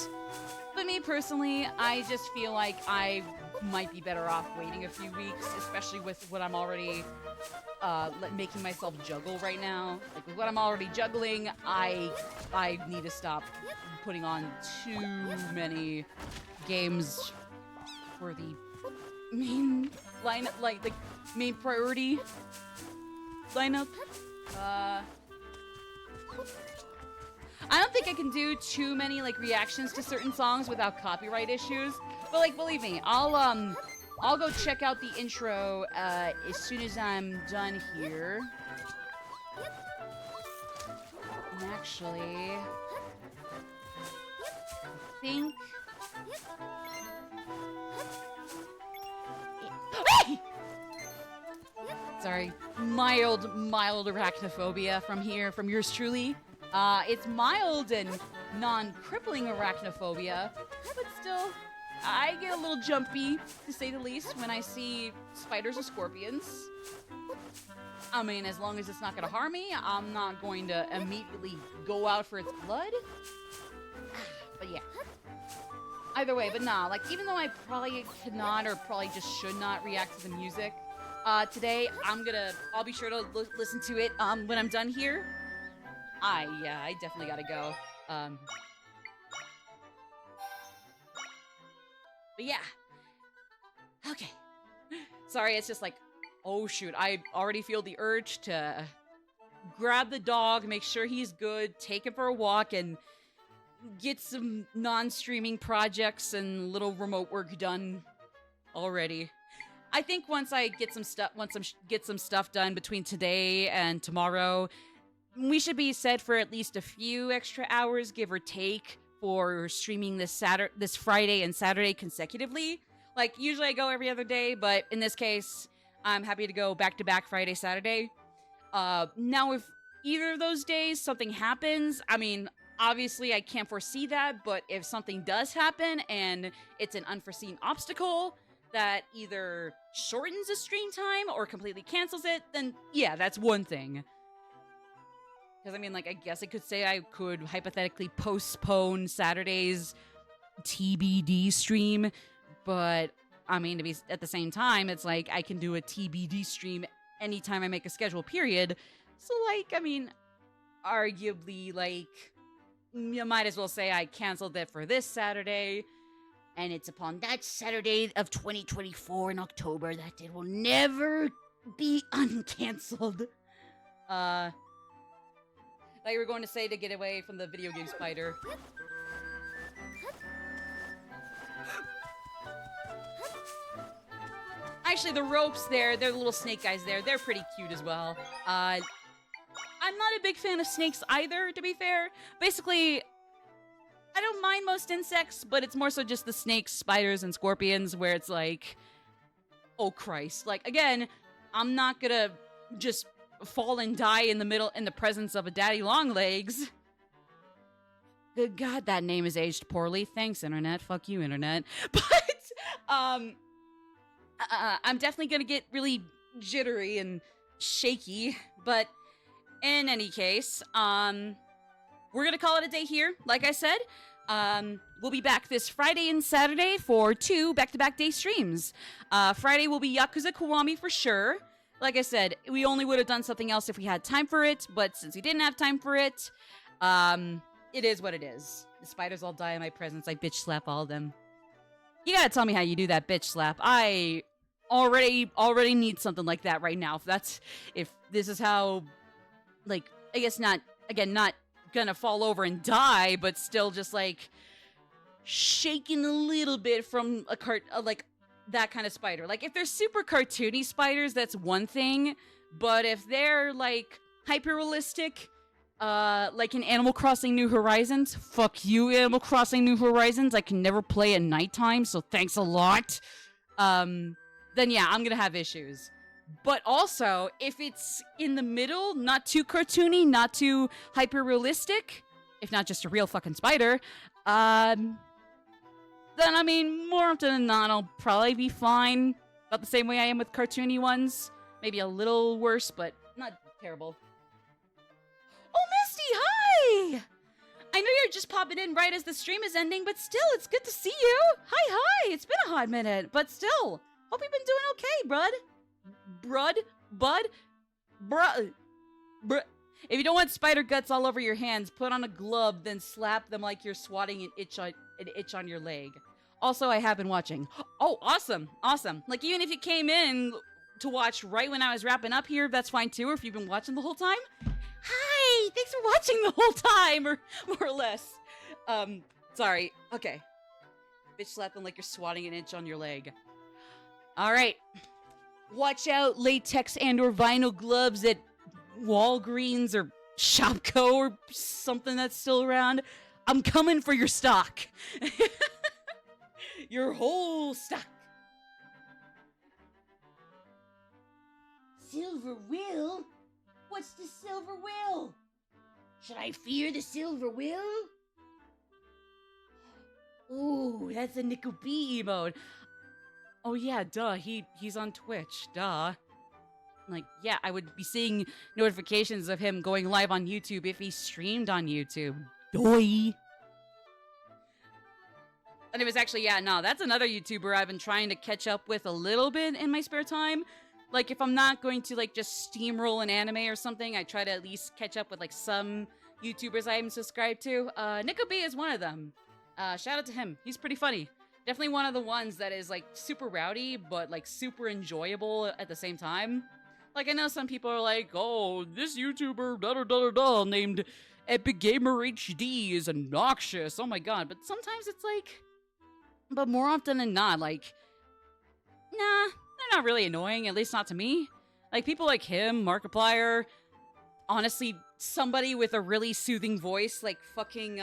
But me personally, I just feel like I might be better off waiting a few weeks, especially with what I'm already making myself juggle right now. Like, with what I'm already juggling, I need to stop putting on too many games for the main lineup, like the main priority lineup. I don't think I can do too many, like, reactions to certain songs without copyright issues. But, like, believe me, I'll go check out the intro as soon as I'm done here. And actually, I think... Sorry, mild arachnophobia from yours truly. It's mild and non-crippling arachnophobia, but still, I get a little jumpy, to say the least, when I see spiders or scorpions. I mean, as long as it's not gonna harm me, I'm not going to immediately go out for its blood. But yeah. Either way, but nah, like, even though I probably cannot or probably just should not react to the music, today, I'll be sure to listen to it, when I'm done here. Yeah, I definitely gotta go. But yeah. Okay. Sorry, it's just like, oh shoot, I already feel the urge to grab the dog, make sure he's good, take him for a walk, and get some non-streaming projects and little remote work done already. I think once I get some stuff done between today and tomorrow, we should be set for at least a few extra hours, give or take, for streaming this Friday and Saturday consecutively. Like, usually I go every other day, but in this case, I'm happy to go back-to-back Friday, Saturday. Now, if either of those days something happens, I mean, obviously I can't foresee that, but if something does happen and it's an unforeseen obstacle that either shortens the stream time or completely cancels it, then yeah, that's one thing. Because, I mean, like, I guess I could say I could hypothetically postpone Saturday's TBD stream, but, I mean, to be at the same time, it's like I can do a TBD stream anytime I make a schedule, period. So, like, I mean, arguably, like, you might as well say I canceled it for this Saturday, and it's upon that Saturday of 2024 in October that it will never be uncanceled. Like you were going to say to get away from the video game spider. Actually, the ropes there, they're the little snake guys there, they're pretty cute as well. I'm not a big fan of snakes either, to be fair. Basically, I don't mind most insects, but it's more so just the snakes, spiders, and scorpions where it's like, oh Christ. Like, again, I'm not gonna just fall and die in the presence of a daddy long legs. Good God, that name is aged poorly. Thanks, internet. Fuck you, internet. But I'm definitely gonna get really jittery and shaky. But in any case, we're gonna call it a day here. Like I said, we'll be back this Friday and Saturday for 2 back-to-back day streams. Friday will be Yakuza Kiwami for sure. Like I said, we only would have done something else if we had time for it, but since we didn't have time for it, it is what it is. The spiders all die in my presence. I bitch slap all of them. You gotta tell me how you do that bitch slap. I already need something like that right now. If this is how, like, I guess not gonna fall over and die, but still just, like, shaking a little bit from like, that kind of spider. Like, if they're super cartoony spiders, that's one thing. But if they're, like, hyper-realistic, like in Animal Crossing New Horizons, fuck you, Animal Crossing New Horizons, I can never play at nighttime, so thanks a lot. Then yeah, I'm gonna have issues. But also, if it's in the middle, not too cartoony, not too hyper-realistic, if not just a real fucking spider, then, I mean, more often than not, I'll probably be fine. About the same way I am with cartoony ones. Maybe a little worse, but not terrible. Oh, Misty, hi! I know you're just popping in right as the stream is ending, but still, it's good to see you. Hi. It's been a hot minute, but still. Hope you've been doing okay, bruh. If you don't want spider guts all over your hands, put on a glove, then slap them like you're swatting an itch on your leg. Also, I have been watching. Oh, awesome. Like, even if you came in to watch right when I was wrapping up here, that's fine too, or if you've been watching the whole time. Hi! Thanks for watching the whole time, or more or less. Sorry. Okay. Bitch slap them like you're swatting an inch on your leg. Alright. Watch out, latex and or vinyl gloves at Walgreens or Shopko or something that's still around. I'm coming for your stock. Your whole stock. Silver will? What's the silver will? Should I fear the silver will? Ooh, that's a Nickel B emote. Oh yeah, duh, he's on Twitch, duh. Like, yeah, I would be seeing notifications of him going live on YouTube if he streamed on YouTube. Doi. And it was actually, yeah, no, that's another YouTuber I've been trying to catch up with a little bit in my spare time. Like, if I'm not going to, like, just steamroll an anime or something, I try to at least catch up with, like, some YouTubers I'm subscribed to. Nico B is one of them. Shout out to him. He's pretty funny. Definitely one of the ones that is, like, super rowdy, but, like, super enjoyable at the same time. Like, I know some people are like, oh, this YouTuber, da-da-da-da-da, named Epic Gamer HD is obnoxious. Oh my god. But sometimes it's like... But more often than not, like... Nah, they're not really annoying, at least not to me. Like, people like him, Markiplier, honestly, somebody with a really soothing voice, like fucking,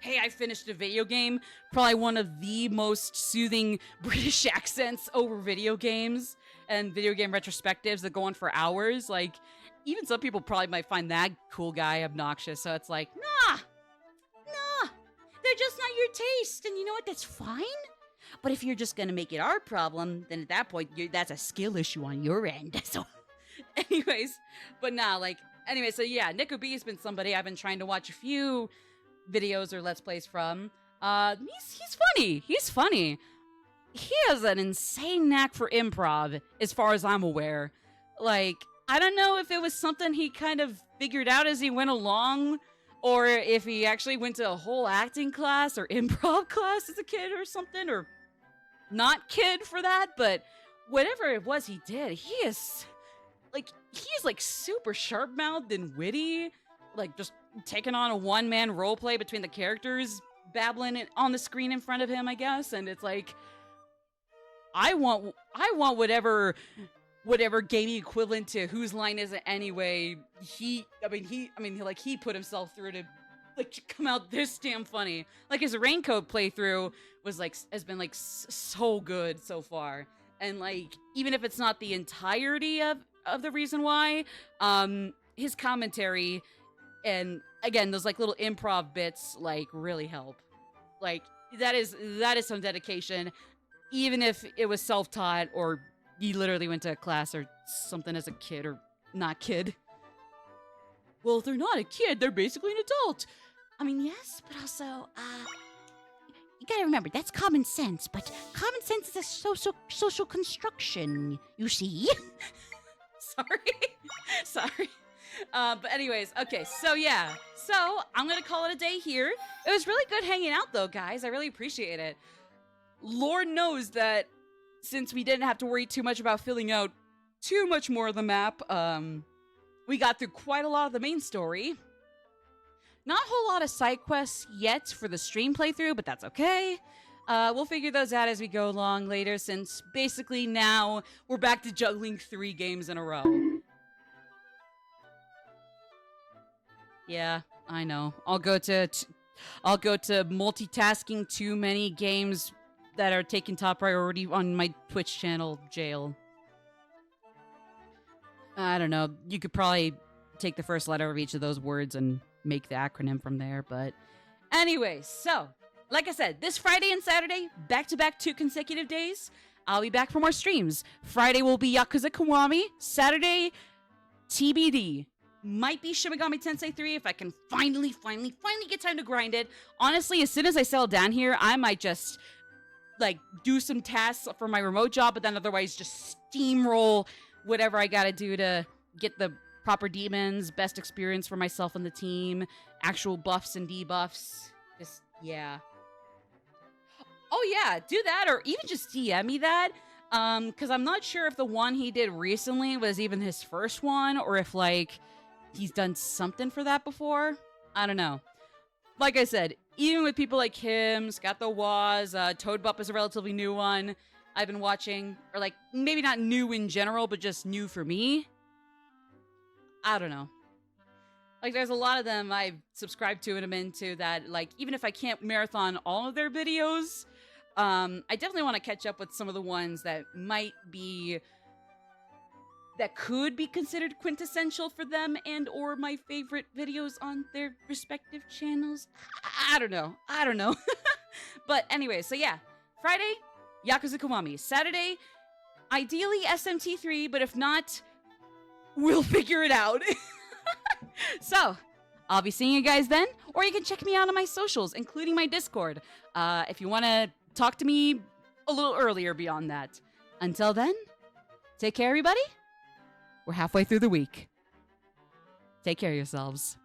hey, I finished a video game. Probably one of the most soothing British accents over video games and video game retrospectives that go on for hours. Like, even some people probably might find that cool guy obnoxious. So it's like, nah, your taste, and you know what? That's fine. But if you're just gonna make it our problem, then at that point, that's a skill issue on your end. So, anyways, but nah, like, anyway, so yeah, Nico B has been somebody I've been trying to watch a few videos or Let's Plays from. He's funny. He's funny. He has an insane knack for improv, as far as I'm aware. Like, I don't know if it was something he kind of figured out as he went along, or if he actually went to a whole acting class or improv class as a kid or something, or not kid for that, but whatever it was he did, he's like super sharp-mouthed and witty, like just taking on a one-man role play between the characters, babbling it on the screen in front of him, I guess, and it's like, I want whatever gaming equivalent to Whose Line Is It Anyway. He put himself through to like come out this damn funny. Like his Raincoat playthrough has been so good so far, and like even if it's not the entirety of the reason why, his commentary and again those like little improv bits like really help. Like that is some dedication, even if it was self-taught or you literally went to a class or something as a kid or not kid. Well, if they're not a kid, they're basically an adult. I mean, yes, but also, you gotta remember, that's common sense, but common sense is a social construction, you see? Sorry. But anyways, okay, so yeah. So, I'm gonna call it a day here. It was really good hanging out, though, guys. I really appreciate it. Lord knows that since we didn't have to worry too much about filling out too much more of the map, we got through quite a lot of the main story. Not a whole lot of side quests yet for the stream playthrough, but that's okay. We'll figure those out as we go along later, since basically now we're back to juggling 3 games in a row. Yeah, I know. I'll go to multitasking too many games that are taking top priority on my Twitch channel jail. I don't know. You could probably take the first letter of each of those words and make the acronym from there, but anyway, so like I said, this Friday and Saturday, back-to-back 2 consecutive days, I'll be back for more streams. Friday will be Yakuza Kiwami. Saturday, TBD. Might be Shin Megami Tensei 3 if I can finally get time to grind it. Honestly, as soon as I settle down here, I might just like do some tasks for my remote job, but then otherwise just steamroll whatever I gotta do to get the proper demons, best experience for myself and the team, actual buffs and debuffs. Just, yeah. Oh yeah, do that, or even just DM me that. Because I'm not sure if the one he did recently was even his first one, or if, like, he's done something for that before. I don't know. Like I said, even with people like him, Scott the Waz, Toad Bup is a relatively new one I've been watching. Or, like, maybe not new in general, but just new for me. I don't know. Like, there's a lot of them I've subscribed to and I'm into that, like, even if I can't marathon all of their videos, I definitely want to catch up with some of the ones that could be considered quintessential for them and or my favorite videos on their respective channels. I don't know. But anyway, so yeah. Friday, Yakuza Kiwami. Saturday, ideally SMT3, but if not, we'll figure it out. So, I'll be seeing you guys then, or you can check me out on my socials, including my Discord, if you want to talk to me a little earlier beyond that. Until then, take care, everybody. We're halfway through the week. Take care of yourselves.